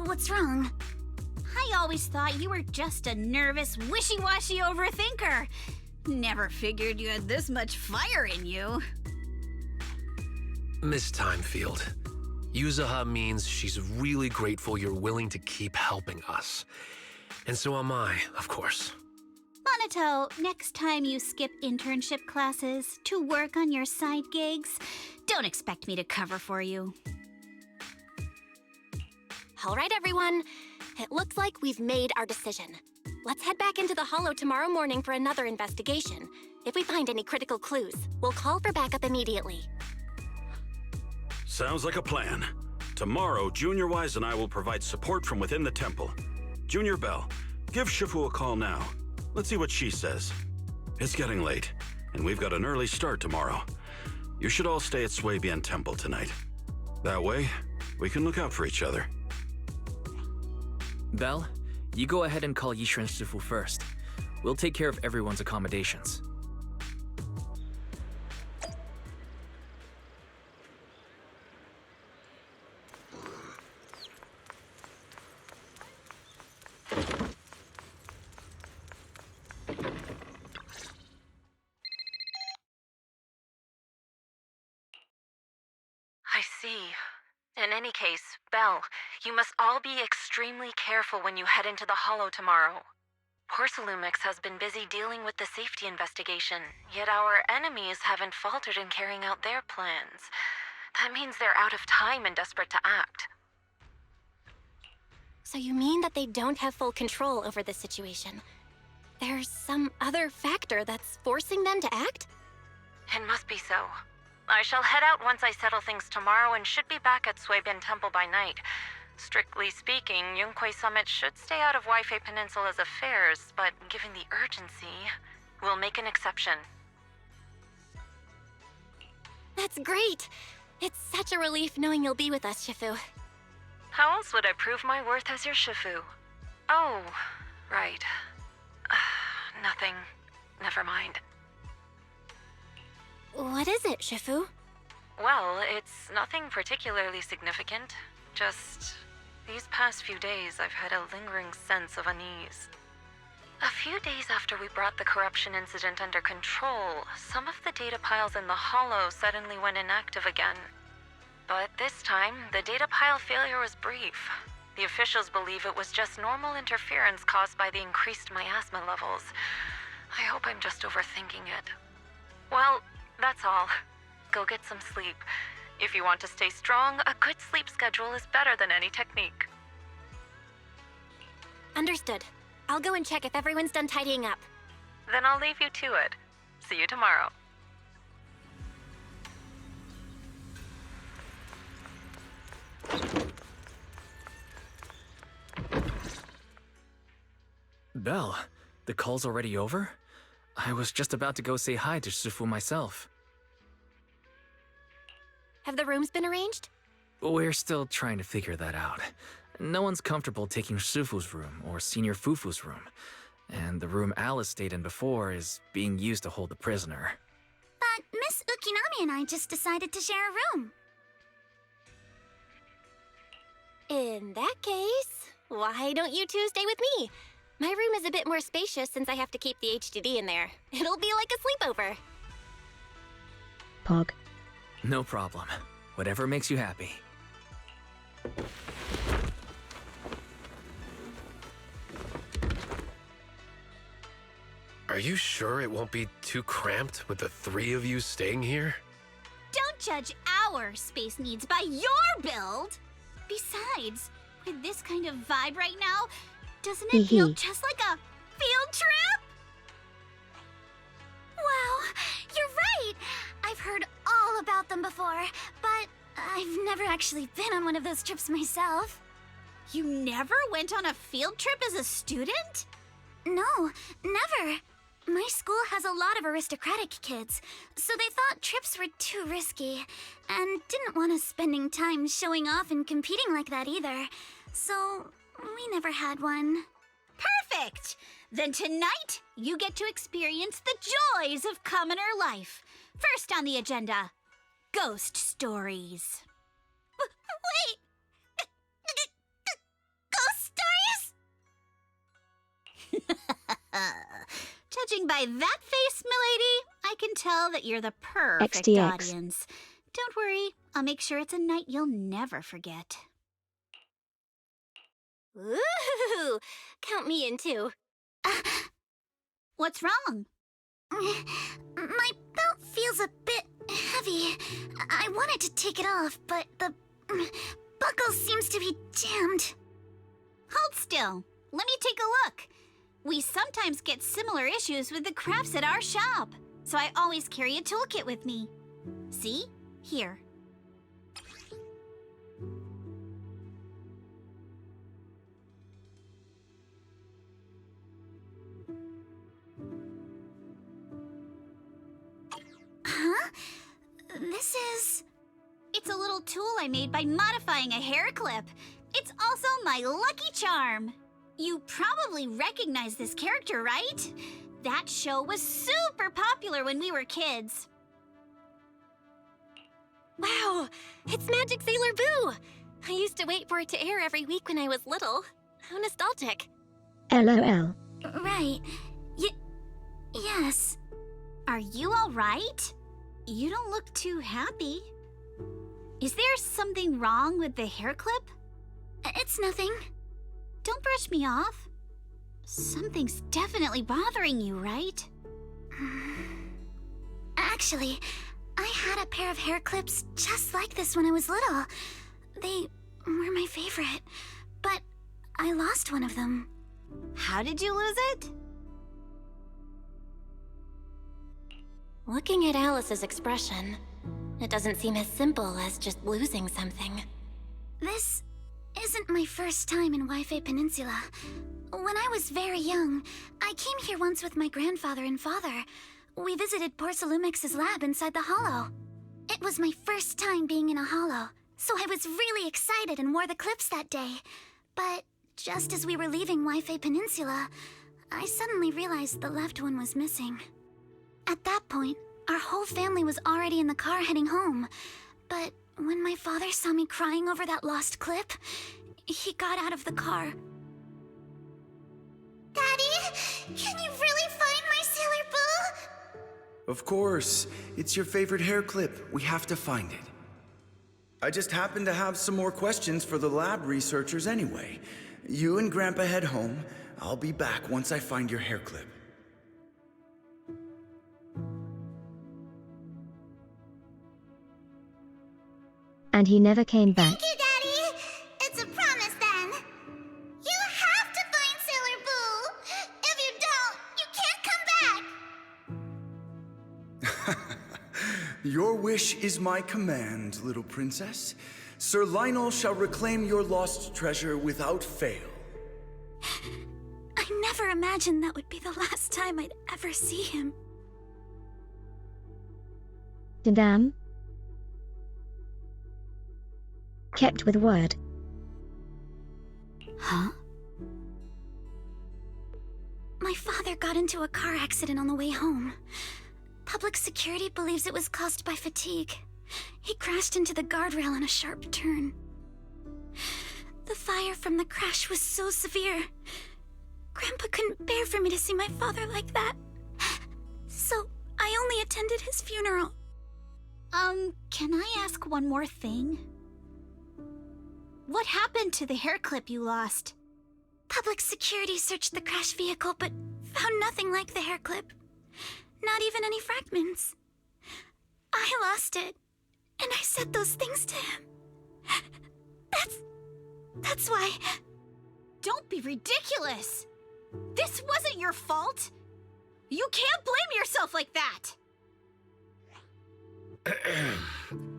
What's wrong? I always thought you were just a nervous, wishy-washy overthinker. Never figured you had this much fire in you. Miss Timefield, Yuzaha means she's really grateful you're willing to keep helping us. And so am I, of course. Monato, next time you skip internship classes to work on your side gigs, don't expect me to cover for you. All right, everyone. It looks like we've made our decision. Let's head back into the Hollow tomorrow morning for another investigation. If we find any critical clues, we'll call for backup immediately. Sounds like a plan. Tomorrow, Junior Wise and I will provide support from within the temple. Junior Bell, give Shifu a call now. Let's see what she says. It's getting late, and we've got an early start tomorrow. You should all stay at Swabian Temple tonight. That way, we can look out for each other. Belle, you go ahead and call Yishan Shifu first. We'll take care of everyone's accommodations. I see. In any case, Belle, you must all be extremely careful when you head into the Hollow tomorrow. Porsalumix has been busy dealing with the safety investigation, yet our enemies haven't faltered in carrying out their plans. That means they're out of time and desperate to act. So you mean that they don't have full control over the situation? There's some other factor that's forcing them to act? It must be so. I shall head out once I settle things tomorrow and should be back at Swabian Temple by night. Strictly speaking, Yunque Summit should stay out of Waifei Peninsula's affairs, but given the urgency, we'll make an exception. That's great! It's such a relief knowing you'll be with us, Shifu. How else would I prove my worth as your Shifu? Oh, right. Nothing. Never mind. What is it, Shifu? Well, it's nothing particularly significant. Just these past few days, I've had a lingering sense of unease. A few days after we brought the corruption incident under control, some of the data piles in the Hollow suddenly went inactive again. But this time, the data pile failure was brief. The officials believe it was just normal interference caused by the increased miasma levels. I hope I'm just overthinking it. Well, that's all. Go get some sleep. If you want to stay strong, a good sleep schedule is better than any technique. Understood. I'll go and check if everyone's done tidying up. Then I'll leave you to it. See you tomorrow. Belle, the call's already over? I was just about to go say hi to Shifu myself. Have the rooms been arranged? We're still trying to figure that out. No one's comfortable taking Shifu's room or Senior Fufu's room. And the room Alice stayed in before is being used to hold the prisoner. But Miss Ukinami and I just decided to share a room. In that case, why don't you two stay with me? My room is a bit more spacious since I have to keep the HDD in there. It'll be like a sleepover. Pog. No problem. Whatever makes you happy. Are you sure it won't be too cramped with the three of you staying here? Don't judge our space needs by your build! Besides, with this kind of vibe right now, doesn't it feel just like a field trip? Wow, you're right! I've heard all about them before, but I've never actually been on one of those trips myself. You never went on a field trip as a student? No, never. My school has a lot of aristocratic kids, so they thought trips were too risky, and didn't want us spending time showing off and competing like that either. So, we never had one. Perfect! Then tonight, you get to experience the joys of commoner life. First on the agenda, ghost stories. Wait! Ghost stories? Judging by that face, milady, I can tell that you're the perfect XDX. audience. Don't worry, I'll make sure it's a night you'll never forget. Ooh, count me in too. What's wrong? My belt feels a bit heavy. I wanted to take it off, but the buckle seems to be jammed. Hold still. Let me take a look. We sometimes get similar issues with the crafts at our shop, so I always carry a toolkit with me. See? Here. Huh? This is... It's a little tool I made by modifying a hair clip. It's also my lucky charm. You probably recognize this character, right? That show was super popular when we were kids. Wow, it's Magic Sailor Boo! I used to wait for it to air every week when I was little. How nostalgic. LOL. Right. Yes. Are you all right? You don't look too happy. Is there something wrong with the hair clip? It's nothing. Don't brush me off. Something's definitely bothering you, right? Actually, I had a pair of hair clips just like this when I was little. They were my favorite, but I lost one of them. How did you lose it? Looking at Alice's expression, it doesn't seem as simple as just losing something. This isn't my first time in Wi-Fi Peninsula. When I was very young, I came here once with my grandfather and father. We visited Porcelumex's lab inside the Hollow. It was my first time being in a Hollow, so I was really excited and wore the clips that day. But just as we were leaving Wi-Fi Peninsula, I suddenly realized the left one was missing. At that point, our whole family was already in the car heading home. But when my father saw me crying over that lost clip, he got out of the car. Daddy? Can you really find my Sailor Boo? Of course. It's your favorite hair clip. We have to find it. I just happen to have some more questions for the lab researchers anyway. You and Grandpa head home. I'll be back once I find your hair clip. And he never came back. Thank you, Daddy! It's a promise then. You have to find Sailor Boo! If you don't, you can't come back! Your wish is my command, little princess. Sir Lionel shall reclaim your lost treasure without fail. I never imagined that would be the last time I'd ever see him. Damn. Kept with word. Huh? My father got into a car accident on the way home. Public security believes it was caused by fatigue. He crashed into the guardrail on a sharp turn. The fire from the crash was so severe. Grandpa couldn't bear for me to see my father like that. So I only attended his funeral. Can I ask one more thing? What happened to the hair clip you lost? Public security searched the crash vehicle, but found nothing like the hair clip. Not even any fragments. I lost it, and I said those things to him. That's why... Don't be ridiculous! This wasn't your fault! You can't blame yourself like that!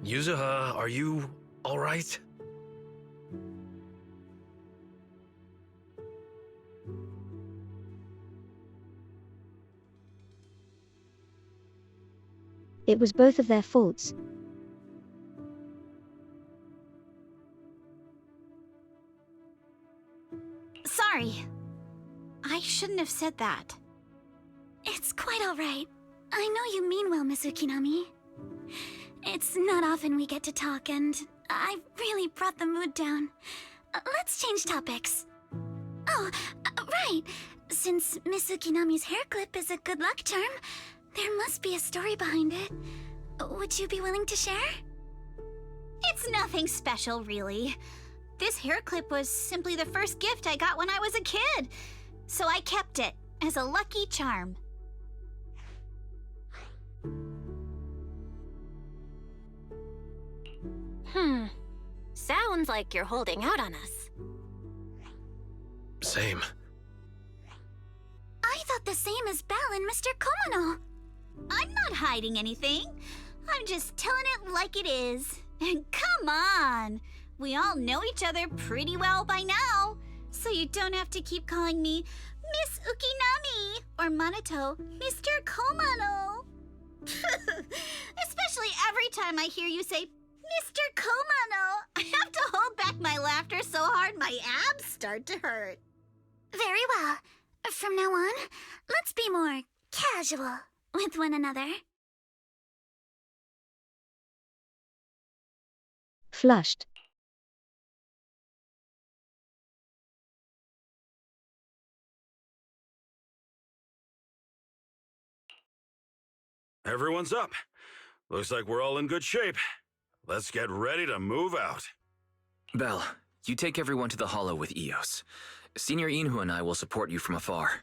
Yuzuha, are you alright? It was both of their faults. Sorry. I shouldn't have said that. It's quite alright. I know you mean well, Miss Ukinami. It's not often we get to talk, and I really brought the mood down. Let's change topics. Oh, right. Since Miss Ukinami's hair clip is a good luck charm, there must be a story behind it. Would you be willing to share? It's nothing special, really. This hair clip was simply the first gift I got when I was a kid, so I kept it as a lucky charm. Sounds like you're holding out on us. Same. I thought the same as Belle and Mr. Komono. I'm not hiding anything. I'm just telling it like it is. And come on! We all know each other pretty well by now, so you don't have to keep calling me Miss Ukinami or Manato Mr. Komono. Especially every time I hear you say Mr. Komono, I have to hold back my laughter so hard my abs start to hurt. Very well. From now on, let's be more casual with one another. Flushed. Everyone's up. Looks like we're all in good shape. Let's get ready to move out. Belle, you take everyone to the Hollow with Eos. Senior Inhu and I will support you from afar.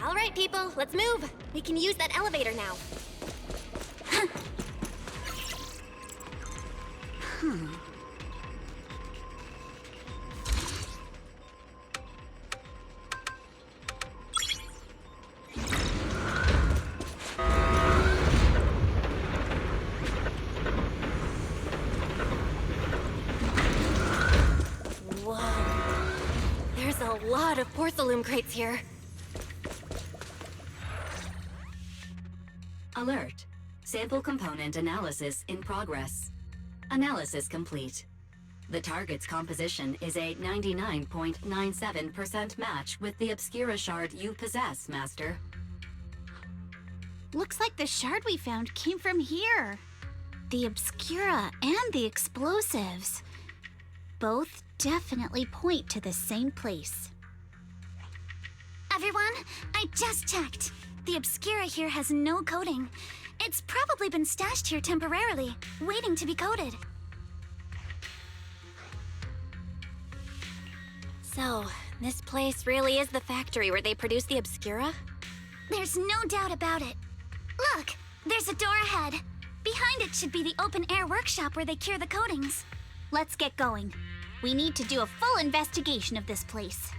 All right, people, let's move. We can use that elevator now. Whoa. There's a lot of porcelain crates here. Alert. Sample component analysis in progress. Analysis complete. The target's composition is a 99.97% match with the Obscura shard you possess, Master. Looks like the shard we found came from here. The Obscura and the explosives. Both definitely point to the same place. Everyone, I just checked. The Obscura here has no coding. It's probably been stashed here temporarily, waiting to be coded. So, this place really is the factory where they produce the Obscura? There's no doubt about it. Look, there's a door ahead. Behind it should be the open-air workshop where they cure the coatings. Let's get going. We need to do a full investigation of this place.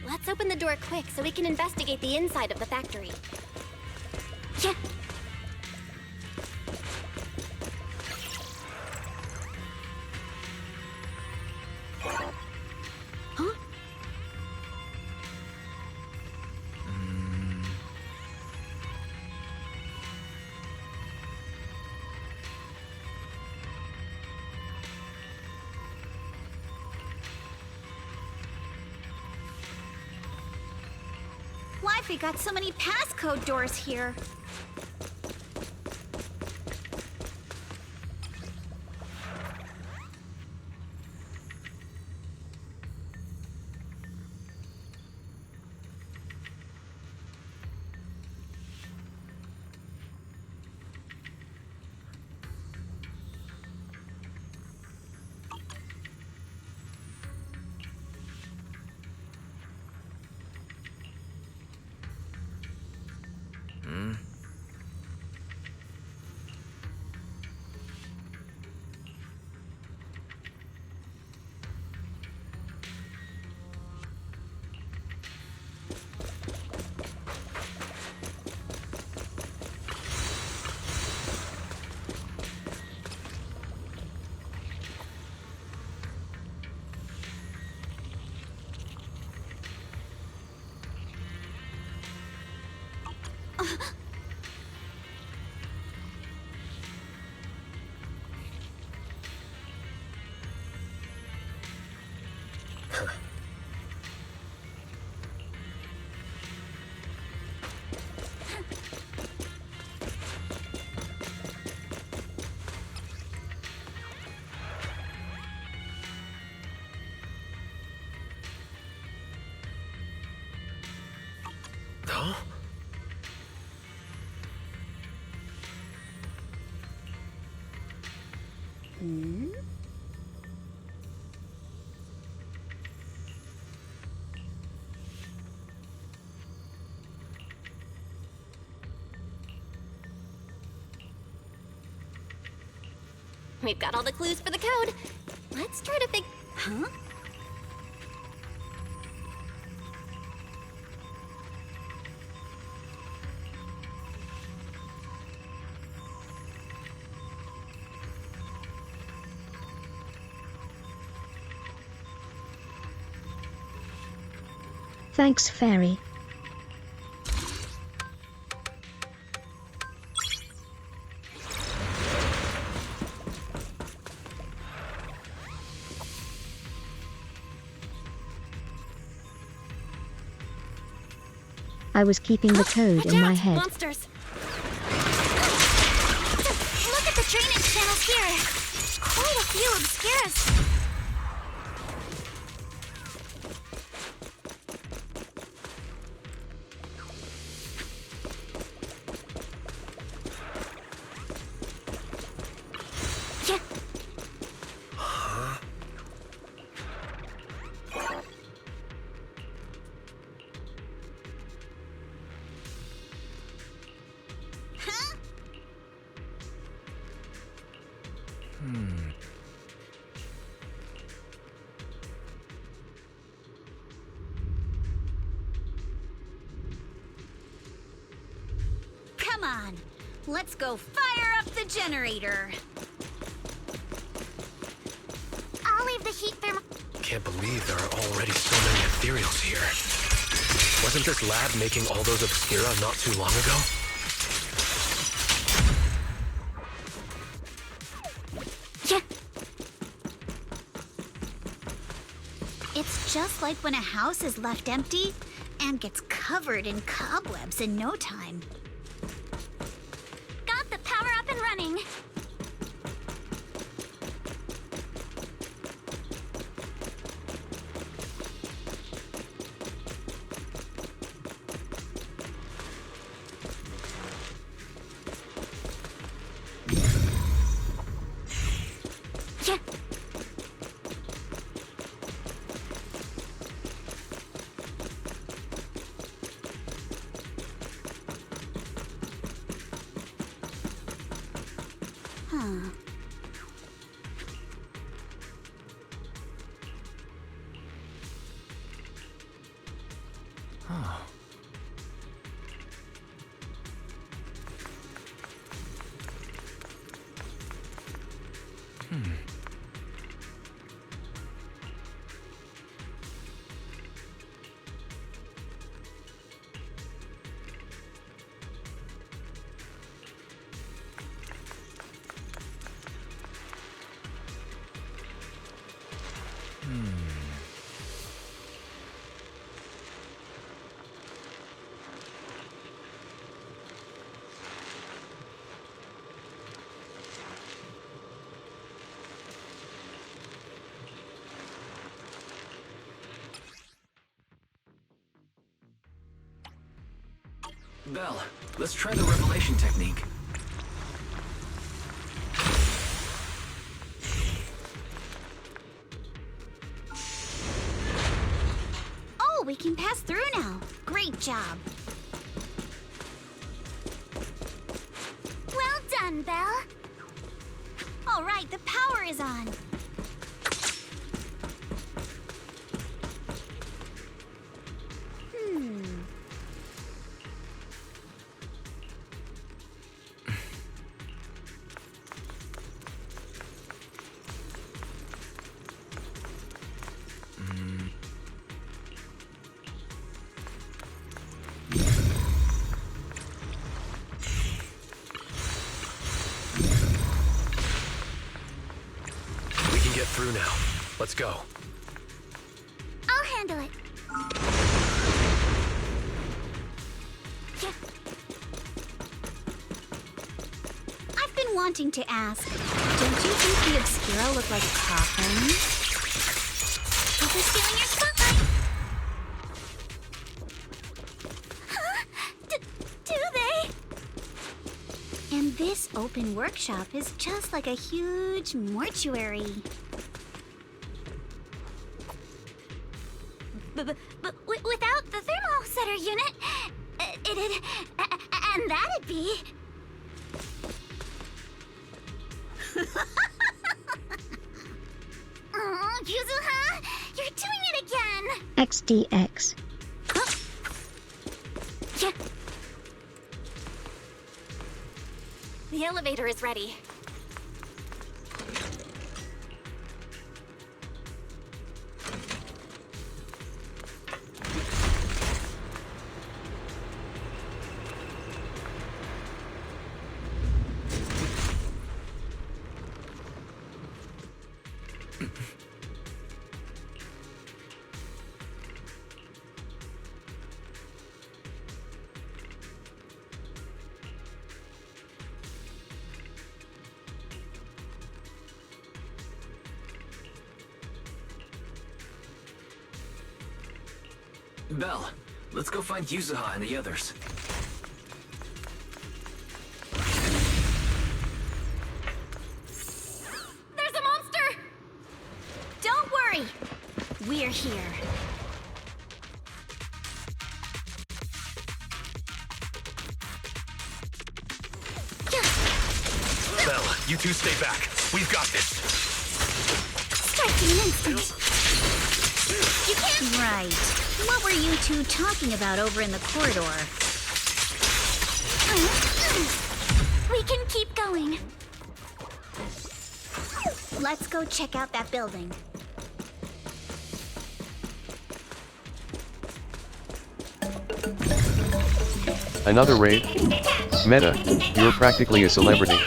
Let's open the door quick so we can investigate the inside of the factory. Yeah. Huh? Why've we got so many passcode doors here? Huh? We've got all the clues for the code. Let's try to Huh? Thanks, Fairy. I was keeping the code in my head. Monsters! Look at the drainage channels here. Quite a few Obscuras. Come on, let's go fire up the generator. I'll leave the heat thermal. Can't believe there are already so many ethereals here. Wasn't this lab making all those Obscura not too long ago? like when a house is left empty and gets covered in cobwebs in no time. Got the power up and running. Yeah. Huh. Huh. Hmm. Belle, let's try the revelation technique. Oh, we can pass through now. Great job. Well done, Belle. All right, the power is on. We can get through now. Let's go. I'll handle it. Yeah. I've been wanting to ask, don't you think the Obscura look like a coffin? Who's stealing your spotlight? Huh? Do they? And this open workshop is just like a huge mortuary. But without the thermal setter unit, and that'd be... Oh, Yuzuha, you're doing it again. XDX. Yeah. The elevator is ready. Belle, let's go find Yuzuha and the others. There's a monster! Don't worry, we're here. Belle, you two stay back. We've got this. Strike in an instant. You can't. Right. What were you two talking about over in the corridor? We can keep going. Let's go check out that building. Another raid? Meta, you're practically a celebrity.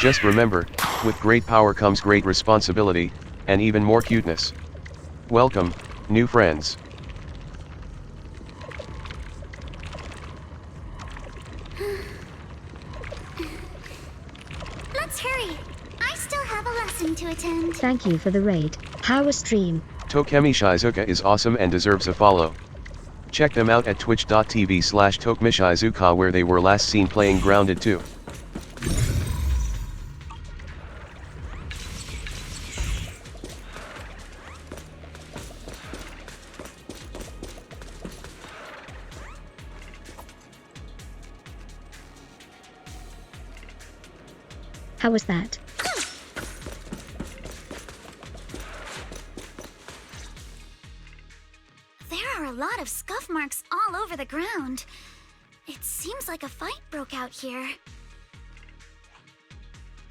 Just remember, with great power comes great responsibility, and even more cuteness. Welcome, New friends. Let's hurry. I still have a lesson to attend. Thank you for the raid. How was stream? Tokemi Shizuka is awesome and deserves a follow. Check them out at twitch.tv/TokemiShizuka where they were last seen playing Grounded 2. How was that? There are a lot of scuff marks all over the ground. It seems like a fight broke out here.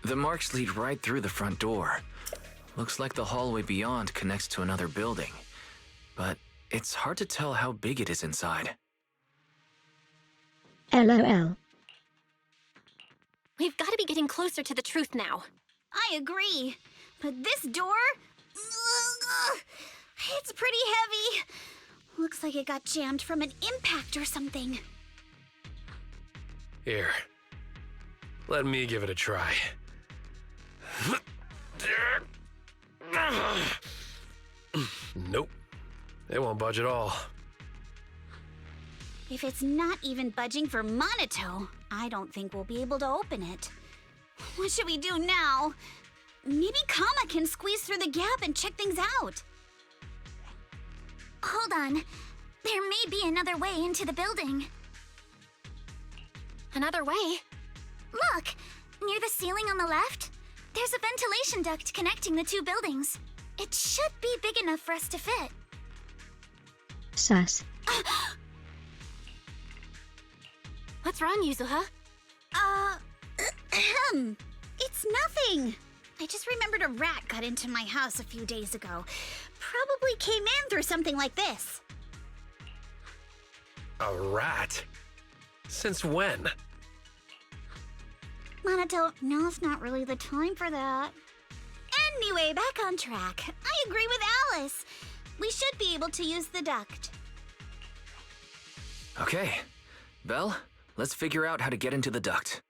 The marks lead right through the front door. Looks like the hallway beyond connects to another building. But it's hard to tell how big it is inside. LOL. We've got to be getting closer to the truth now. I agree. But this door? It's pretty heavy. Looks like it got jammed from an impact or something. Here. Let me give it a try. Nope. It won't budge at all. If it's not even budging for Monato, I don't think we'll be able to open it. What should we do now? Maybe Kama can squeeze through the gap and check things out. Hold on. There may be another way into the building. Another way? Look! Near the ceiling on the left, there's a ventilation duct connecting the two buildings. It should be big enough for us to fit. Sus. What's wrong, Yuzuha? It's nothing. I just remembered a rat got into my house a few days ago. Probably came in through something like this. A rat? Since when? Monato, now's not really the time for that. Anyway, back on track. I agree with Alice. We should be able to use the duct. Okay. Belle, let's figure out how to get into the duct.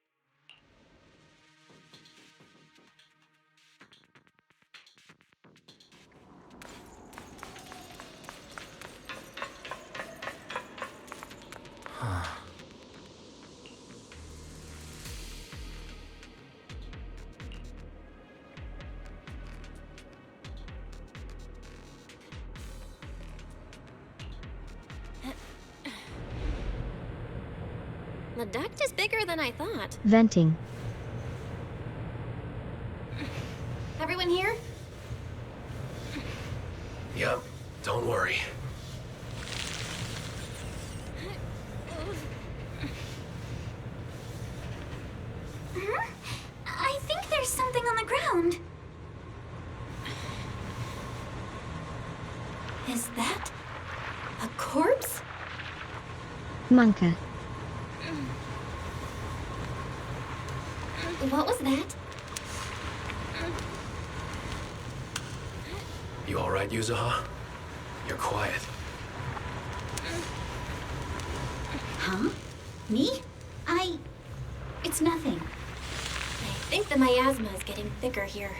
The duct is bigger than I thought. Venting. Everyone here? Yup, don't worry. I think there's something on the ground. Is that a corpse? Monka. What was that? You alright, Yuzuha? You're quiet. Huh? Me? It's nothing. I think the miasma is getting thicker here.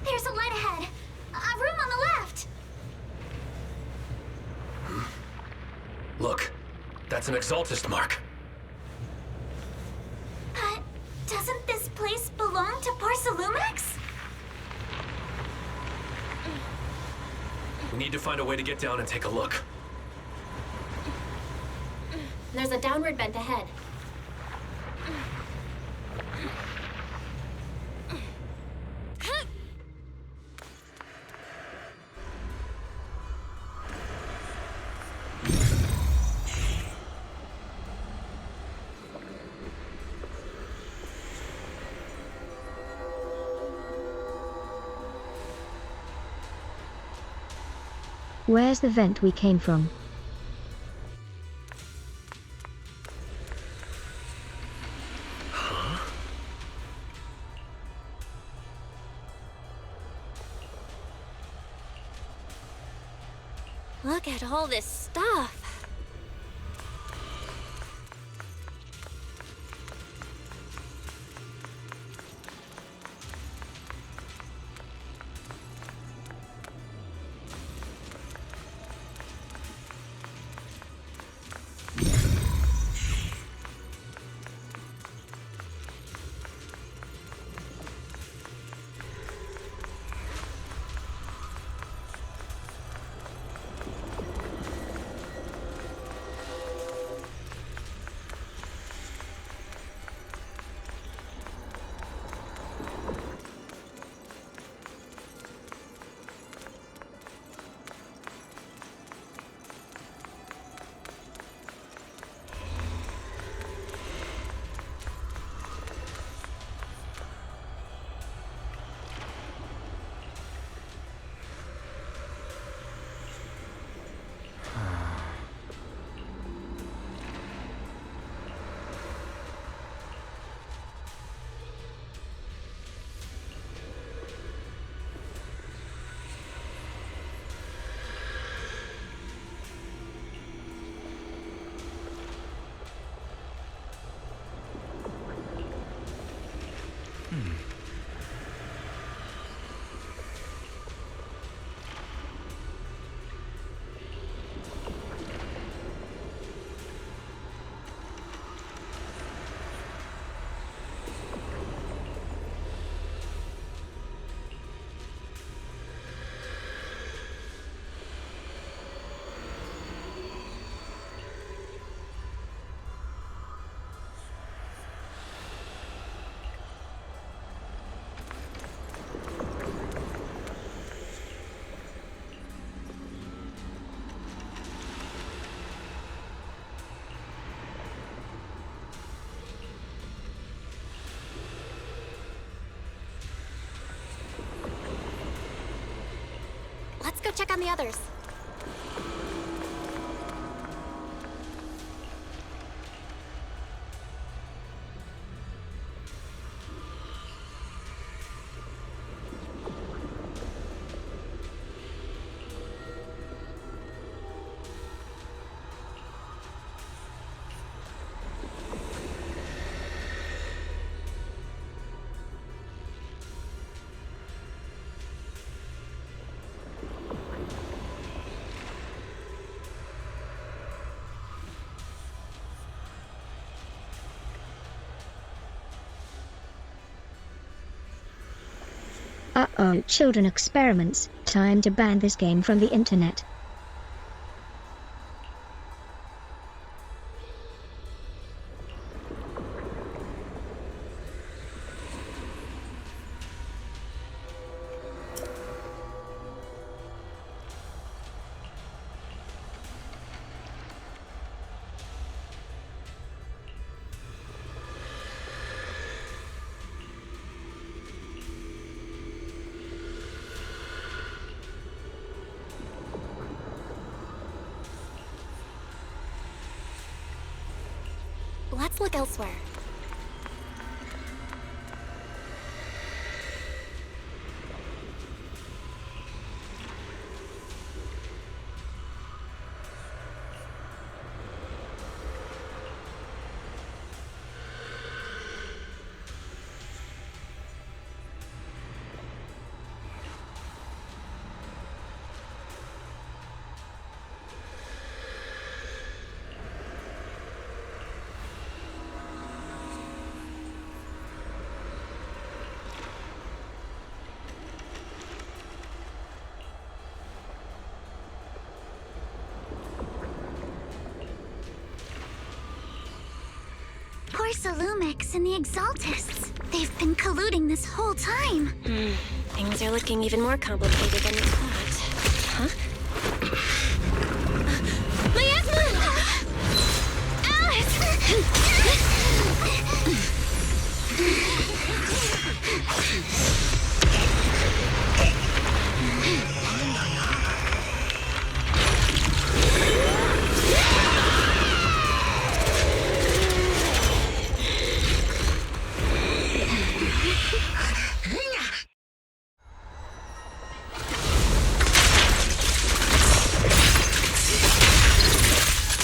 There's a light ahead. A room on the left. Look, that's an Exaltist mark. But doesn't this place belong to Porcelumex? We need to find a way to get down and take a look. There's a downward vent ahead. Where's the vent we came from? Look at all this stuff. Let's go check on the others. Uh-oh, children experiments. Time to ban this game from the internet. Let's look elsewhere. Porsalumix and the Exaltists. They've been colluding this whole time. Things are looking even more complicated than we thought. Huh? Miasma!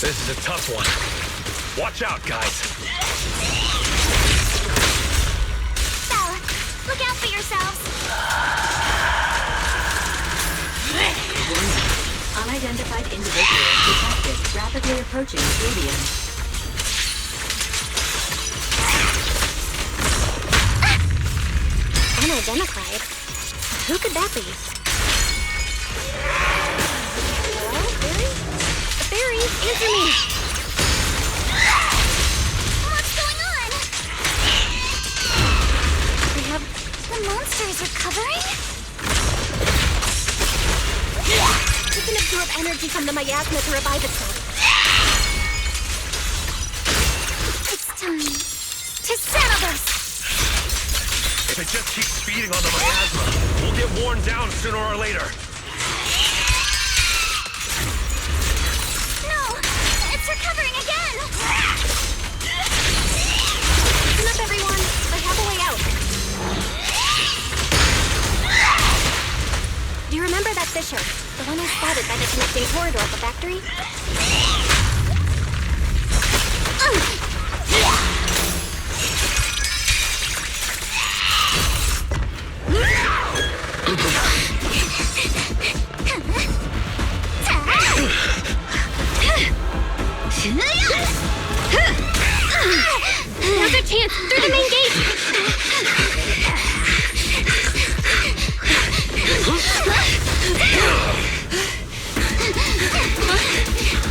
This is a tough one. Watch out, guys. Belle, look out for yourselves. Unidentified individual detected rapidly approaching stadium. Unidentified? Who could that be? Hello, Barry? Barry, answer me! What's going on? The monster is recovering? It can absorb energy from the miasma to revive itself. It's time to settle this! If it just keeps feeding on the miasma, we'll get worn down sooner or later. No! It's recovering again! Listen up, everyone. I have a way out. Do you remember that fissure? The one I spotted by the connecting corridor at the factory? Now's our chance! Through the main gate!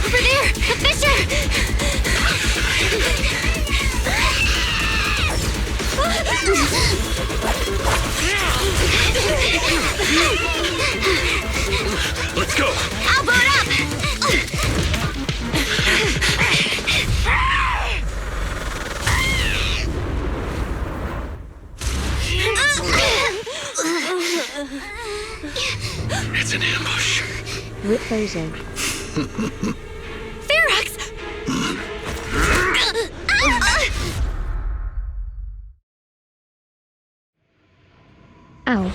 Over there! The fissure! Let's go! I'll boot up! It's an ambush. Rip Bozo. Ferox! Ow.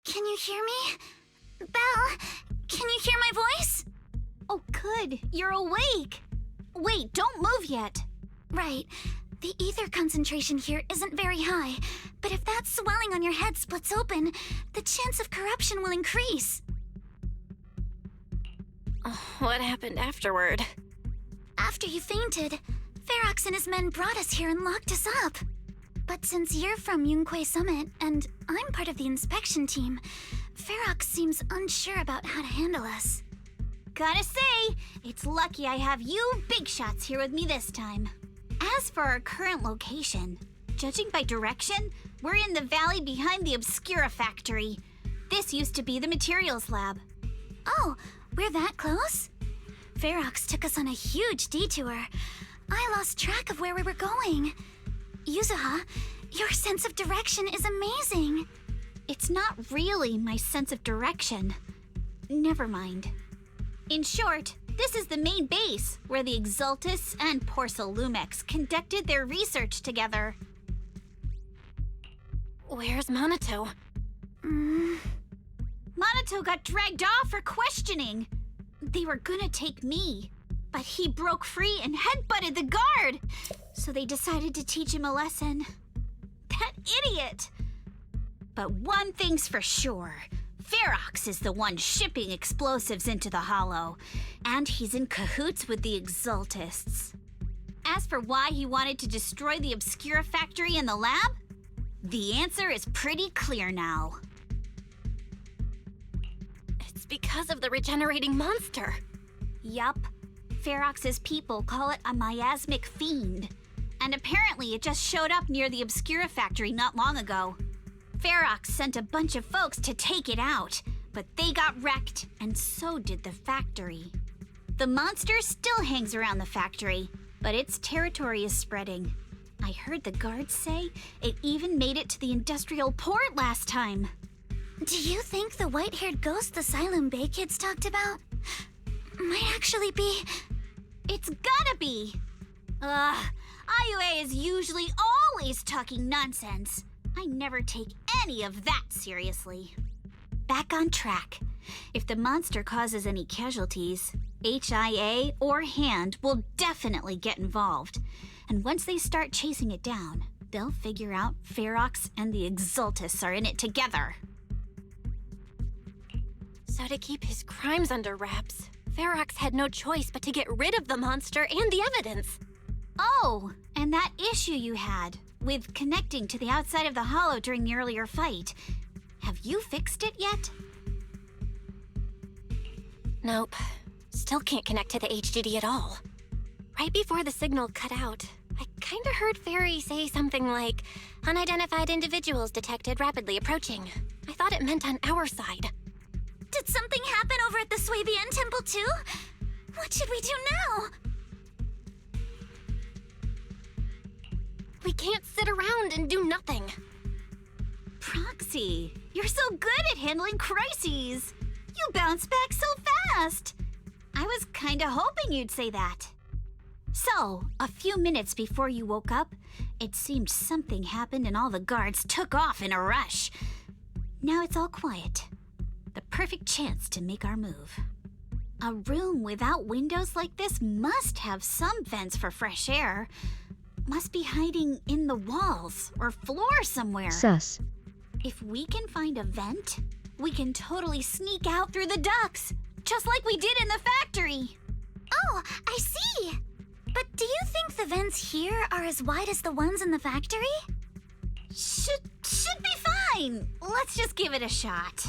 Can you hear me? Belle, can you hear my voice? Oh, good. You're awake. Wait, don't move yet. Right. The ether concentration here isn't very high, but if that swelling on your head splits open, the chance of corruption will increase. What happened afterward? After you fainted, Ferox and his men brought us here and locked us up. But since you're from Yunque Summit, and I'm part of the inspection team, Ferox seems unsure about how to handle us. Gotta say, it's lucky I have you big shots here with me this time. As for our current location, judging by direction, we're in the valley behind the Obscura factory. This used to be the materials lab. Oh, we're that close? Ferox took us on a huge detour. I lost track of where we were going. Yuzuha, your sense of direction is amazing. It's not really my sense of direction. Never mind. In short, this is the main base, where the Exultus and Porcelumex conducted their research together. Where's Monato? Monato got dragged off for questioning. They were gonna take me, but he broke free and headbutted the guard. So they decided to teach him a lesson. That idiot! But one thing's for sure. Ferox is the one shipping explosives into the Hollow, and he's in cahoots with the Exultists. As for why he wanted to destroy the Obscura factory and the lab, the answer is pretty clear now. It's because of the regenerating monster. Yup. Ferox's people call it a miasmic fiend. And apparently it just showed up near the Obscura factory not long ago. Ferox sent a bunch of folks to take it out, but they got wrecked, and so did the factory. The monster still hangs around the factory, but its territory is spreading. I heard the guards say it even made it to the industrial port last time. Do you think the white-haired ghost the Xylem Bay kids talked about? might actually be... It's gotta be! IUA is usually always talking nonsense. I never take any of that seriously. Back on track. If the monster causes any casualties, HIA or HAND will definitely get involved. And once they start chasing it down, they'll figure out Ferox and the Exultus are in it together. So to keep his crimes under wraps, Ferox had no choice but to get rid of the monster and the evidence. Oh, and that issue you had with connecting to the outside of the hollow during the earlier fight. Have you fixed it yet? Nope. Still can't connect to the HDD at all. Right before the signal cut out, I kinda heard Fairy say something like, "Unidentified individuals detected rapidly approaching." I thought it meant on our side. Did something happen over at the Swabian Temple too? What should we do now? We can't sit around and do nothing. Proxy, you're so good at handling crises. You bounce back so fast. I was kinda hoping you'd say that. So, a few minutes before you woke up, it seemed something happened and all the guards took off in a rush. Now it's all quiet. The perfect chance to make our move. A room without windows like this must have some vents for fresh air. Must be hiding in the walls or floor somewhere. Sus. If we can find a vent, we can totally sneak out through the ducts, just like we did in the factory. Oh, I see! But do you think the vents here are as wide as the ones in the factory? Should be fine. Let's just give it a shot.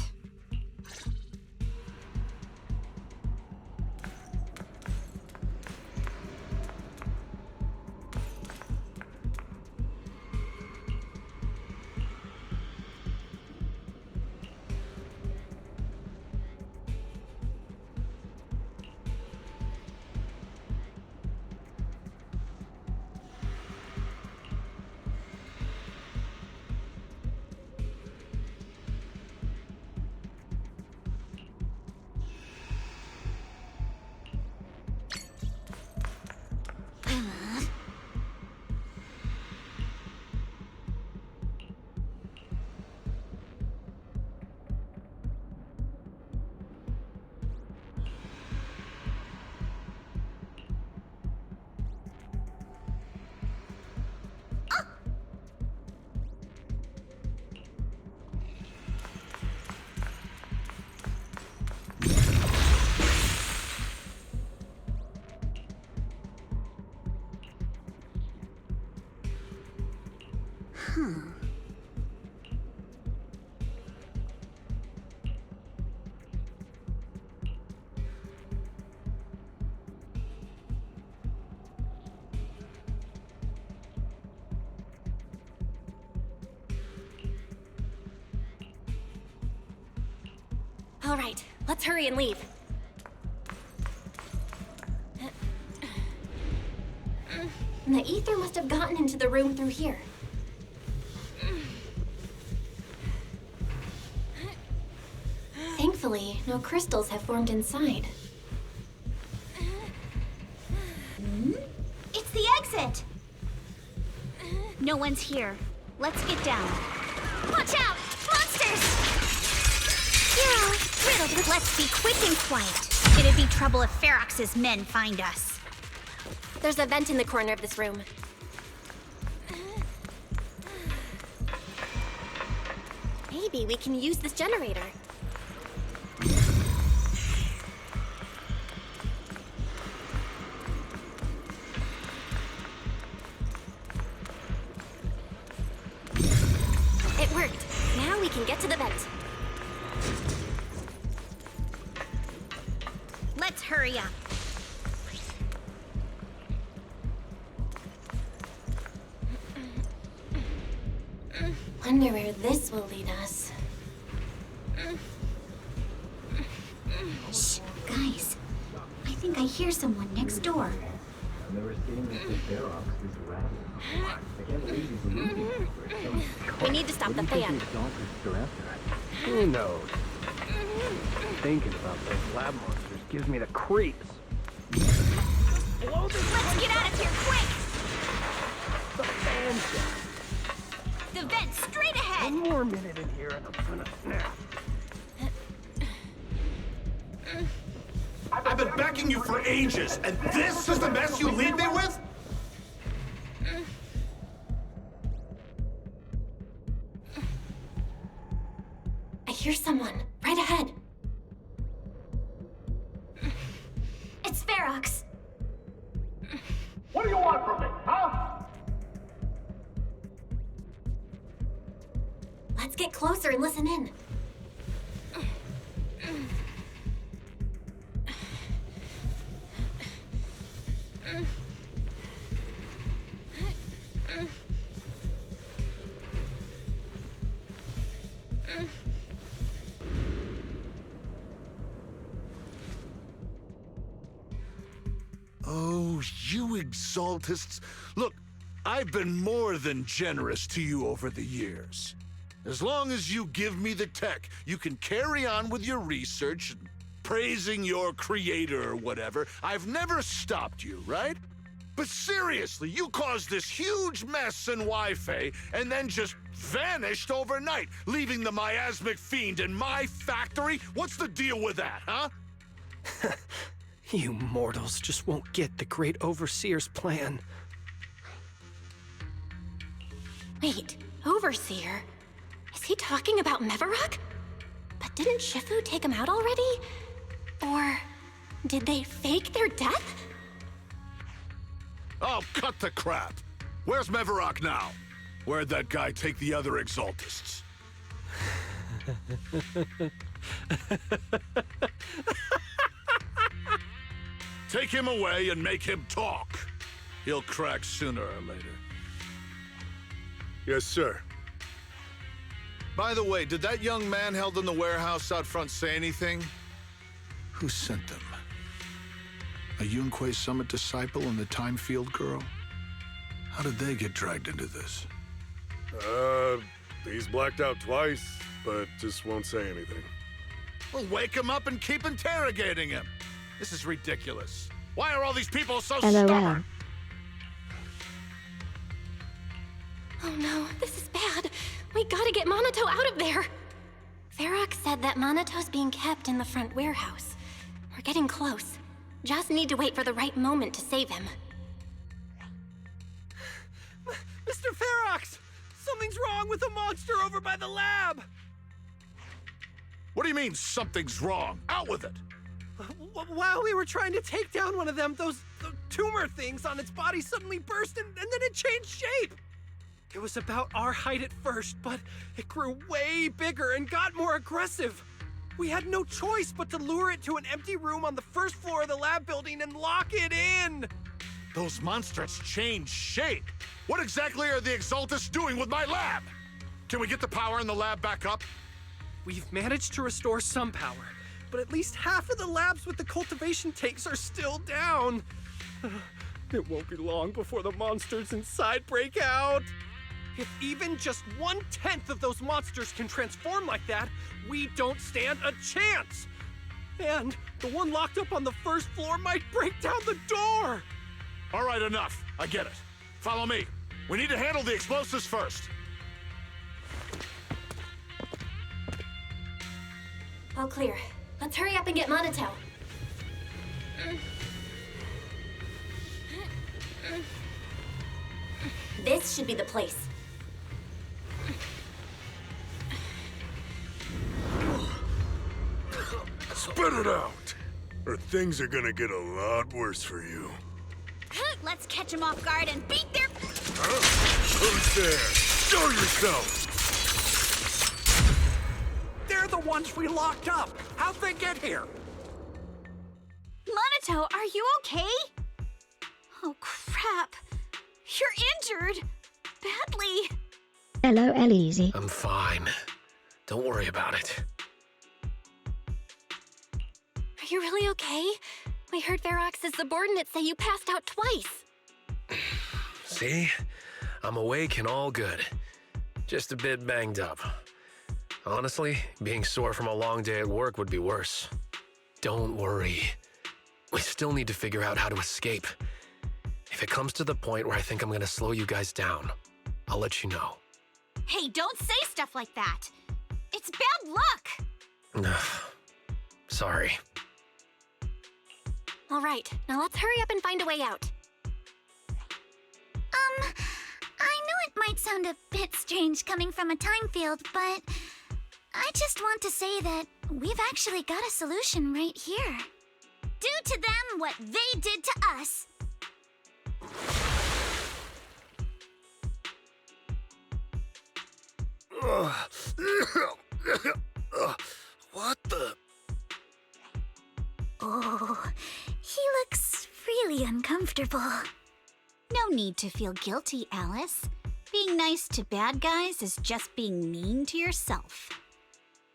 All right, let's hurry and leave. The ether must have gotten into the room through here. Thankfully, no crystals have formed inside. It's the exit! No one's here. Let's get down. Watch out! Monsters! Yeah, riddled with let's be quick and quiet. It'd be trouble if Ferox's men find us. There's a vent in the corner of this room. Maybe we can use this generator. It worked. Now we can get to the vent. Let's hurry up. Wonder where this will lead us. Shh, guys. I think I hear someone next door. We need to stop the fan. Who knows? Thinking about those lab monsters gives me the creeps. Let's get out of here, quick! The fan's down. The vent straight ahead! One more minute in here and I'm gonna snap. I've been begging you for ages, and this is the mess you leave me with? I hear someone right ahead. It's Ferox. What do you want from me, huh? Let's get closer and listen in. Oh, you exaltists. Look, I've been more than generous to you over the years. As long as you give me the tech, you can carry on with your research and praising your creator or whatever. I've never stopped you, right? But seriously, you caused this huge mess in Wi-Fi and then just vanished overnight, leaving the miasmic fiend in my factory? What's the deal with that, huh? You mortals just won't get the Great Overseer's plan. Wait, Overseer? Is he talking about Mevarok? But didn't Shifu take him out already? Or did they fake their death? Oh, cut the crap! Where's Mevarok now? Where'd that guy take the other exaltists? Take him away and make him talk. He'll crack sooner or later. Yes, sir. By the way, did that young man held in the warehouse out front say anything? Who sent them? A Yunque Summit disciple and the Time Field girl? How did they get dragged into this? He's blacked out twice, but just won't say anything. Well, wake him up and keep interrogating him. This is ridiculous. Why are all these people so LOL. stubborn? Oh no, this is bad. We gotta get Monato out of there. Ferox said that Monato's being kept in the front warehouse. We're getting close. Just need to wait for the right moment to save him. Mr. Ferox! Something's wrong with the monster over by the lab! What do you mean, something's wrong? Out with it! While we were trying to take down one of them, those tumor things on its body suddenly burst and then it changed shape! It was about our height at first, but it grew way bigger and got more aggressive. We had no choice but to lure it to an empty room on the first floor of the lab building and lock it in! Those monsters changed shape! What exactly are the Exaltists doing with my lab? Can we get the power in the lab back up? We've managed to restore some power, but at least half of the labs with the cultivation tanks are still down. It won't be long before the monsters inside break out. If even just 1/10 of those monsters can transform like that, we don't stand a chance. And the one locked up on the first floor might break down the door. All right, enough. I get it. Follow me. We need to handle the explosives first. All clear. Let's hurry up and get Monato. This should be the place. Spit it out, or things are gonna get a lot worse for you. Let's catch them off guard and beat their... Who's there? Show yourself! They're the ones we locked up. How'd they get here? Monato, are you okay? Oh, crap. You're injured. Badly. Hello, Elise. I'm fine. Don't worry about it. Are you really okay? We heard Ferox's subordinates say you passed out twice. See? I'm awake and all good. Just a bit banged up. Honestly, being sore from a long day at work would be worse. Don't worry. We still need to figure out how to escape. If it comes to the point where I think I'm gonna slow you guys down, I'll let you know. Hey, don't say stuff like that. It's bad luck. Sorry. All right, now let's hurry up and find a way out. I know it might sound a bit strange coming from a time field, but I just want to say that we've actually got a solution right here. Do to them what they did to us. What the? Oh, he looks really uncomfortable. No need to feel guilty, Alice. Being nice to bad guys is just being mean to yourself.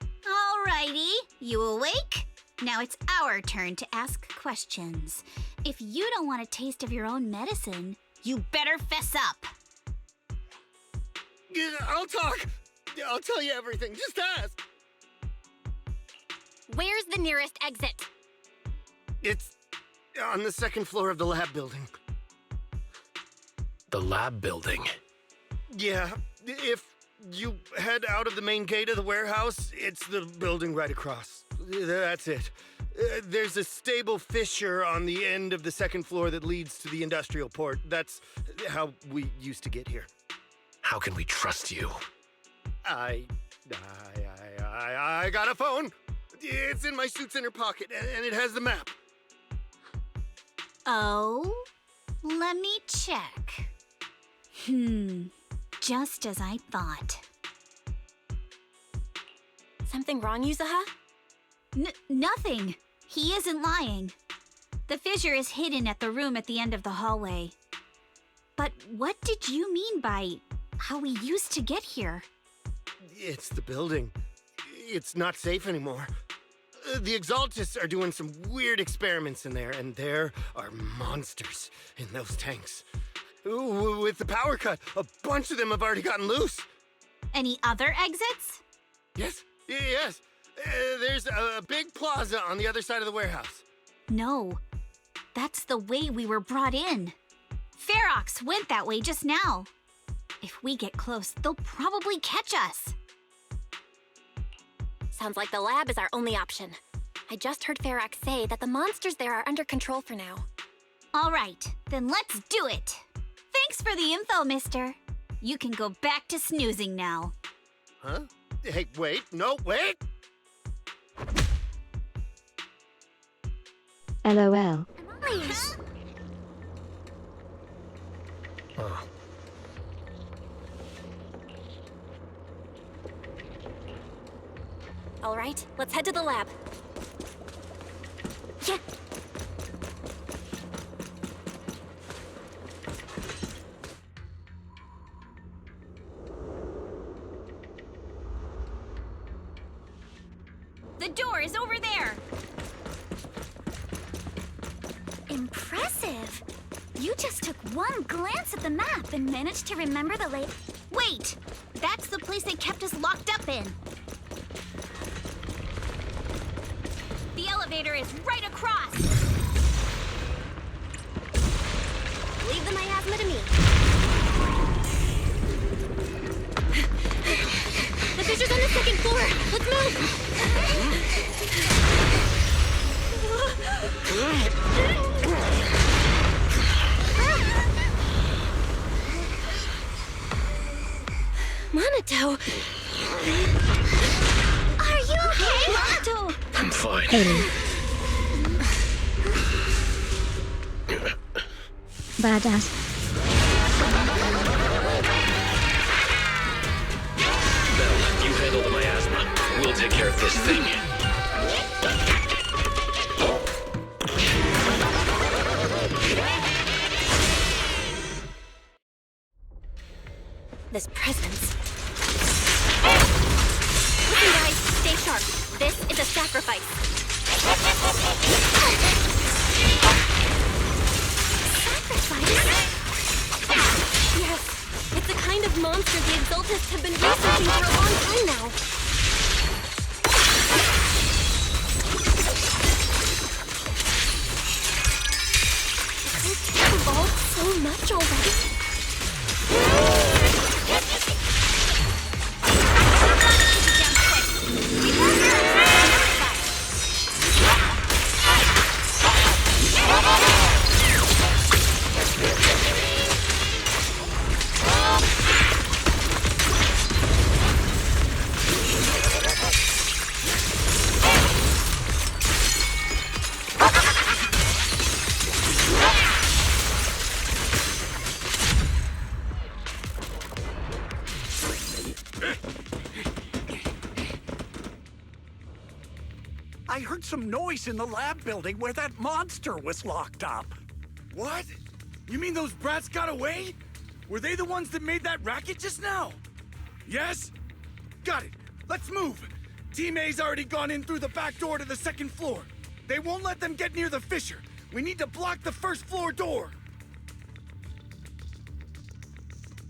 Alrighty, you awake? Now it's our turn to ask questions. If you don't want a taste of your own medicine, you better fess up. Yeah, I'll talk. I'll tell you everything. Just ask. Where's the nearest exit? It's on the second floor of the lab building. The lab building? Yeah, if you head out of the main gate of the warehouse, it's the building right across. That's it. There's a stable fissure on the end of the second floor that leads to the industrial port. That's how we used to get here. How can we trust you? I got a phone. It's in my suit's inner pocket, and it has the map. Oh, let me check. Just as I thought. Something wrong, Yuzuha? Nothing. He isn't lying. The fissure is hidden at the room at the end of the hallway. But what did you mean by how we used to get here? It's the building. It's not safe anymore. The Exaltists are doing some weird experiments in there, and there are monsters in those tanks. With the power cut, a bunch of them have already gotten loose. Any other exits? Yes. There's a big plaza on the other side of the warehouse. No, that's the way we were brought in. Ferox went that way just now. If we get close, they'll probably catch us. Sounds like the lab is our only option. I just heard Ferox say that the monsters there are under control for now. All right, then let's do it. Thanks for the info, mister. You can go back to snoozing now. Huh? Hey, wait. No, wait! LOL. All right, let's head to the lab. Yeah. The door is over there. Impressive. You just took one glance at the map and managed to remember the late... Wait! That's the place they kept us locked up in. The elevator is right across. Leave the miasma to me. The fissure's on the second floor. Let's move. Monato. Are you okay, Monato? I'm fine. Badass. Belle, you handle the miasma. We'll take care of this thing. This presence. Listen, guys, stay sharp. This is a sacrifice. Sacrifice? Yes, it's the kind of monster the Exaltists have been researching for a long time now. some noise in the lab building where that monster was locked up. What? You mean those brats got away? Were they the ones that made that racket just now? Yes? Got it. Let's move. Team A's already gone in through the back door to the second floor. They won't let them get near the fissure. We need to block the first floor door.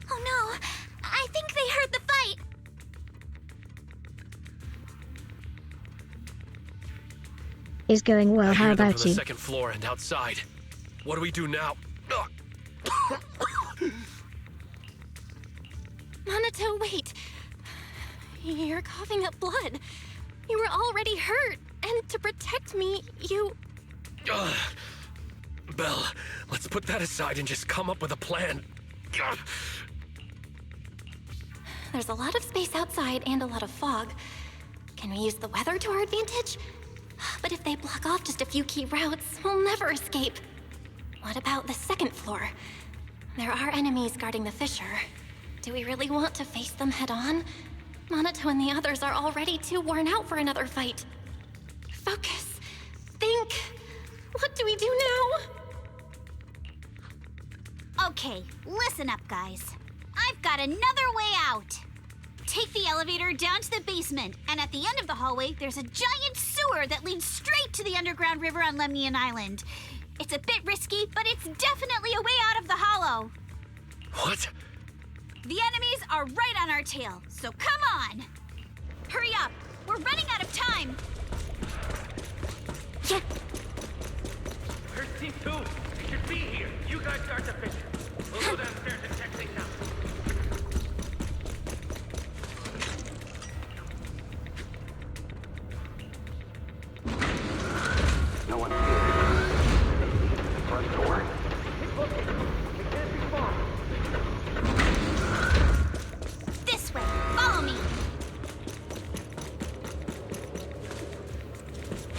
Oh no! I think they heard the fight! Is going well, I how hear them about from the you? second floor and outside. What do we do now? Minato, wait. You're coughing up blood. You were already hurt, and to protect me, you... Belle, let's put that aside and just come up with a plan. There's a lot of space outside and a lot of fog. Can we use the weather to our advantage? But if they block off just a few key routes, we'll never escape. What about the second floor? There are enemies guarding the fissure. Do we really want to face them head-on? Minato and the others are already too worn out for another fight. Focus. Think. What do we do now? Okay, listen up, guys. I've got another way out. Take the elevator down to the basement, and at the end of the hallway, there's a giant sewer that leads straight to the underground river on Lemnian Island. It's a bit risky, but it's definitely a way out of the hollow. What? The enemies are right on our tail, so come on! Hurry up! We're running out of time! Yeah. Where's Team 2? They should be here. You guys start the fissure. We'll go downstairs and check things out. No one here. Front door. It can't be far. This way! Follow me!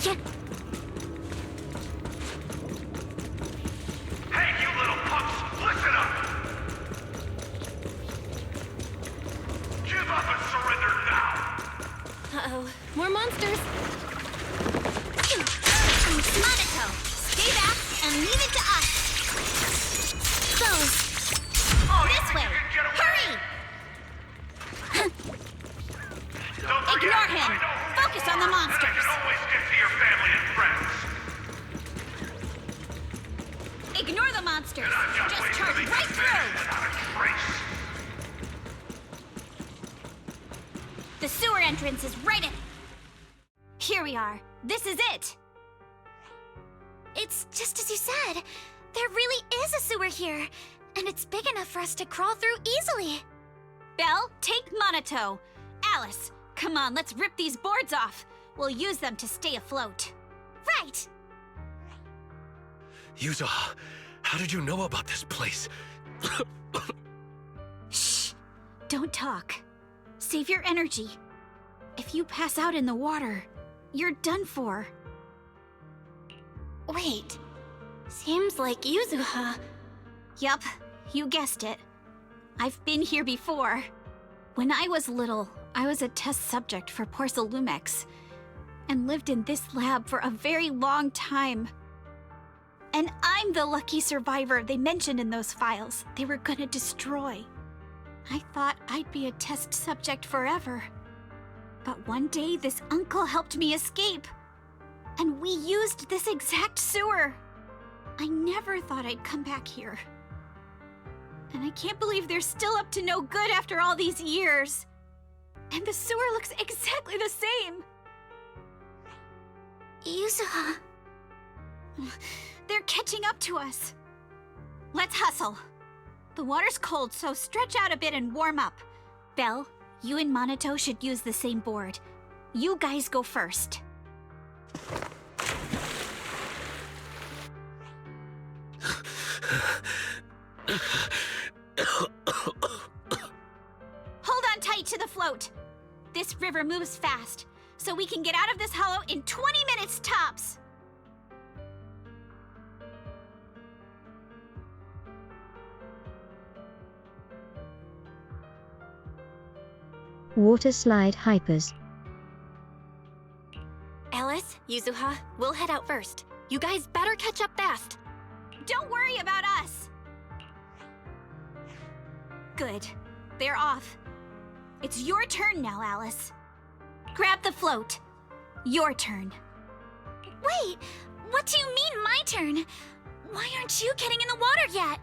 Yeah. Hey, you little punks! Listen up! Give up and surrender now! Uh-oh. More monsters. Minato, stay back and leave it to us. Close. This way. Hurry! Ignore him. Focus on the monsters. You can always get to your family and friends. Ignore the monsters. Just charge right through. The sewer entrance is right in. Here we are. This is it. It's just as you said. There really is a sewer here, and it's big enough for us to crawl through easily. Belle, take Minato. Alice, come on, let's rip these boards off. We'll use them to stay afloat. Right! Yuza, how did you know about this place? Shh! Don't talk. Save your energy. If you pass out in the water, you're done for. Wait. Seems like Yuzuha. Yup, you guessed it. I've been here before. When I was little, I was a test subject for Porcelumex, and lived in this lab for a very long time. And I'm the lucky survivor they mentioned in those files they were gonna destroy. I thought I'd be a test subject forever. But one day, this uncle helped me escape. And we used this exact sewer. I never thought I'd come back here. And I can't believe they're still up to no good after all these years. And the sewer looks exactly the same. Yuzuha. They're catching up to us. Let's hustle. The water's cold, so stretch out a bit and warm up. Belle, you and Minato should use the same board. You guys go first. Hold on tight to the float. This river moves fast, so we can get out of this hollow in 20 minutes tops. Water slide hypers. Alice, Yuzuha, we'll head out first. You guys better catch up fast. Don't worry about us! Good. They're off. It's your turn now, Alice. Grab the float. Your turn. Wait, what do you mean my turn? Why aren't you getting in the water yet?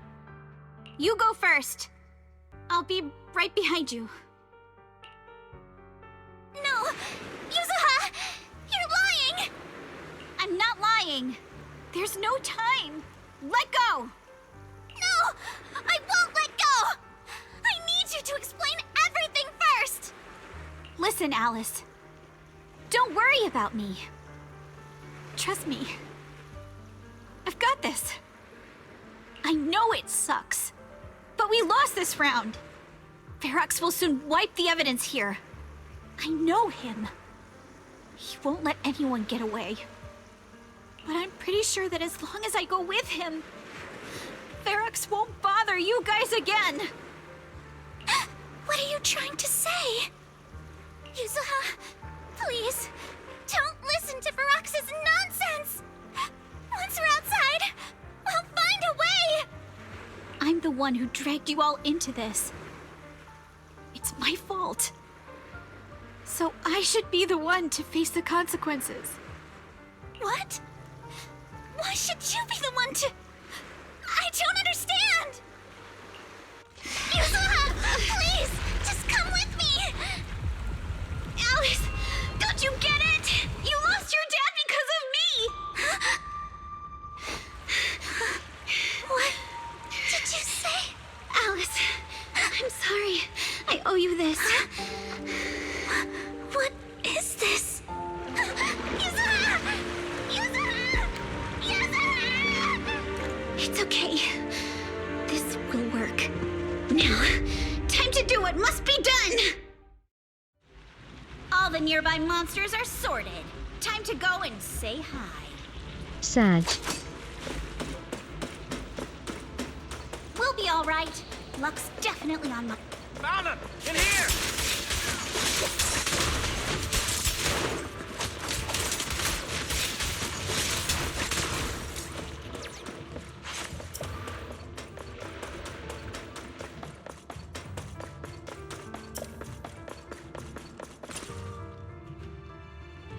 You go first. I'll be right behind you. No! Yuzuha! You're lying! I'm not lying. There's no time. Let go! No! I won't let go! I need you to explain everything first! Listen, Alice. Don't worry about me. Trust me. I've got this. I know it sucks, but we lost this round. Ferox will soon wipe the evidence here. I know him. He won't let anyone get away. But I'm pretty sure that as long as I go with him, Ferox won't bother you guys again. What are you trying to say? Yuzuha, please, don't listen to Ferox's nonsense! Once we're outside, we'll find a way! I'm the one who dragged you all into this. It's my fault. So I should be the one to face the consequences. What? Why should you be the one to... I don't understand! Yuzuha, please, just come with me! Alice, don't you get it? You lost your dad because of me! What did you say? Alice, I'm sorry. I owe you this. What is this? Yuzuha! Yuzuha! Yuzuha! It's okay. This will work. Now, time to do what must be done! All the nearby monsters are sorted. Time to go and say hi. Sag. We'll be all right. Luck's definitely on my... Found him! In here!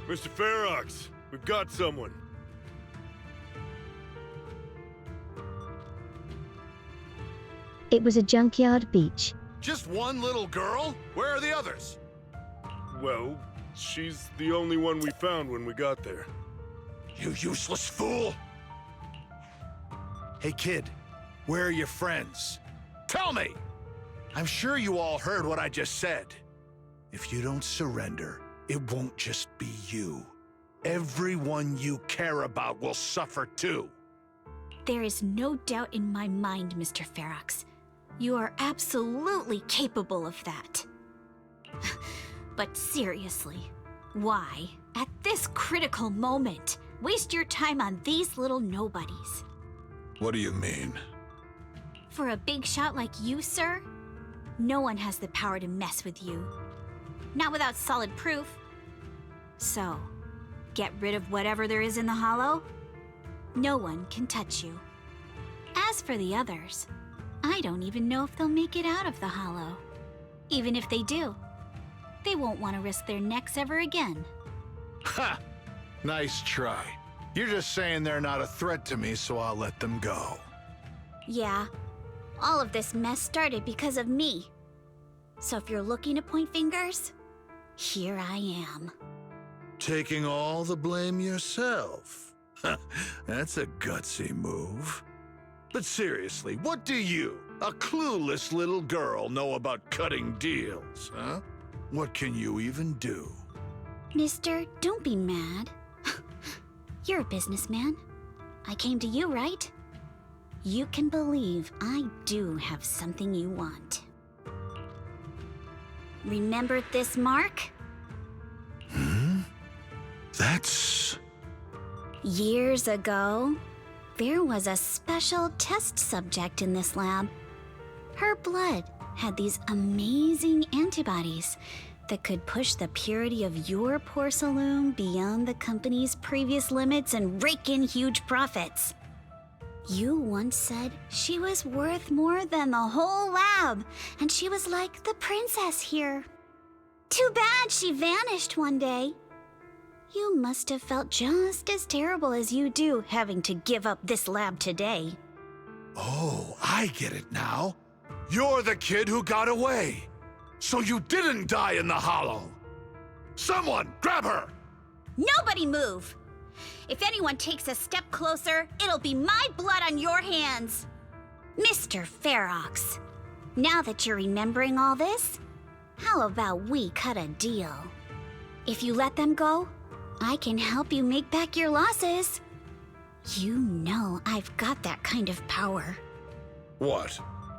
Mr. Ferox, we've got someone. It was a junkyard beach. Just one little girl? Where are the others? Well, she's the only one we found when we got there. You useless fool! Hey kid, where are your friends? Tell me! I'm sure you all heard what I just said. If you don't surrender, it won't just be you. Everyone you care about will suffer too. There is no doubt in my mind, Mr. Ferox. You are absolutely capable of that. But seriously, why, at this critical moment, waste your time on these little nobodies? What do you mean? For a big shot like you, sir, no one has the power to mess with you. Not without solid proof. So, get rid of whatever there is in the hollow. No one can touch you. As for the others, I don't even know if they'll make it out of the hollow. Even if they do, they won't want to risk their necks ever again. Ha! Nice try. You're just saying they're not a threat to me, so I'll let them go. Yeah, all of this mess started because of me. So if you're looking to point fingers, here I am. Taking all the blame yourself. That's a gutsy move. But seriously, what do you, a clueless little girl, know about cutting deals, huh? What can you even do? Mister, don't be mad. You're a businessman. I came to you, right? You can believe I do have something you want. Remember this mark? That's... Years ago, there was a special test subject in this lab. Her blood had these amazing antibodies that could push the purity of your porcelain beyond the company's previous limits and rake in huge profits. You once said she was worth more than the whole lab, and she was like the princess here. Too bad she vanished one day. You must have felt just as terrible as you do having to give up this lab today. Oh, I get it now. You're the kid who got away. So you didn't die in the hollow. Someone, grab her! Nobody move! If anyone takes a step closer, it'll be my blood on your hands. Mr. Ferox, now that you're remembering all this, how about we cut a deal? If you let them go, I can help you make back your losses. You know I've got that kind of power. What?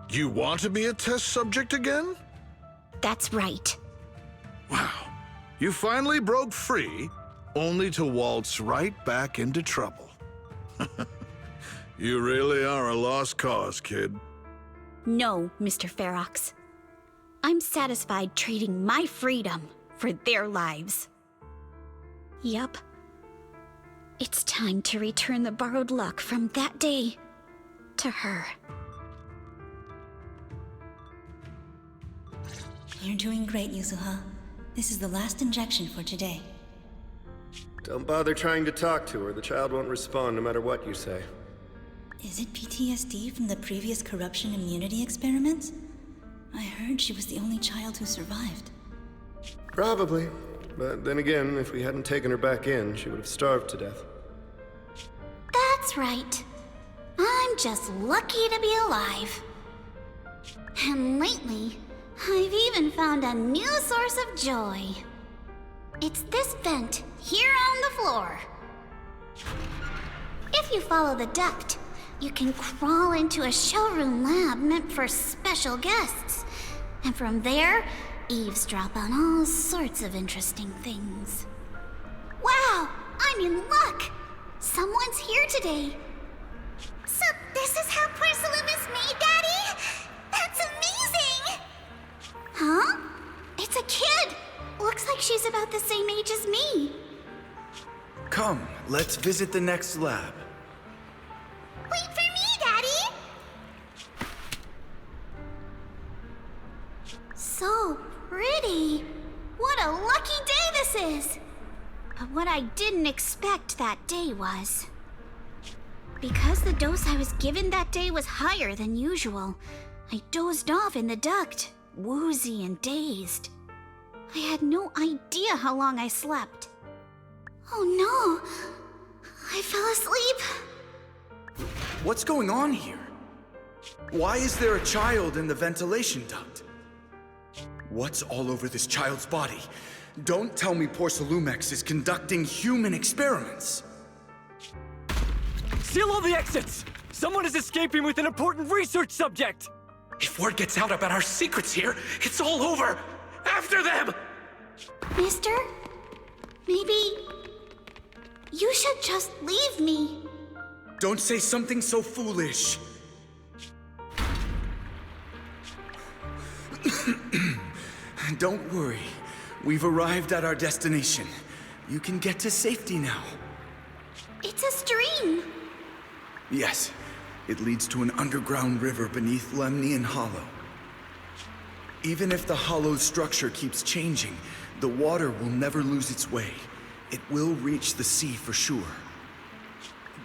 You want to be a test subject again? That's right. Wow. You finally broke free, only to waltz right back into trouble. You really are a lost cause, kid. No, Mr. Ferox. I'm satisfied trading my freedom for their lives. Yup. It's time to return the borrowed luck from that day to her. You're doing great, Yuzuha. This is the last injection for today. Don't bother trying to talk to her. The child won't respond no matter what you say. Is it PTSD from the previous corruption immunity experiments? I heard she was the only child who survived. Probably. But then again, if we hadn't taken her back in, she would have starved to death. That's right. I'm just lucky to be alive. And lately, I've even found a new source of joy. It's this vent here on the floor. If you follow the duct, you can crawl into a showroom lab meant for special guests. And from there, eavesdrop on all sorts of interesting things. Wow, I'm in luck! Someone's here today. So this is how porcelain is made, Daddy? That's amazing! Huh? It's a kid! Looks like she's about the same age as me. Come, let's visit the next lab. Wait for me, Daddy! So pretty. What a lucky day this is! But what I didn't expect that day was... because the dose I was given that day was higher than usual, I dozed off in the duct, woozy and dazed. I had no idea how long I slept. Oh no! I fell asleep. What's going on here? Why is there a child in the ventilation duct? What's all over this child's body? Don't tell me Porcelumex is conducting human experiments. Seal all the exits! Someone is escaping with an important research subject! If word gets out about our secrets here, it's all over! After them! Mister? Maybe... you should just leave me. Don't say something so foolish. Don't worry. We've arrived at our destination. You can get to safety now. It's a stream. Yes, it leads to an underground river beneath Lemnian Hollow. Even if the hollow's structure keeps changing, the water will never lose its way. It will reach the sea for sure.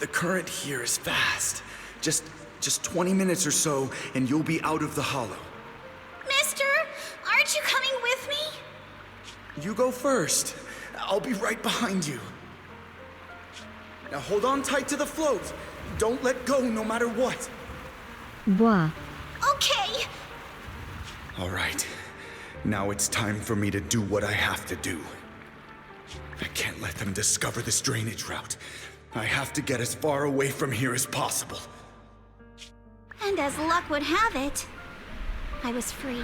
The current here is fast. Just 20 minutes or so, and you'll be out of the hollow. Mister, aren't you coming with me? You go first. I'll be right behind you. Now hold on tight to the float. Don't let go no matter what. Bois. Okay. All right. Now it's time for me to do what I have to do. I can't let them discover this drainage route. I have to get as far away from here as possible. And as luck would have it, I was free.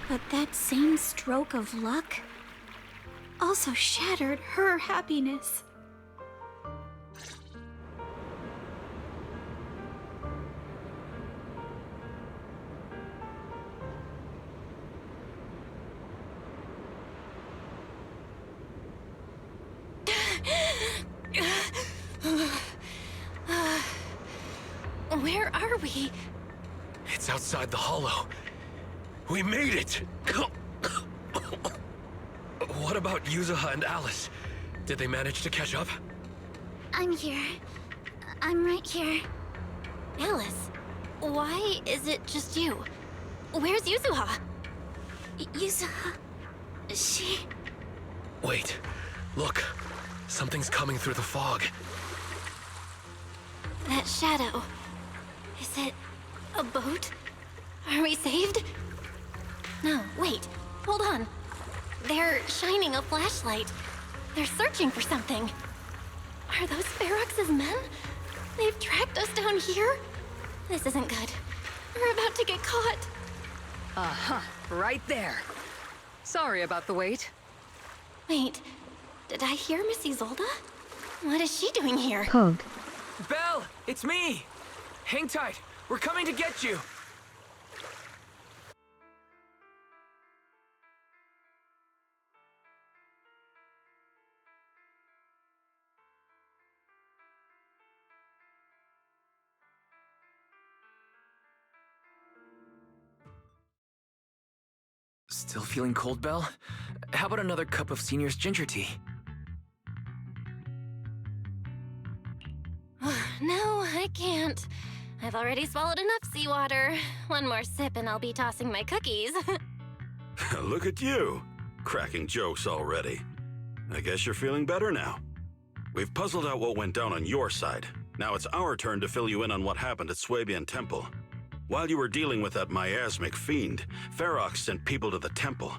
But that same stroke of luck also shattered her happiness. Where are we? It's outside the hollow. We made it! What about Yuzuha and Alice? Did they manage to catch up? I'm here. I'm right here. Alice, why is it just you? Where's Yuzuha? Yuzuha... she... Wait, look. Something's coming through the fog. That shadow. Is it a boat? Are we saved? No, wait. Hold on. They're shining a flashlight. They're searching for something. Are those Ferox's men? They've tracked us down here? This isn't good. We're about to get caught. Uh-huh. Right there. Sorry about the wait. Wait. Did I hear Miss Isolde? What is she doing here? Pog. Belle, it's me! Hang tight. We're coming to get you. Still feeling cold, Belle? How about another cup of Senior's ginger tea? No, I can't. I've already swallowed enough seawater. One more sip and I'll be tossing my cookies. Look at you, cracking jokes already. I guess you're feeling better now. We've puzzled out what went down on your side. Now it's our turn to fill you in on what happened at Swabian Temple. While you were dealing with that miasmic fiend, Ferox sent people to the temple.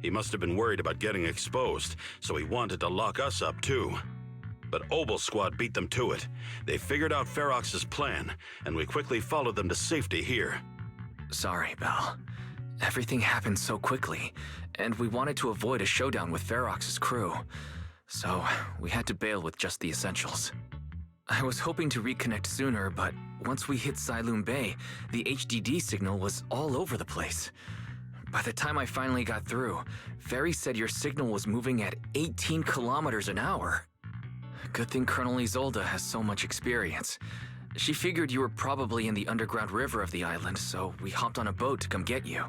He must have been worried about getting exposed, so he wanted to lock us up too. But Obel Squad beat them to it. They figured out Ferox's plan, and we quickly followed them to safety here. Sorry, Belle. Everything happened so quickly, and we wanted to avoid a showdown with Ferox's crew. So, we had to bail with just the essentials. I was hoping to reconnect sooner, but once we hit Siloom Bay, the HDD signal was all over the place. By the time I finally got through, Ferry said your signal was moving at 18 kilometers an hour. Good thing Colonel Isolde has so much experience. She figured you were probably in the underground river of the island, so we hopped on a boat to come get you.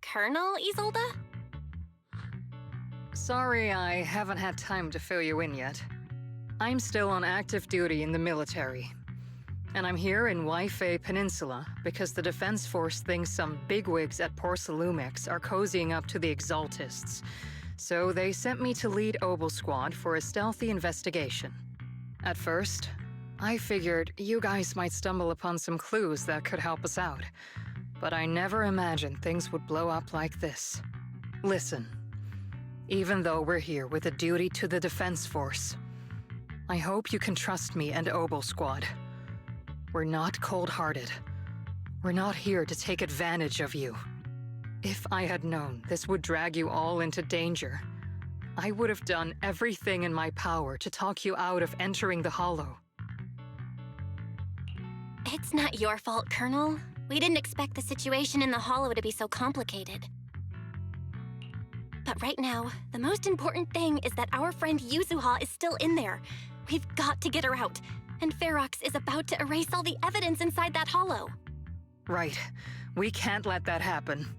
Colonel Isolde? Sorry I haven't had time to fill you in yet. I'm still on active duty in the military. And I'm here in Waifei Peninsula because the Defense Force thinks some bigwigs at Porcelumex are cozying up to the Exaltists. So they sent me to lead Obel Squad for a stealthy investigation. At first, I figured you guys might stumble upon some clues that could help us out. But I never imagined things would blow up like this. Listen, even though we're here with a duty to the Defense Force, I hope you can trust me and Obel Squad. We're not cold-hearted. We're not here to take advantage of you. If I had known this would drag you all into danger, I would have done everything in my power to talk you out of entering the Hollow. It's not your fault, Colonel. We didn't expect the situation in the Hollow to be so complicated. But right now, the most important thing is that our friend Yuzuha is still in there. We've got to get her out, and Ferox is about to erase all the evidence inside that Hollow. Right. We can't let that happen.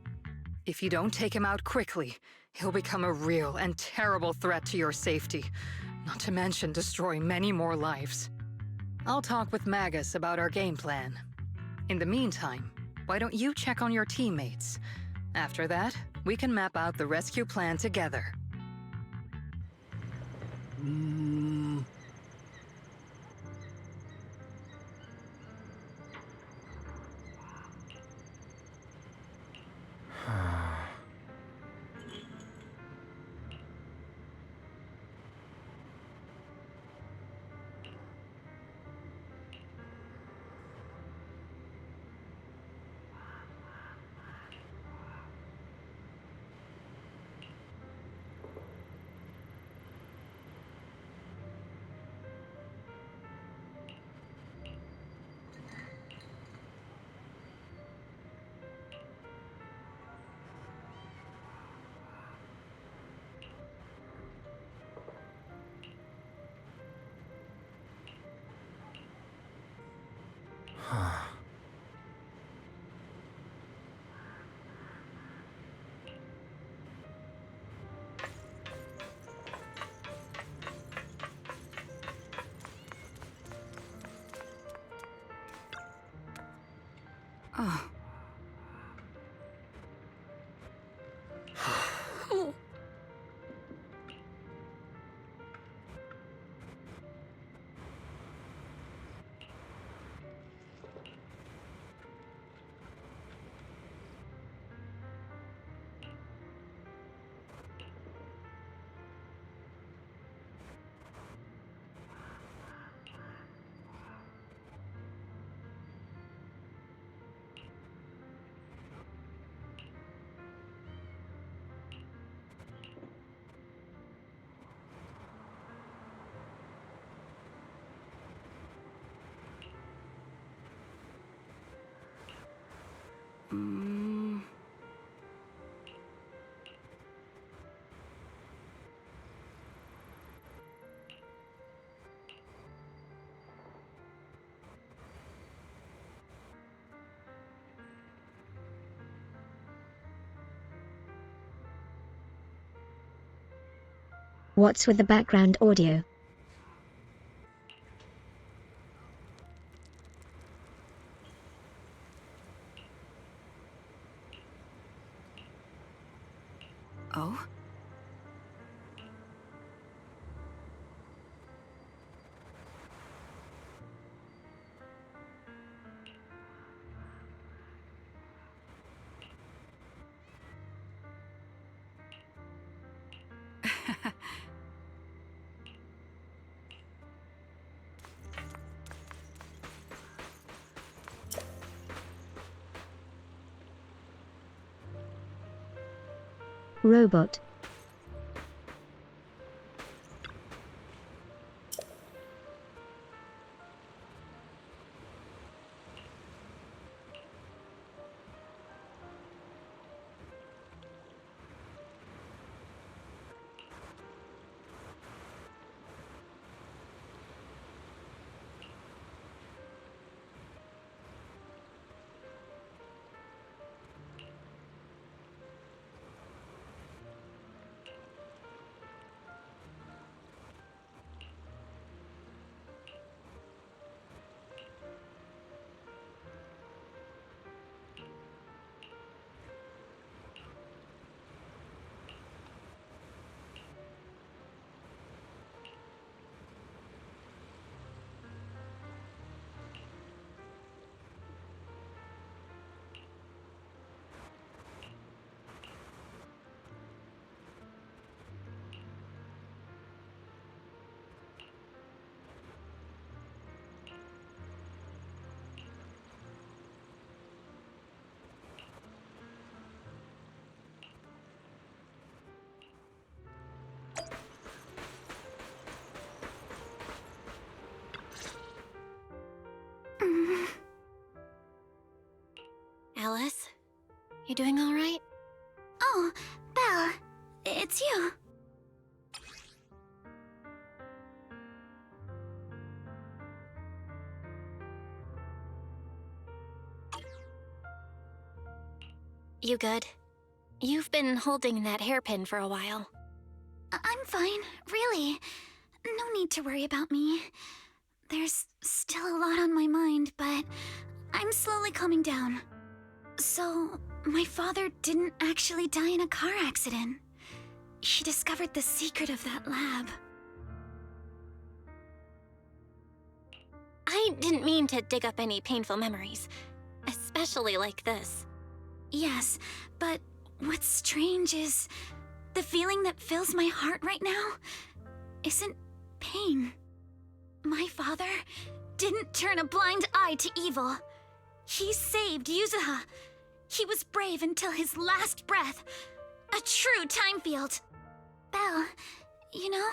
If you don't take him out quickly, he'll become a real and terrible threat to your safety, not to mention destroy many more lives. I'll talk with Magus about our game plan. In the meantime, why don't you check on your teammates? After that, we can map out the rescue plan together. Oh. What's with the background audio? Oh? Robot. Alice, you doing all right? Oh, Belle, it's you. You good? You've been holding that hairpin for a while. I'm fine, really. No need to worry about me. There's still a lot on my mind, but I'm slowly calming down. So, my father didn't actually die in a car accident. He discovered the secret of that lab. I didn't mean to dig up any painful memories, especially like this. Yes, but what's strange is the feeling that fills my heart right now isn't pain. My father didn't turn a blind eye to evil. He saved Yuzuha. He was brave until his last breath. A true time field. Belle, you know,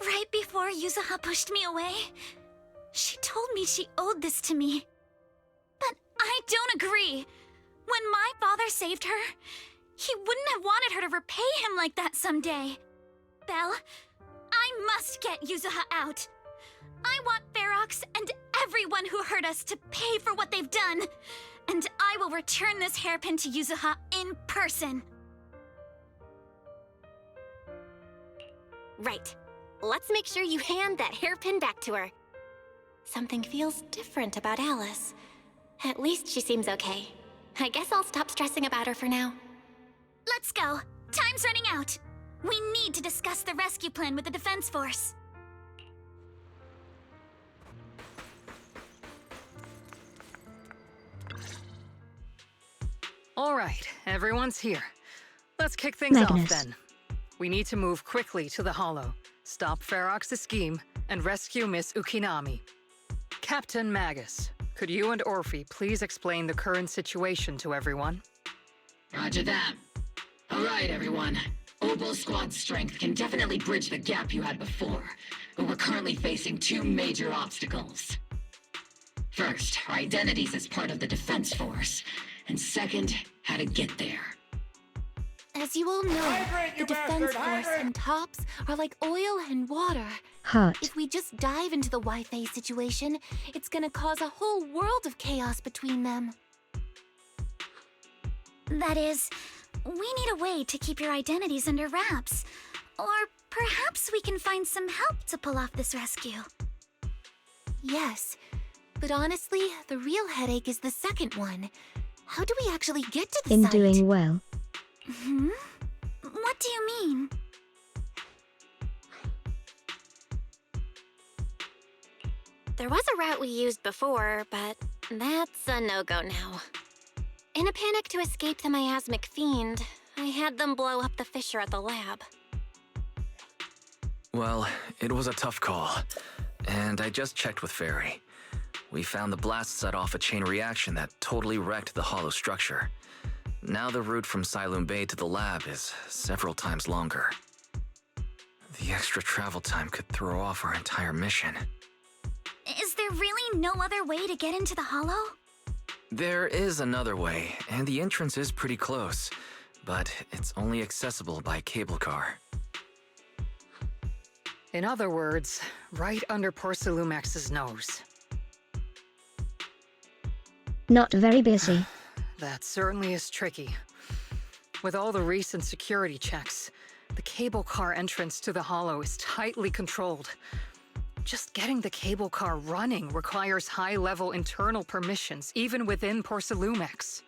right before Yuzuha pushed me away, she told me she owed this to me. But I don't agree. When my father saved her, he wouldn't have wanted her to repay him like that someday. Belle, I must get Yuzuha out. I want Ferox and everyone who hurt us to pay for what they've done. And I will return this hairpin to Yuzuha in person. Right. Let's make sure you hand that hairpin back to her. Something feels different about Alice. At least she seems okay. I guess I'll stop stressing about her for now. Let's go. Time's running out. We need to discuss the rescue plan with the Defense Force. All right, everyone's here. Let's kick things off Magnus. then. We need to move quickly to the Hollow, stop Ferox's scheme, and rescue Miss Ukinami. Captain Magus, could you and Orphe please explain the current situation to everyone? Roger that. All right, everyone. Opal Squad's strength can definitely bridge the gap you had before, but we're currently facing two major obstacles. First, our identities as part of the Defense Force, and second, how to get there. As you all know, the Defense Force and TOPS are like oil and water. Heart. If we just dive into the Wi-Fi situation, it's gonna cause a whole world of chaos between them. That is, we need a way to keep your identities under wraps. Or perhaps we can find some help to pull off this rescue. Yes, but honestly, the real headache is the second one. How do we actually get to the In site? doing well. Hmm? What do you mean? There was a route we used before, but that's a no-go now. In a panic to escape the miasmic fiend, I had them blow up the fissure at the lab. Well, it was a tough call, and I just checked with Fairy. We found the blast set off a chain reaction that totally wrecked the hollow structure. Now the route from Siloam Bay to the lab is several times longer. The extra travel time could throw off our entire mission. Is there really no other way to get into the Hollow? There is another way, and the entrance is pretty close, but it's only accessible by cable car. In other words, right under Porcelumex's nose. Not very busy. That certainly is tricky. With all the recent security checks, the cable car entrance to the Hollow is tightly controlled. Just getting the cable car running requires high-level internal permissions, even within Porcelumex.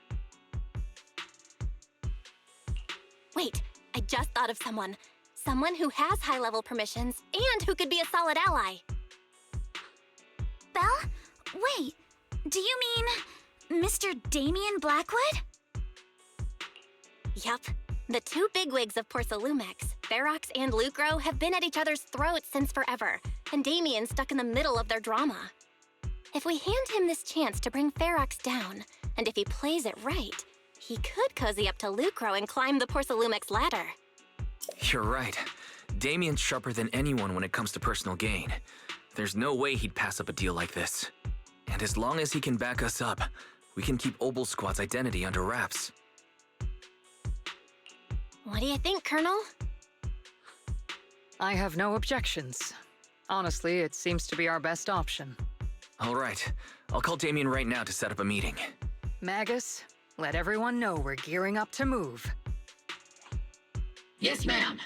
Wait, I just thought of someone. Someone who has high-level permissions and who could be a solid ally. Belle? Wait, do you mean Mr. Damien Blackwood? Yup. The two bigwigs of Porcelumex, Ferox and Lucro, have been at each other's throats since forever, and Damien's stuck in the middle of their drama. If we hand him this chance to bring Ferox down, and if he plays it right, he could cozy up to Lucro and climb the Porcelumex ladder. You're right. Damien's sharper than anyone when it comes to personal gain. There's no way he'd pass up a deal like this. And as long as he can back us up, we can keep Opal Squad's identity under wraps. What do you think, Colonel? I have no objections. Honestly, it seems to be our best option. All right. I'll call Damien right now to set up a meeting. Magus, let everyone know we're gearing up to move. Yes, ma'am.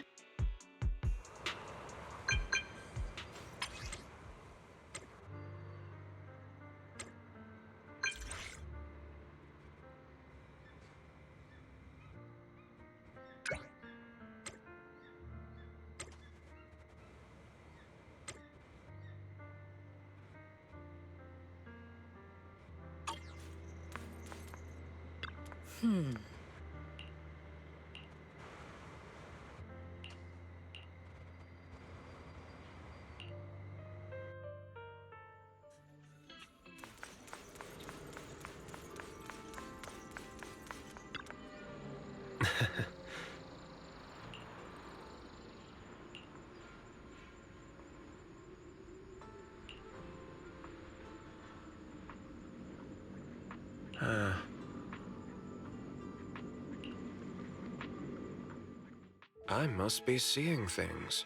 I must be seeing things.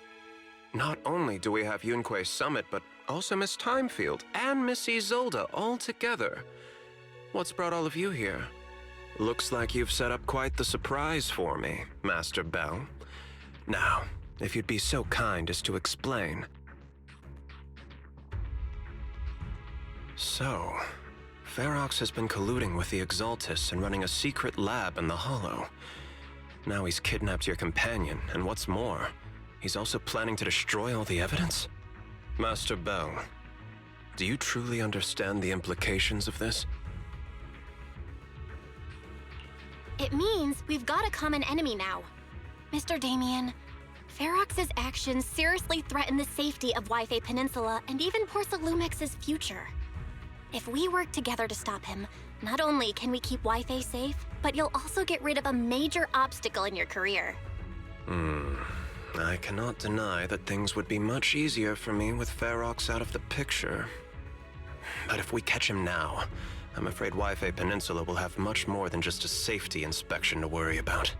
Not only do we have Yunque's summit, but also Miss Timefield and Miss Isolde all together. What's brought all of you here? Looks like you've set up quite the surprise for me, Master Bell. Now, if you'd be so kind as to explain. So, Ferox has been colluding with the Exaltists and running a secret lab in the Hollow. Now he's kidnapped your companion, and what's more, he's also planning to destroy all the evidence? Master Bell, do you truly understand the implications of this? It means we've got a common enemy now. Mr. Damien, Ferox's actions seriously threaten the safety of Wi-Fi Peninsula and even Porsalumex's future. If we work together to stop him, not only can we keep Wi-Fi safe, but you'll also get rid of a major obstacle in your career. I cannot deny that things would be much easier for me with Ferox out of the picture. But if we catch him now, I'm afraid Wi-Fi Peninsula will have much more than just a safety inspection to worry about.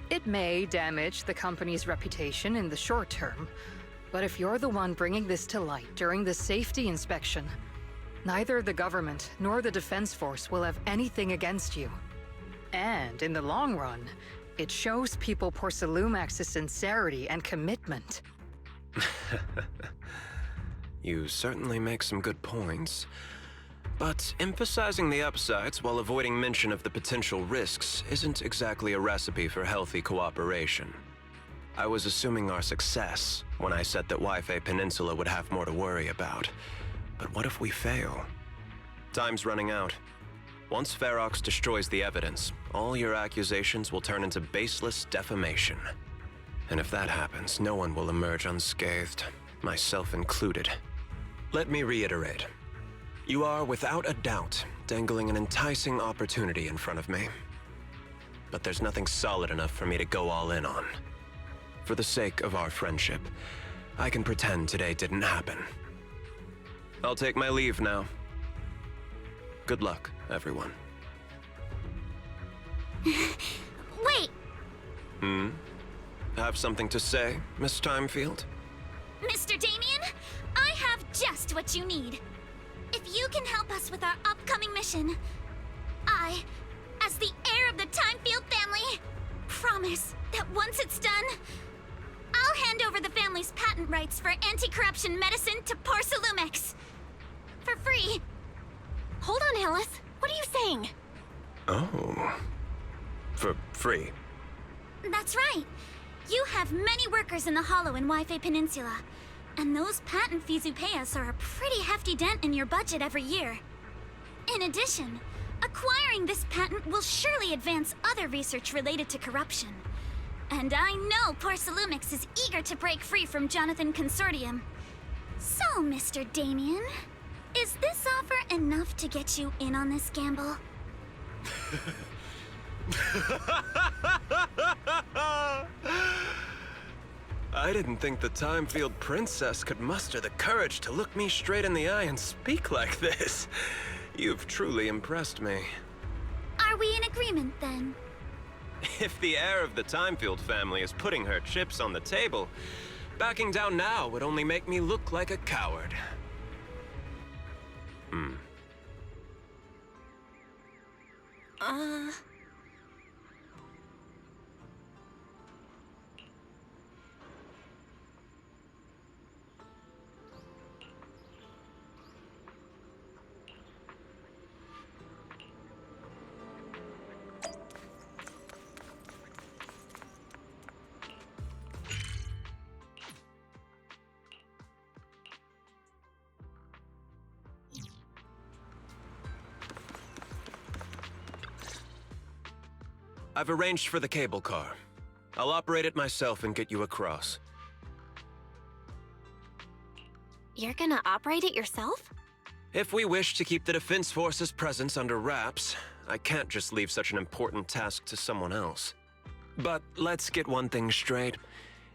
It may damage the company's reputation in the short term, but if you're the one bringing this to light during the safety inspection, neither the government nor the Defense Force will have anything against you. And in the long run, it shows people Porsalumex's sincerity and commitment. You certainly make some good points. But emphasizing the upsides while avoiding mention of the potential risks isn't exactly a recipe for healthy cooperation. I was assuming our success when I said that Wi-Fi Peninsula would have more to worry about. But what if we fail? Time's running out. Once Ferox destroys the evidence, all your accusations will turn into baseless defamation. And if that happens, no one will emerge unscathed, myself included. Let me reiterate. You are, without a doubt, dangling an enticing opportunity in front of me. But there's nothing solid enough for me to go all in on. For the sake of our friendship, I can pretend today didn't happen. I'll take my leave now. Good luck, everyone. Wait! Have something to say, Miss Timefield? Mr. Damien, I have just what you need. If you can help us with our upcoming mission, I, as the heir of the Timefield family, promise that once it's done, I'll hand over the family's patent rights for anti-corruption medicine to Porsalumex. For free. Hold on, Alice. What are you saying? Oh. For free? That's right. You have many workers in the Hollow and Wi-Fi Peninsula, and those patent fees you pay us are a pretty hefty dent in your budget every year. In addition, acquiring this patent will surely advance other research related to corruption. And I know Porsalumex is eager to break free from Jonathan Consortium. So, Mr. Damien, is this offer enough to get you in on this gamble? I didn't think the Timefield princess could muster the courage to look me straight in the eye and speak like this. You've truly impressed me. Are we in agreement, then? If the heir of the Timefield family is putting her chips on the table, backing down now would only make me look like a coward. I've arranged for the cable car. I'll operate it myself and get you across. You're gonna operate it yourself? If we wish to keep the Defense Force's presence under wraps, I can't just leave such an important task to someone else. But let's get one thing straight.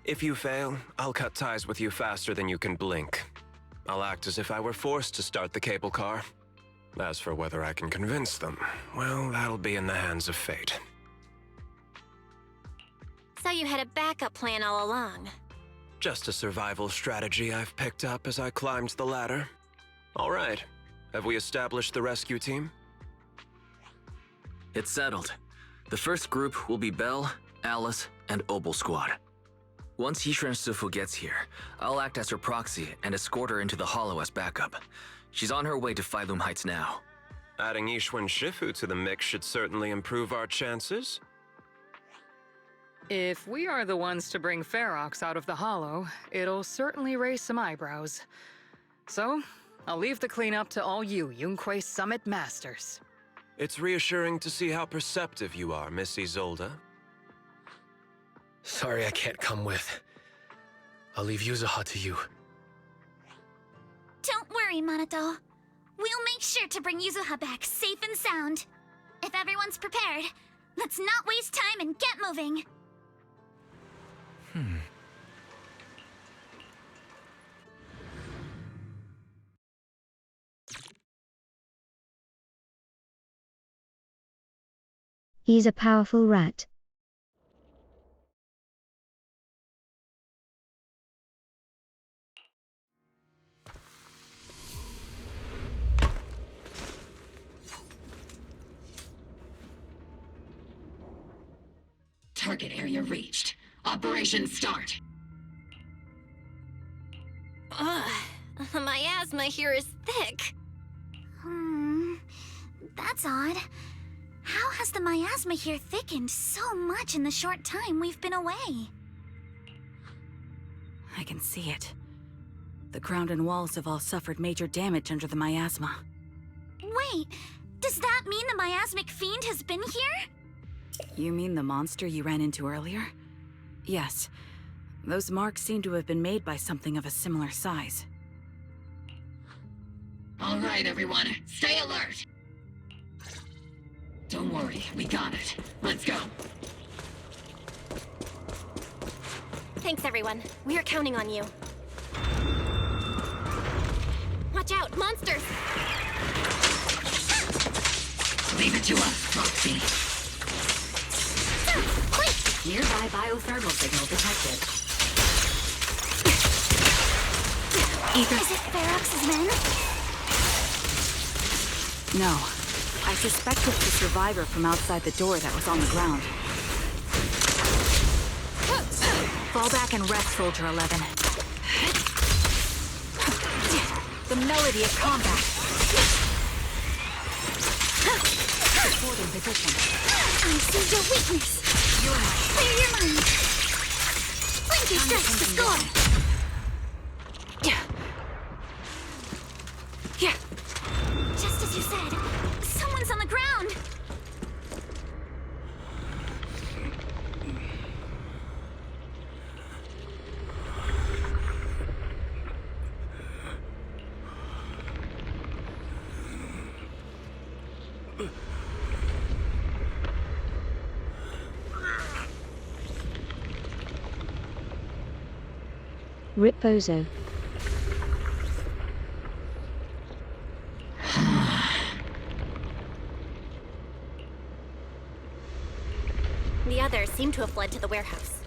If you fail, I'll cut ties with you faster than you can blink. I'll act as if I were forced to start the cable car. As for whether I can convince them, well, that'll be in the hands of fate. So you had a backup plan all along. Just a survival strategy I've picked up as I climbed the ladder. All right, have we established the rescue team? It's settled. The first group will be Belle, Alice, and Opal Squad. Once Yishuan Sifu gets here, I'll act as her proxy and escort her into the Hollow as backup. She's on her way to Phylum Heights now. Adding Yishuan Shifu to the mix should certainly improve our chances. If we are the ones to bring Ferox out of the Hollow, it'll certainly raise some eyebrows. So, I'll leave the cleanup to all you Yunquei Summit Masters. It's reassuring to see how perceptive you are, Miss Isolde. Sorry I can't come with. I'll leave Yuzuha to you. Don't worry, Minato. We'll make sure to bring Yuzuha back safe and sound. If everyone's prepared, let's not waste time and get moving. He's a powerful rat. Target area reached. Operation start. Ugh, the miasma here is thick. That's odd. How has the miasma here thickened so much in the short time we've been away? I can see it. The ground and walls have all suffered major damage under the miasma. Wait, does that mean the miasmic fiend has been here? You mean the monster you ran into earlier? Yes. Those marks seem to have been made by something of a similar size. All right, everyone, stay alert. Don't worry, we got it. Let's go. Thanks, everyone. We are counting on you. Watch out, monsters! Leave it to us, Proxy. Quick! Nearby biothermal signal detected. Ether. Is it Ferox's men? No. I suspect it's the survivor from outside the door that was on the ground. Fall back and rest, Soldier 11. The melody of combat. Support in position. I see your weakness. Clear your mind. Blinky strikes to score. Yeah. Just as you said, someone's on the ground. Riposo. The others seem to have fled to the warehouse.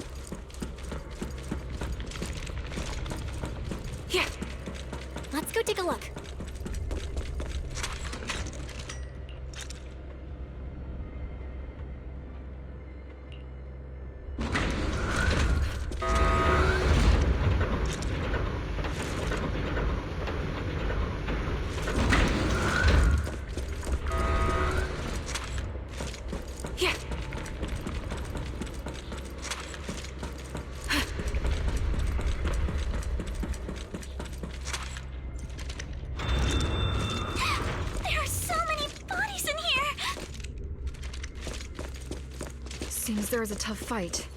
Yeah. Let's go take a look. Seems there was a tough fight.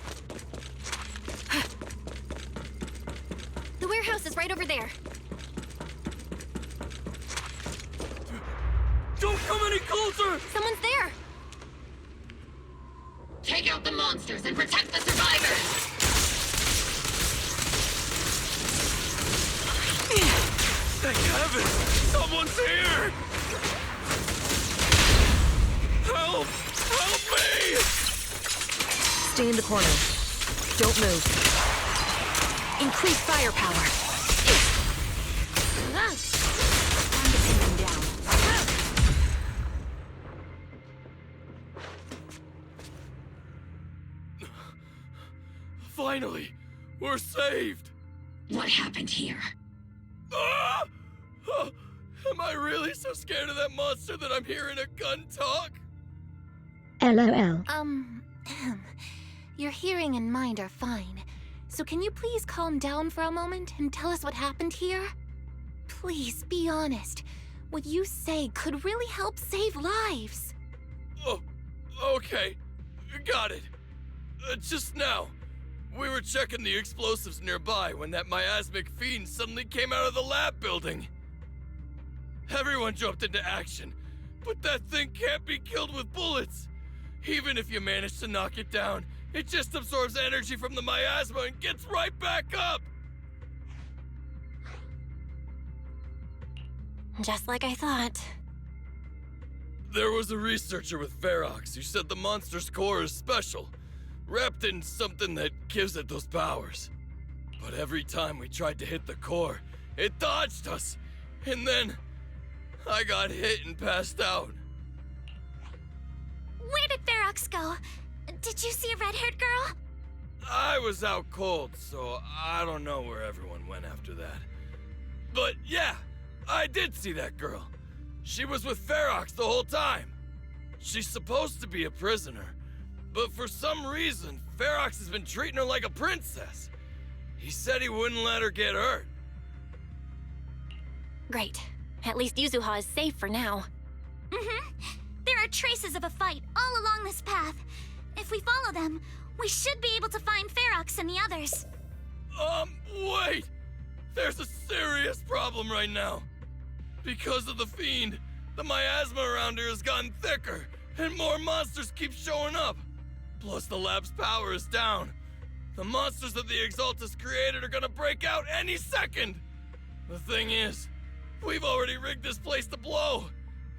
The warehouse is right over there. Don't come any closer! Someone's there! Take out the monsters and protect the survivors! Thank heaven! Someone's here! Help! Help me! Stay in the corner. Don't move. Increase firepower. Time to pin them down. Finally! We're saved! What happened here? Ah! Oh, am I really so scared of that monster that I'm hearing a gun talk? LOL. Your hearing and mind are fine. So can you please calm down for a moment and tell us what happened here? Please, be honest. What you say could really help save lives. Oh, okay. Got it. Just now, we were checking the explosives nearby when that miasmic fiend suddenly came out of the lab building. Everyone jumped into action, but that thing can't be killed with bullets. Even if you manage to knock it down, it just absorbs energy from the miasma and gets right back up! Just like I thought. There was a researcher with Ferox who said the monster's core is special, wrapped in something that gives it those powers. But every time we tried to hit the core, it dodged us, and then I got hit and passed out. Where did Ferox go? Did you see a red-haired girl? I was out cold, so I don't know where everyone went after that. But yeah, I did see that girl. She was with Ferox the whole time. She's supposed to be a prisoner, but for some reason, Ferox has been treating her like a princess. He said he wouldn't let her get hurt. Great. At least Yuzuha is safe for now. There are traces of a fight all along this path. If we follow them, we should be able to find Ferox and the others. Wait! There's a serious problem right now. Because of the fiend, the miasma around here has gotten thicker, and more monsters keep showing up. Plus the lab's power is down. The monsters that the Exaltus created are gonna break out any second! The thing is, we've already rigged this place to blow.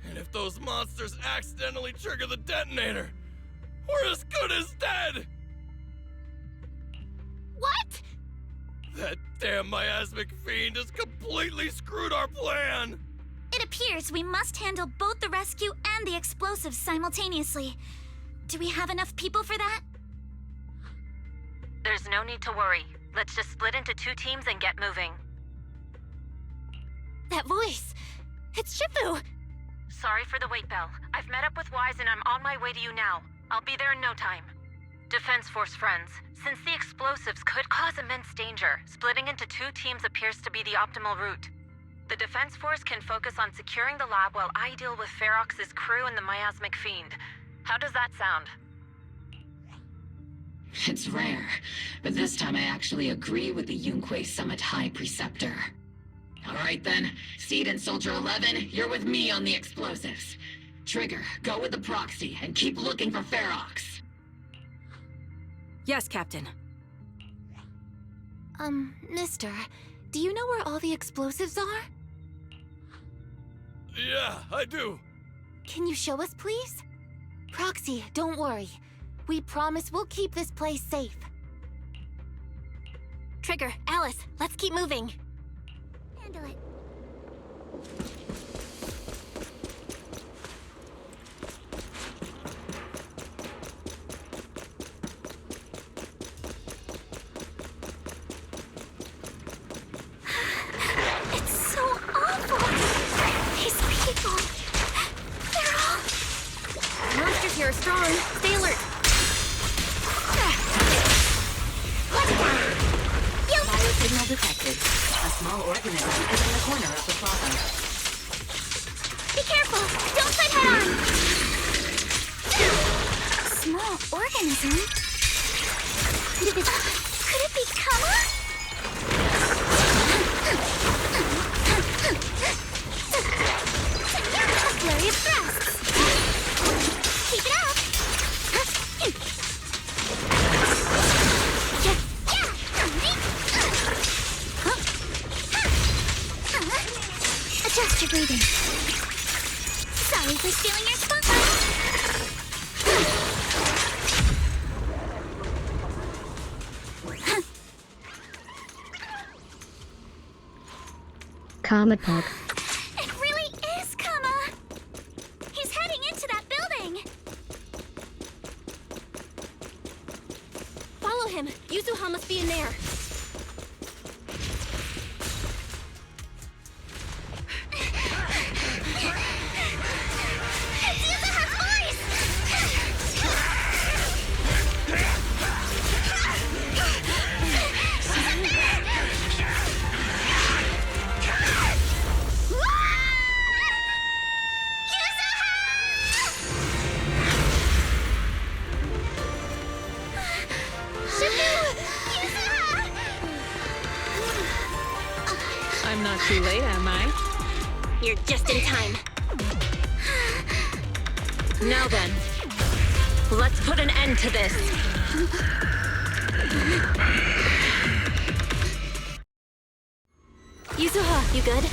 And if those monsters accidentally trigger the detonator, we're as good as dead! What? That damn miasmic fiend has completely screwed our plan! It appears we must handle both the rescue and the explosives simultaneously. Do we have enough people for that? There's no need to worry. Let's just split into 2 teams and get moving. That voice! It's Shifu! Sorry for the wait, Belle. I've met up with Wise and I'm on my way to you now. I'll be there in no time. Defense Force friends, since the explosives could cause immense danger, splitting into 2 teams appears to be the optimal route. The Defense Force can focus on securing the lab while I deal with Ferox's crew and the miasmic fiend. How does that sound? It's rare, but this time I actually agree with the Yunque Summit High Preceptor. Alright then, Seed and Soldier 11, you're with me on the explosives. Trigger, go with the proxy and keep looking for Ferox. Yes, Captain. Mister, do you know where all the explosives are? Yeah, I do. Can you show us, please? Proxy, don't worry. We promise we'll keep this place safe. Trigger, Alice, let's keep moving. Handle it. It's so awful. These people. They're all... Monsters here are strong. Stay alert. Biosignal detected. A small organism is in the corner of the plaza. Be careful! Don't fight head on! Small organism? Could it be Kama? A flurry of thrusts! Keep it up! Adjust your breathing. Sorry for stealing your spotlight. Karma Pog. It really is Kama. He's heading into that building. Follow him. Yuzuha must be in there. am I? You're just in time. Now then, let's put an end to this. Yuzuha, you good?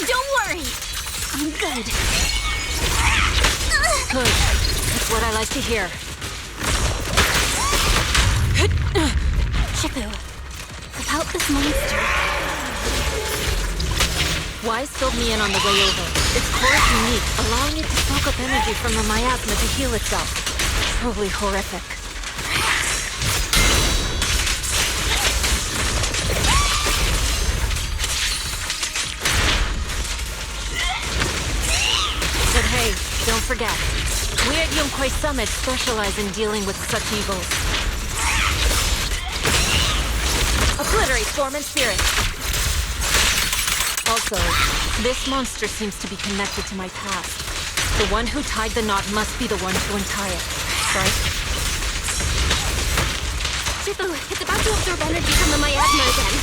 Don't worry! I'm good. Good. That's what I like to hear. Shifu, about this monster. Wise filled me in on the way over. Its core is unique, allowing it to soak up energy from the miasma to heal itself. Truly horrific. But hey, don't forget, we at Yunkwei Summit specialize in dealing with such evils. Obliterate form and spirit. Also, this monster seems to be connected to my past. The one who tied the knot must be the one to untie it, right? Shifu, it's about to absorb energy from the miasma again.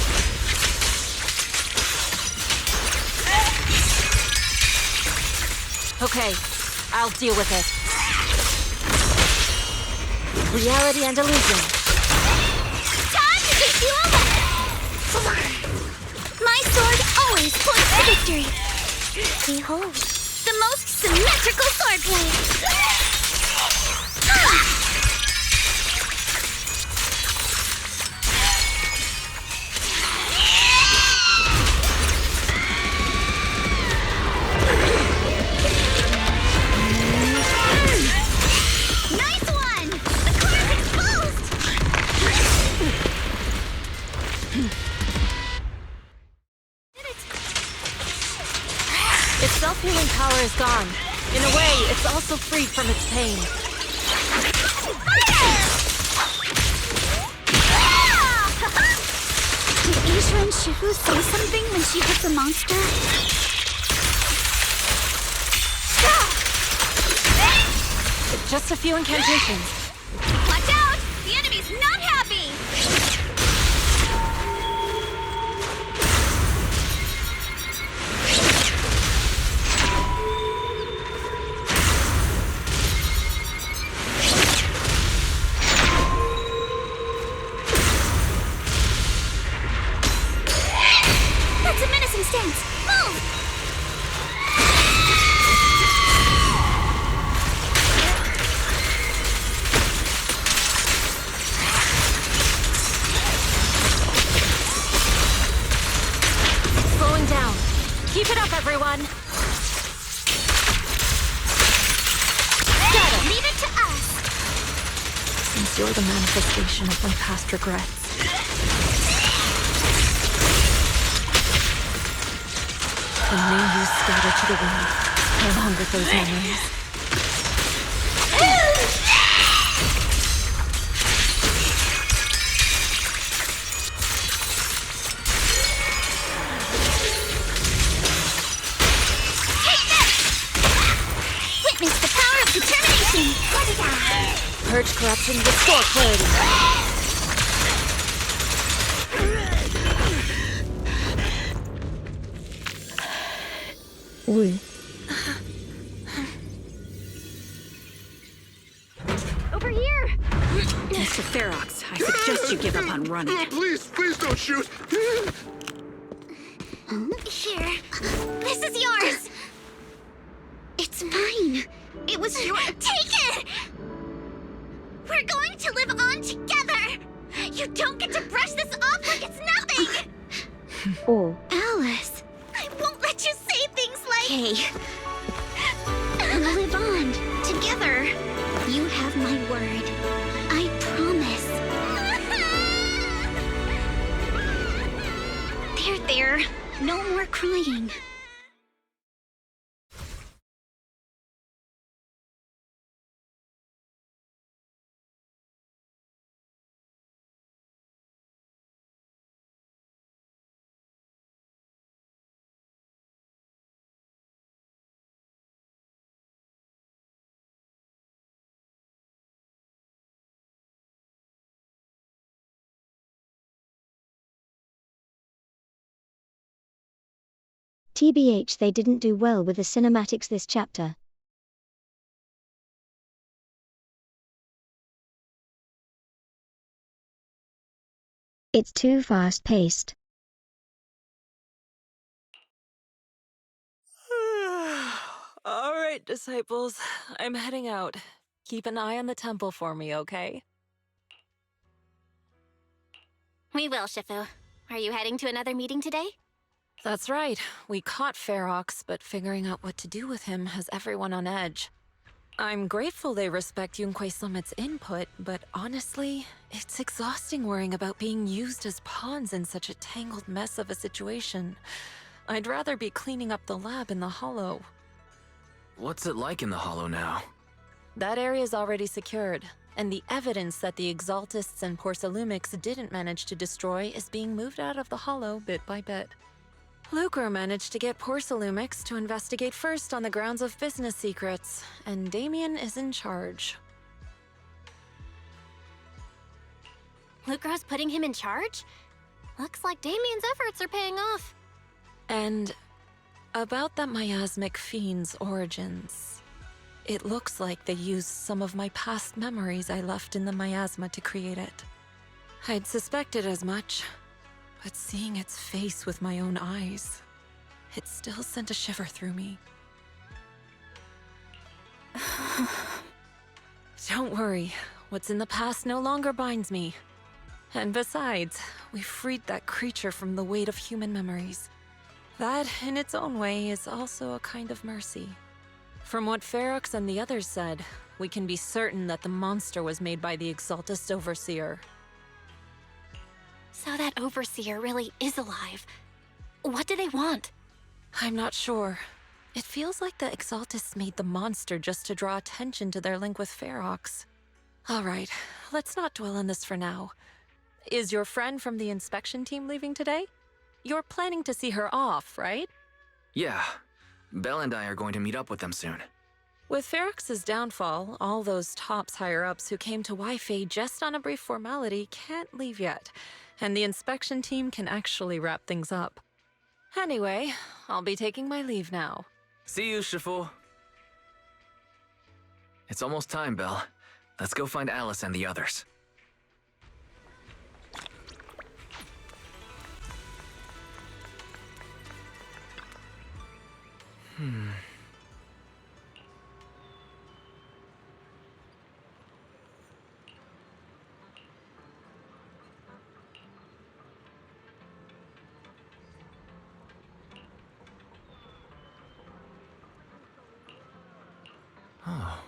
Okay, I'll deal with it. Reality and illusion. Time to get you over! My sword always points to victory. Behold, the most symmetrical swordplay. Nice one! The core is exposed! Its self-healing power is gone. In a way, it's also freed from its pain. Did Aisha and Shifu say something when she hit the monster? Just a few incantations. Watch out! The enemy's not happy! That's a menacing stance! Move! Slowing down. Keep it up, everyone. Got it! Leave it to us! Since you're the manifestation of my past regrets. And may you scatter to the wind, along with those memories. Witness the power of determination! Purge corruption, restore clarity. Oui. Over here! Mr. Ferox, I suggest you give up on running. Please don't shoot! Here. This is yours! It's mine. It was your— Take it! We're going to live on together! You don't get to brush this off like it's nothing! Oh. Alice, I won't let you say things like— Hey. We'll live on, together. You have my word. I promise. There. No more crying. TBH, they didn't do well with the cinematics this chapter. It's too fast-paced. All right, disciples. I'm heading out. Keep an eye on the temple for me, okay? We will, Shifu. Are you heading to another meeting today? That's right. We caught Ferox, but figuring out what to do with him has everyone on edge. I'm grateful they respect Yunque Summit's input, but honestly, it's exhausting worrying about being used as pawns in such a tangled mess of a situation. I'd rather be cleaning up the lab in the Hollow. What's it like in the Hollow now? That area's already secured, and the evidence that the Exaltists and Porcelumics didn't manage to destroy is being moved out of the Hollow bit by bit. Lucre managed to get Porcelumix to investigate first on the grounds of business secrets, and Damien is in charge. Lucro's putting him in charge? Looks like Damien's efforts are paying off. And about that miasmic fiend's origins. It looks like they used some of my past memories I left in the miasma to create it. I'd suspected as much. But seeing its face with my own eyes, it still sent a shiver through me. Don't worry, what's in the past no longer binds me. And besides, we freed that creature from the weight of human memories. That, in its own way, is also a kind of mercy. From what Ferox and the others said, we can be certain that the monster was made by the Exaltist Overseer. So that Overseer really is alive. What do they want? I'm not sure. It feels like the Exaltists made the monster just to draw attention to their link with Ferox. Alright, let's not dwell on this for now. Is your friend from the inspection team leaving today? You're planning to see her off, right? Yeah. Belle and I are going to meet up with them soon. With Ferox's downfall, all those tops higher-ups who came to Wi-Fi just on a brief formality can't leave yet. And the inspection team can actually wrap things up. Anyway, I'll be taking my leave now. See you, Shifu. It's almost time, Belle. Let's go find Alice and the others. Oh.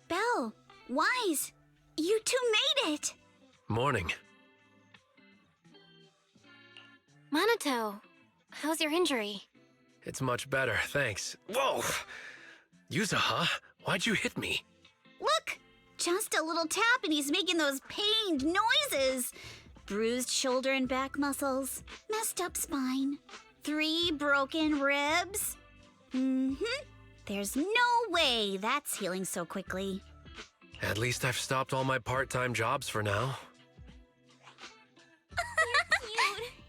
Belle, Wise, you two made it! Morning. Minato, how's your injury? It's much better, thanks. Whoa! Yuza, huh? Why'd you hit me? Look! Just a little tap and he's making those pained noises. Bruised shoulder and back muscles, messed up spine, 3 broken ribs. There's no way that's healing so quickly. At least I've stopped all my part-time jobs for now.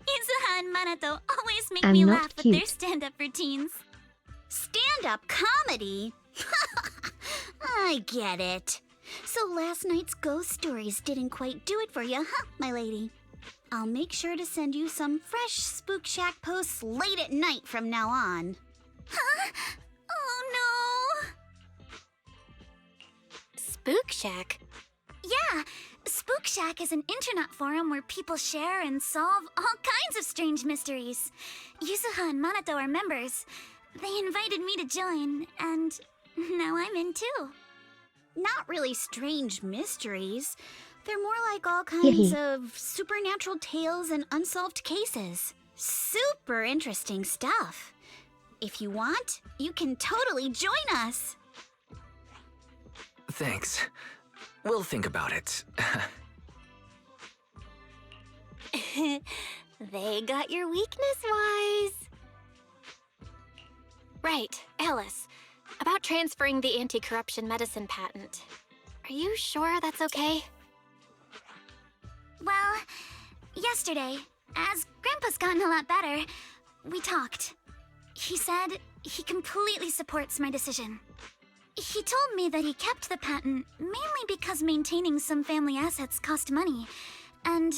Izuha and Minato always make I'm me not laugh with their cute. stand-up routines. Stand-up comedy? I get it. So last night's ghost stories didn't quite do it for you, huh, my lady? I'll make sure to send you some fresh Spook Shack posts late at night from now on. Huh? Oh no! Spook Shack? Yeah, Spook Shack is an internet forum where people share and solve all kinds of strange mysteries. Yuzuha and Minato are members. They invited me to join, and now I'm in too. Not really strange mysteries. They're more like all kinds of supernatural tales and unsolved cases. Super interesting stuff. If you want, you can totally join us. Thanks. We'll think about it. They got your weakness, Wise. Right, Alice. About transferring the anti-corruption medicine patent. Are you sure that's okay? Well, yesterday, as Grandpa's gotten a lot better, we talked. He said he completely supports my decision. He told me that he kept the patent mainly because maintaining some family assets cost money, and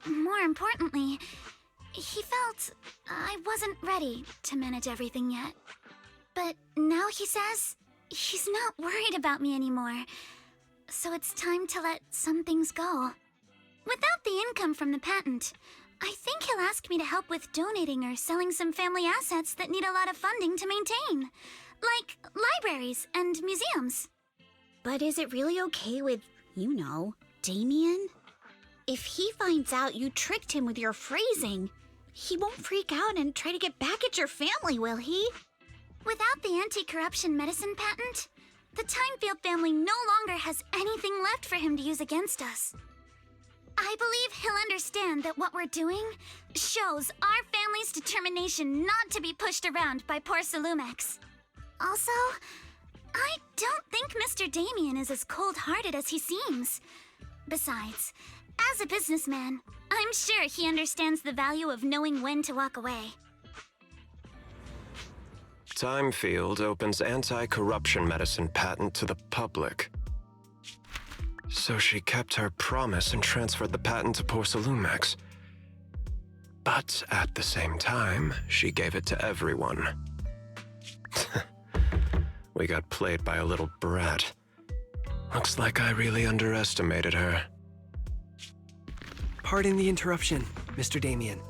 more importantly, he felt I wasn't ready to manage everything yet. But now he says he's not worried about me anymore, so it's time to let some things go. Without the income from the patent, I think he'll ask me to help with donating or selling some family assets that need a lot of funding to maintain, like libraries and museums. But is it really okay with, Damien? If he finds out you tricked him with your phrasing, he won't freak out and try to get back at your family, will he? Without the anti-corruption medicine patent, the Timefield family no longer has anything left for him to use against us. I believe he'll understand that what we're doing shows our family's determination not to be pushed around by poor Salumex. Also, I don't think Mr. Damien is as cold-hearted as he seems. Besides, as a businessman, I'm sure he understands the value of knowing when to walk away. Timefield opens anti-corruption medicine patent to the public. So she kept her promise and transferred the patent to Porcelumex. But at the same time, she gave it to everyone. We got played by a little brat. Looks like I really underestimated her. Pardon the interruption, Mr. Damien.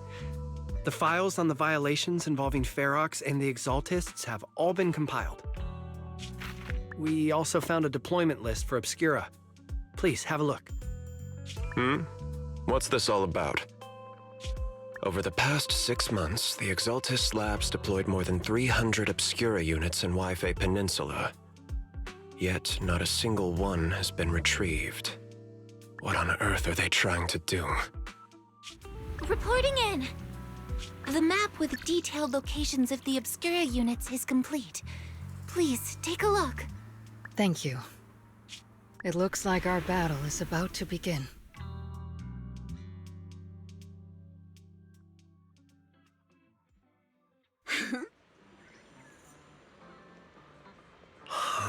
The files on the violations involving Ferox and the Exaltists have all been compiled. We also found a deployment list for Obscura. Please, have a look. What's this all about? Over the past 6 months, the Exaltist Labs deployed more than 300 Obscura units in Wi-Fi Peninsula. Yet, not a single one has been retrieved. What on earth are they trying to do? Reporting in! The map with detailed locations of the Obscura units is complete. Please, take a look. Thank you. It looks like our battle is about to begin. Huh?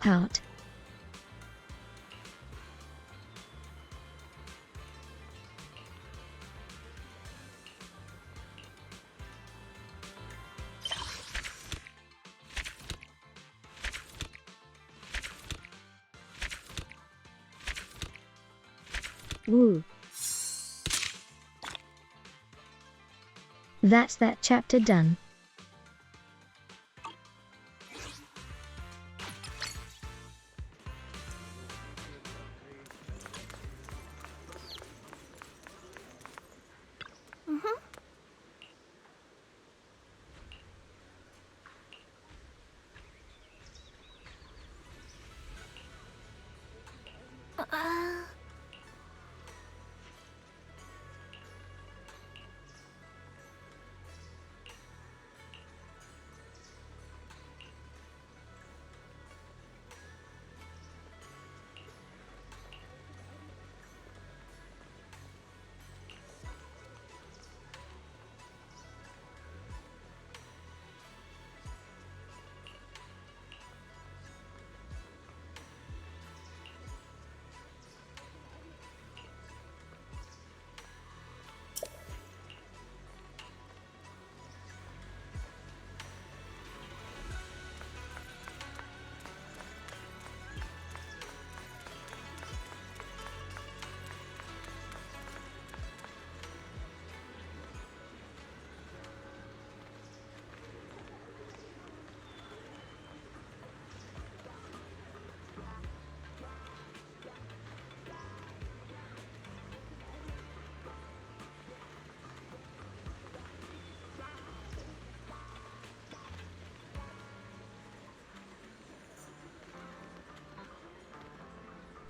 Out. Woo. That's that chapter done.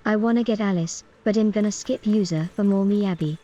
I wanna get Alice, but I'm gonna skip user for more Miyabi.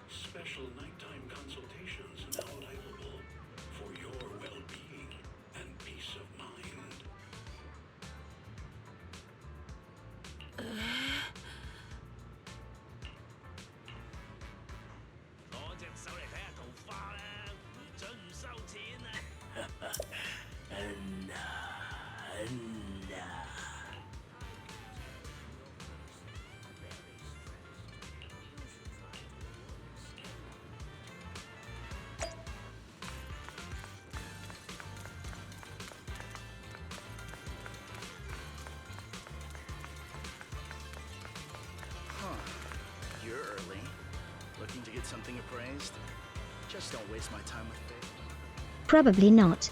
Special nighttime consultations now available for your well-being and peace of mind. You're early. Looking to get something appraised? Just don't waste my time with it. Probably not.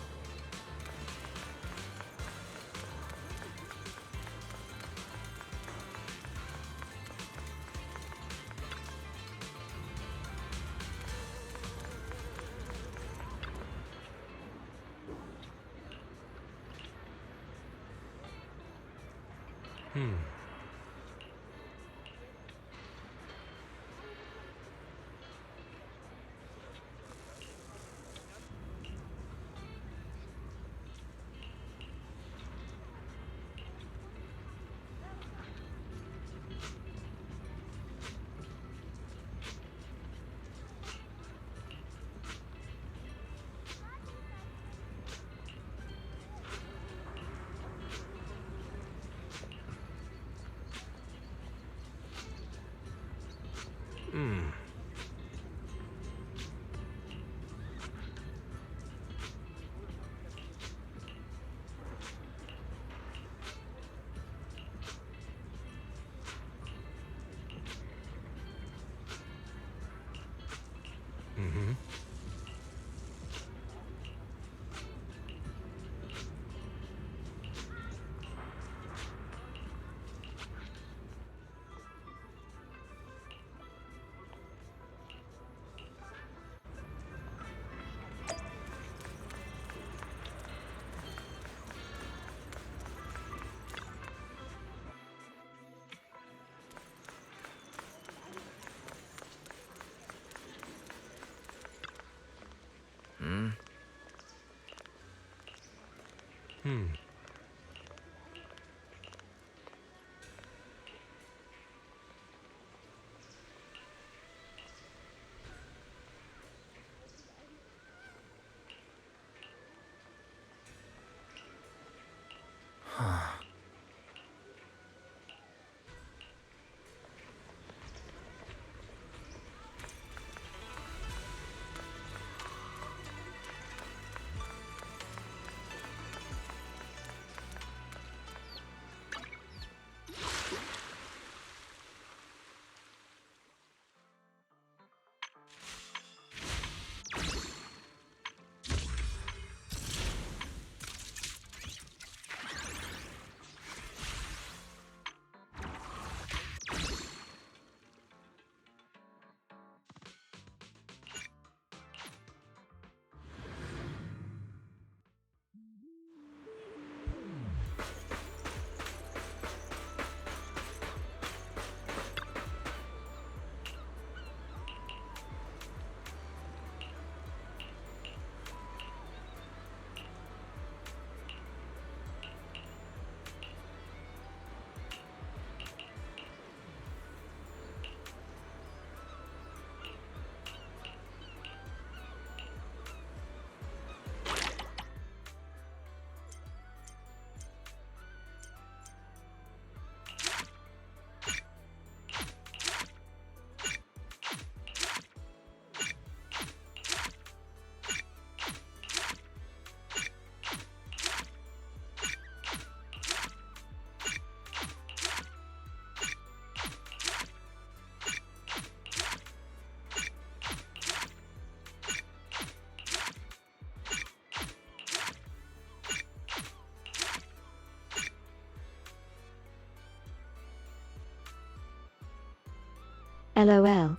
LOL.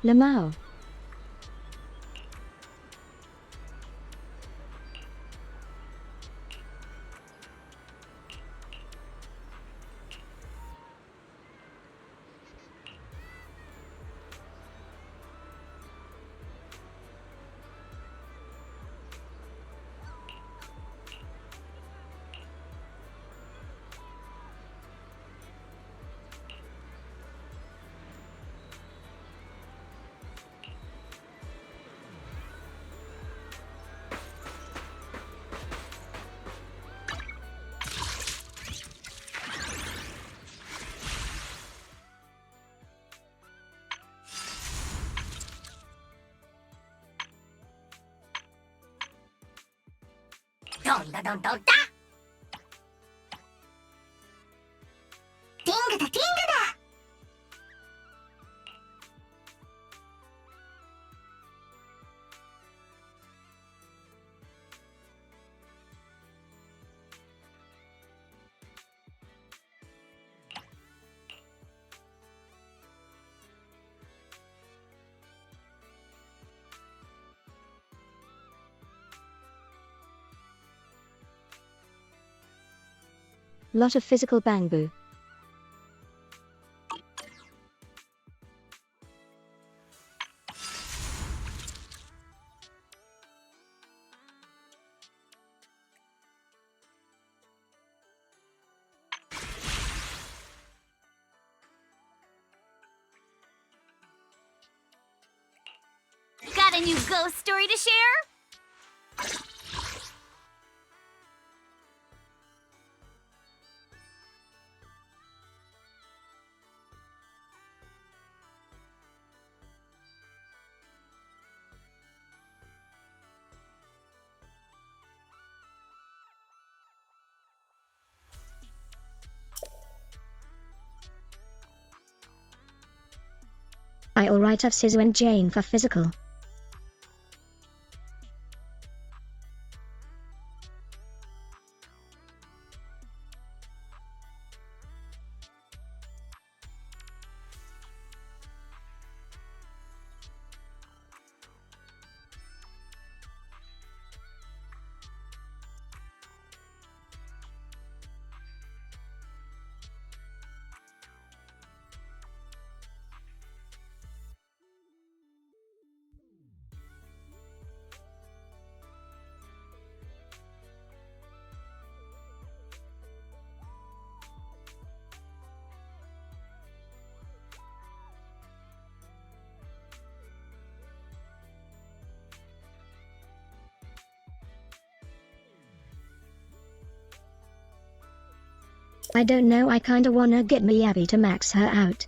Lamau. Donda don donda! Tinga da tinga da! Lot of physical bamboo. Got a new ghost story to share? I'll write of Sisu and Jane for physical. I don't know, I kinda wanna get Miyabi to max her out.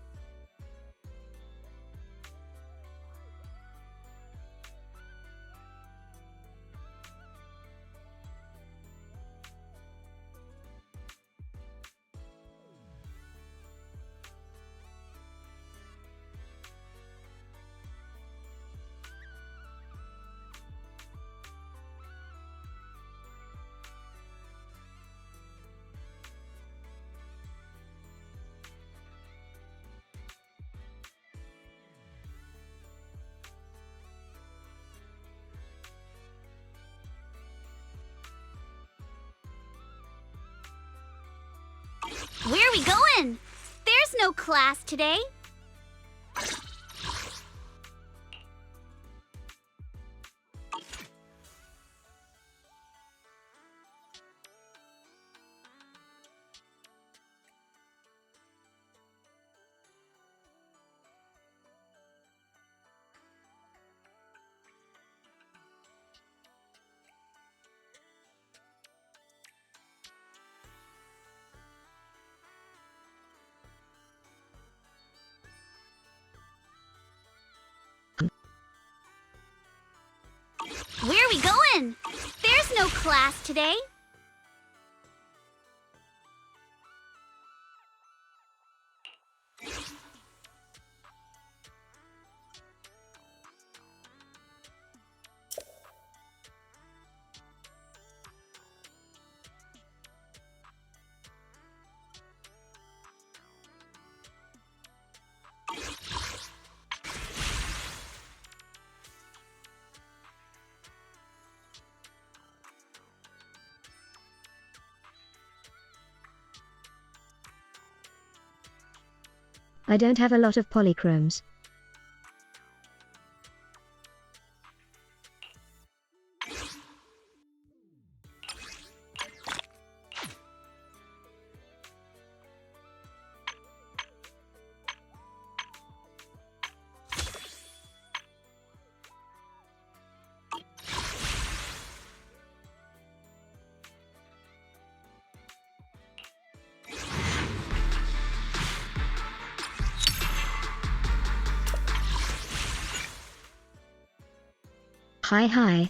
Where are we going? There's no class today. Where are we going? There's no class today. I don't have a lot of polychromes. Hi.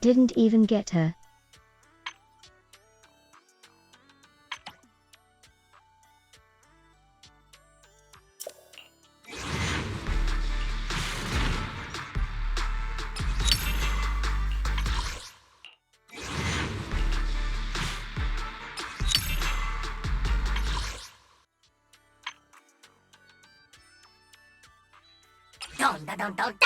Didn't even get her. Donda.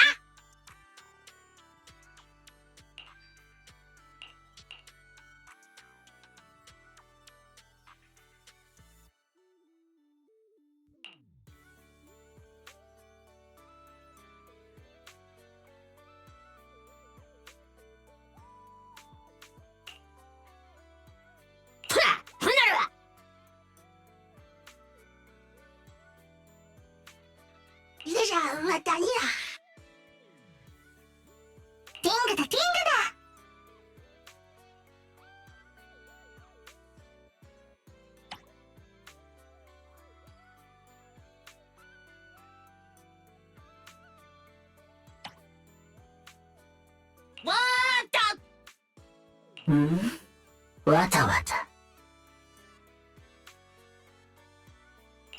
Wata wata.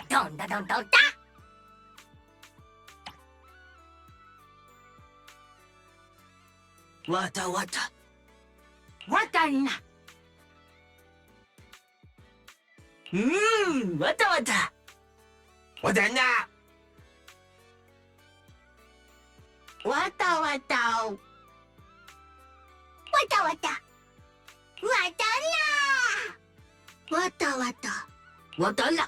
Donda. Wata. Wata ni na. Wata. Wata na. Wata wata. Wata wata. Wata la. Wata wata. Wata la.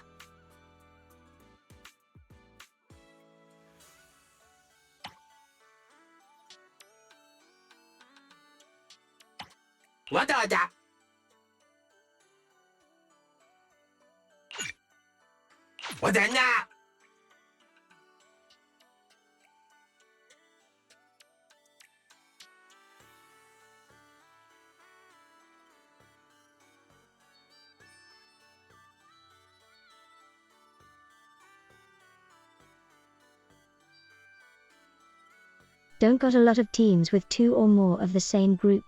Wata wata. Wata na. Don't got a lot of teams with 2 or more of the same group.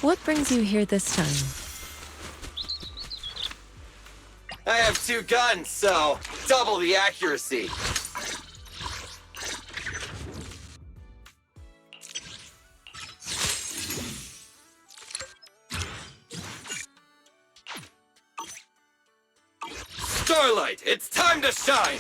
What brings you here this time? I have 2 guns, so double the accuracy. Starlight, it's time to shine!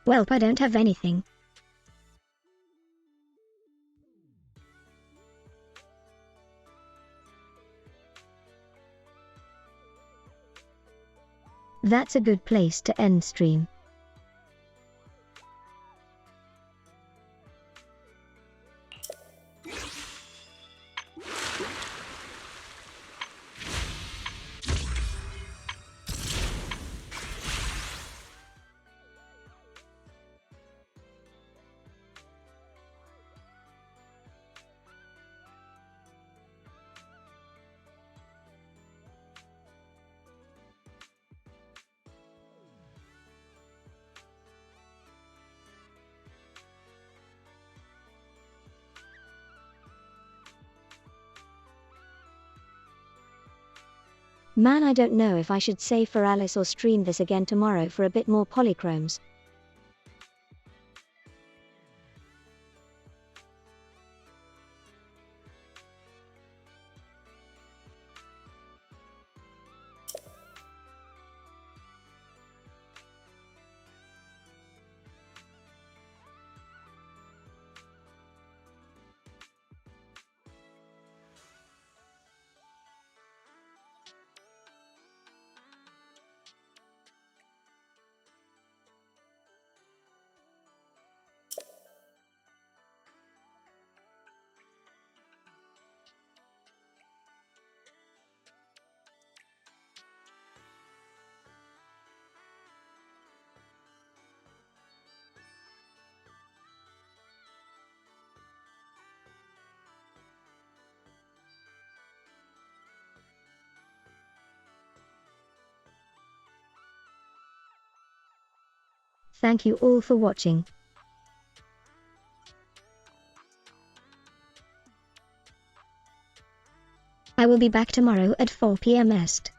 Welp, I don't have anything. That's a good place to end stream. Man, I don't know if I should save for Alice or stream this again tomorrow for a bit more polychromes. Thank you all for watching. I will be back tomorrow at 4 p.m. Est.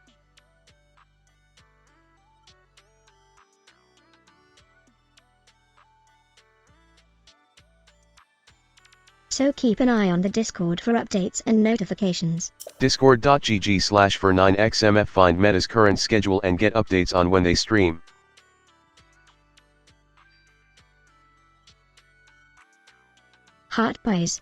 So keep an eye on the Discord for updates and notifications. Discord.gg/for9xmf. Find Meta's current schedule and get updates on when they stream. Heart pies.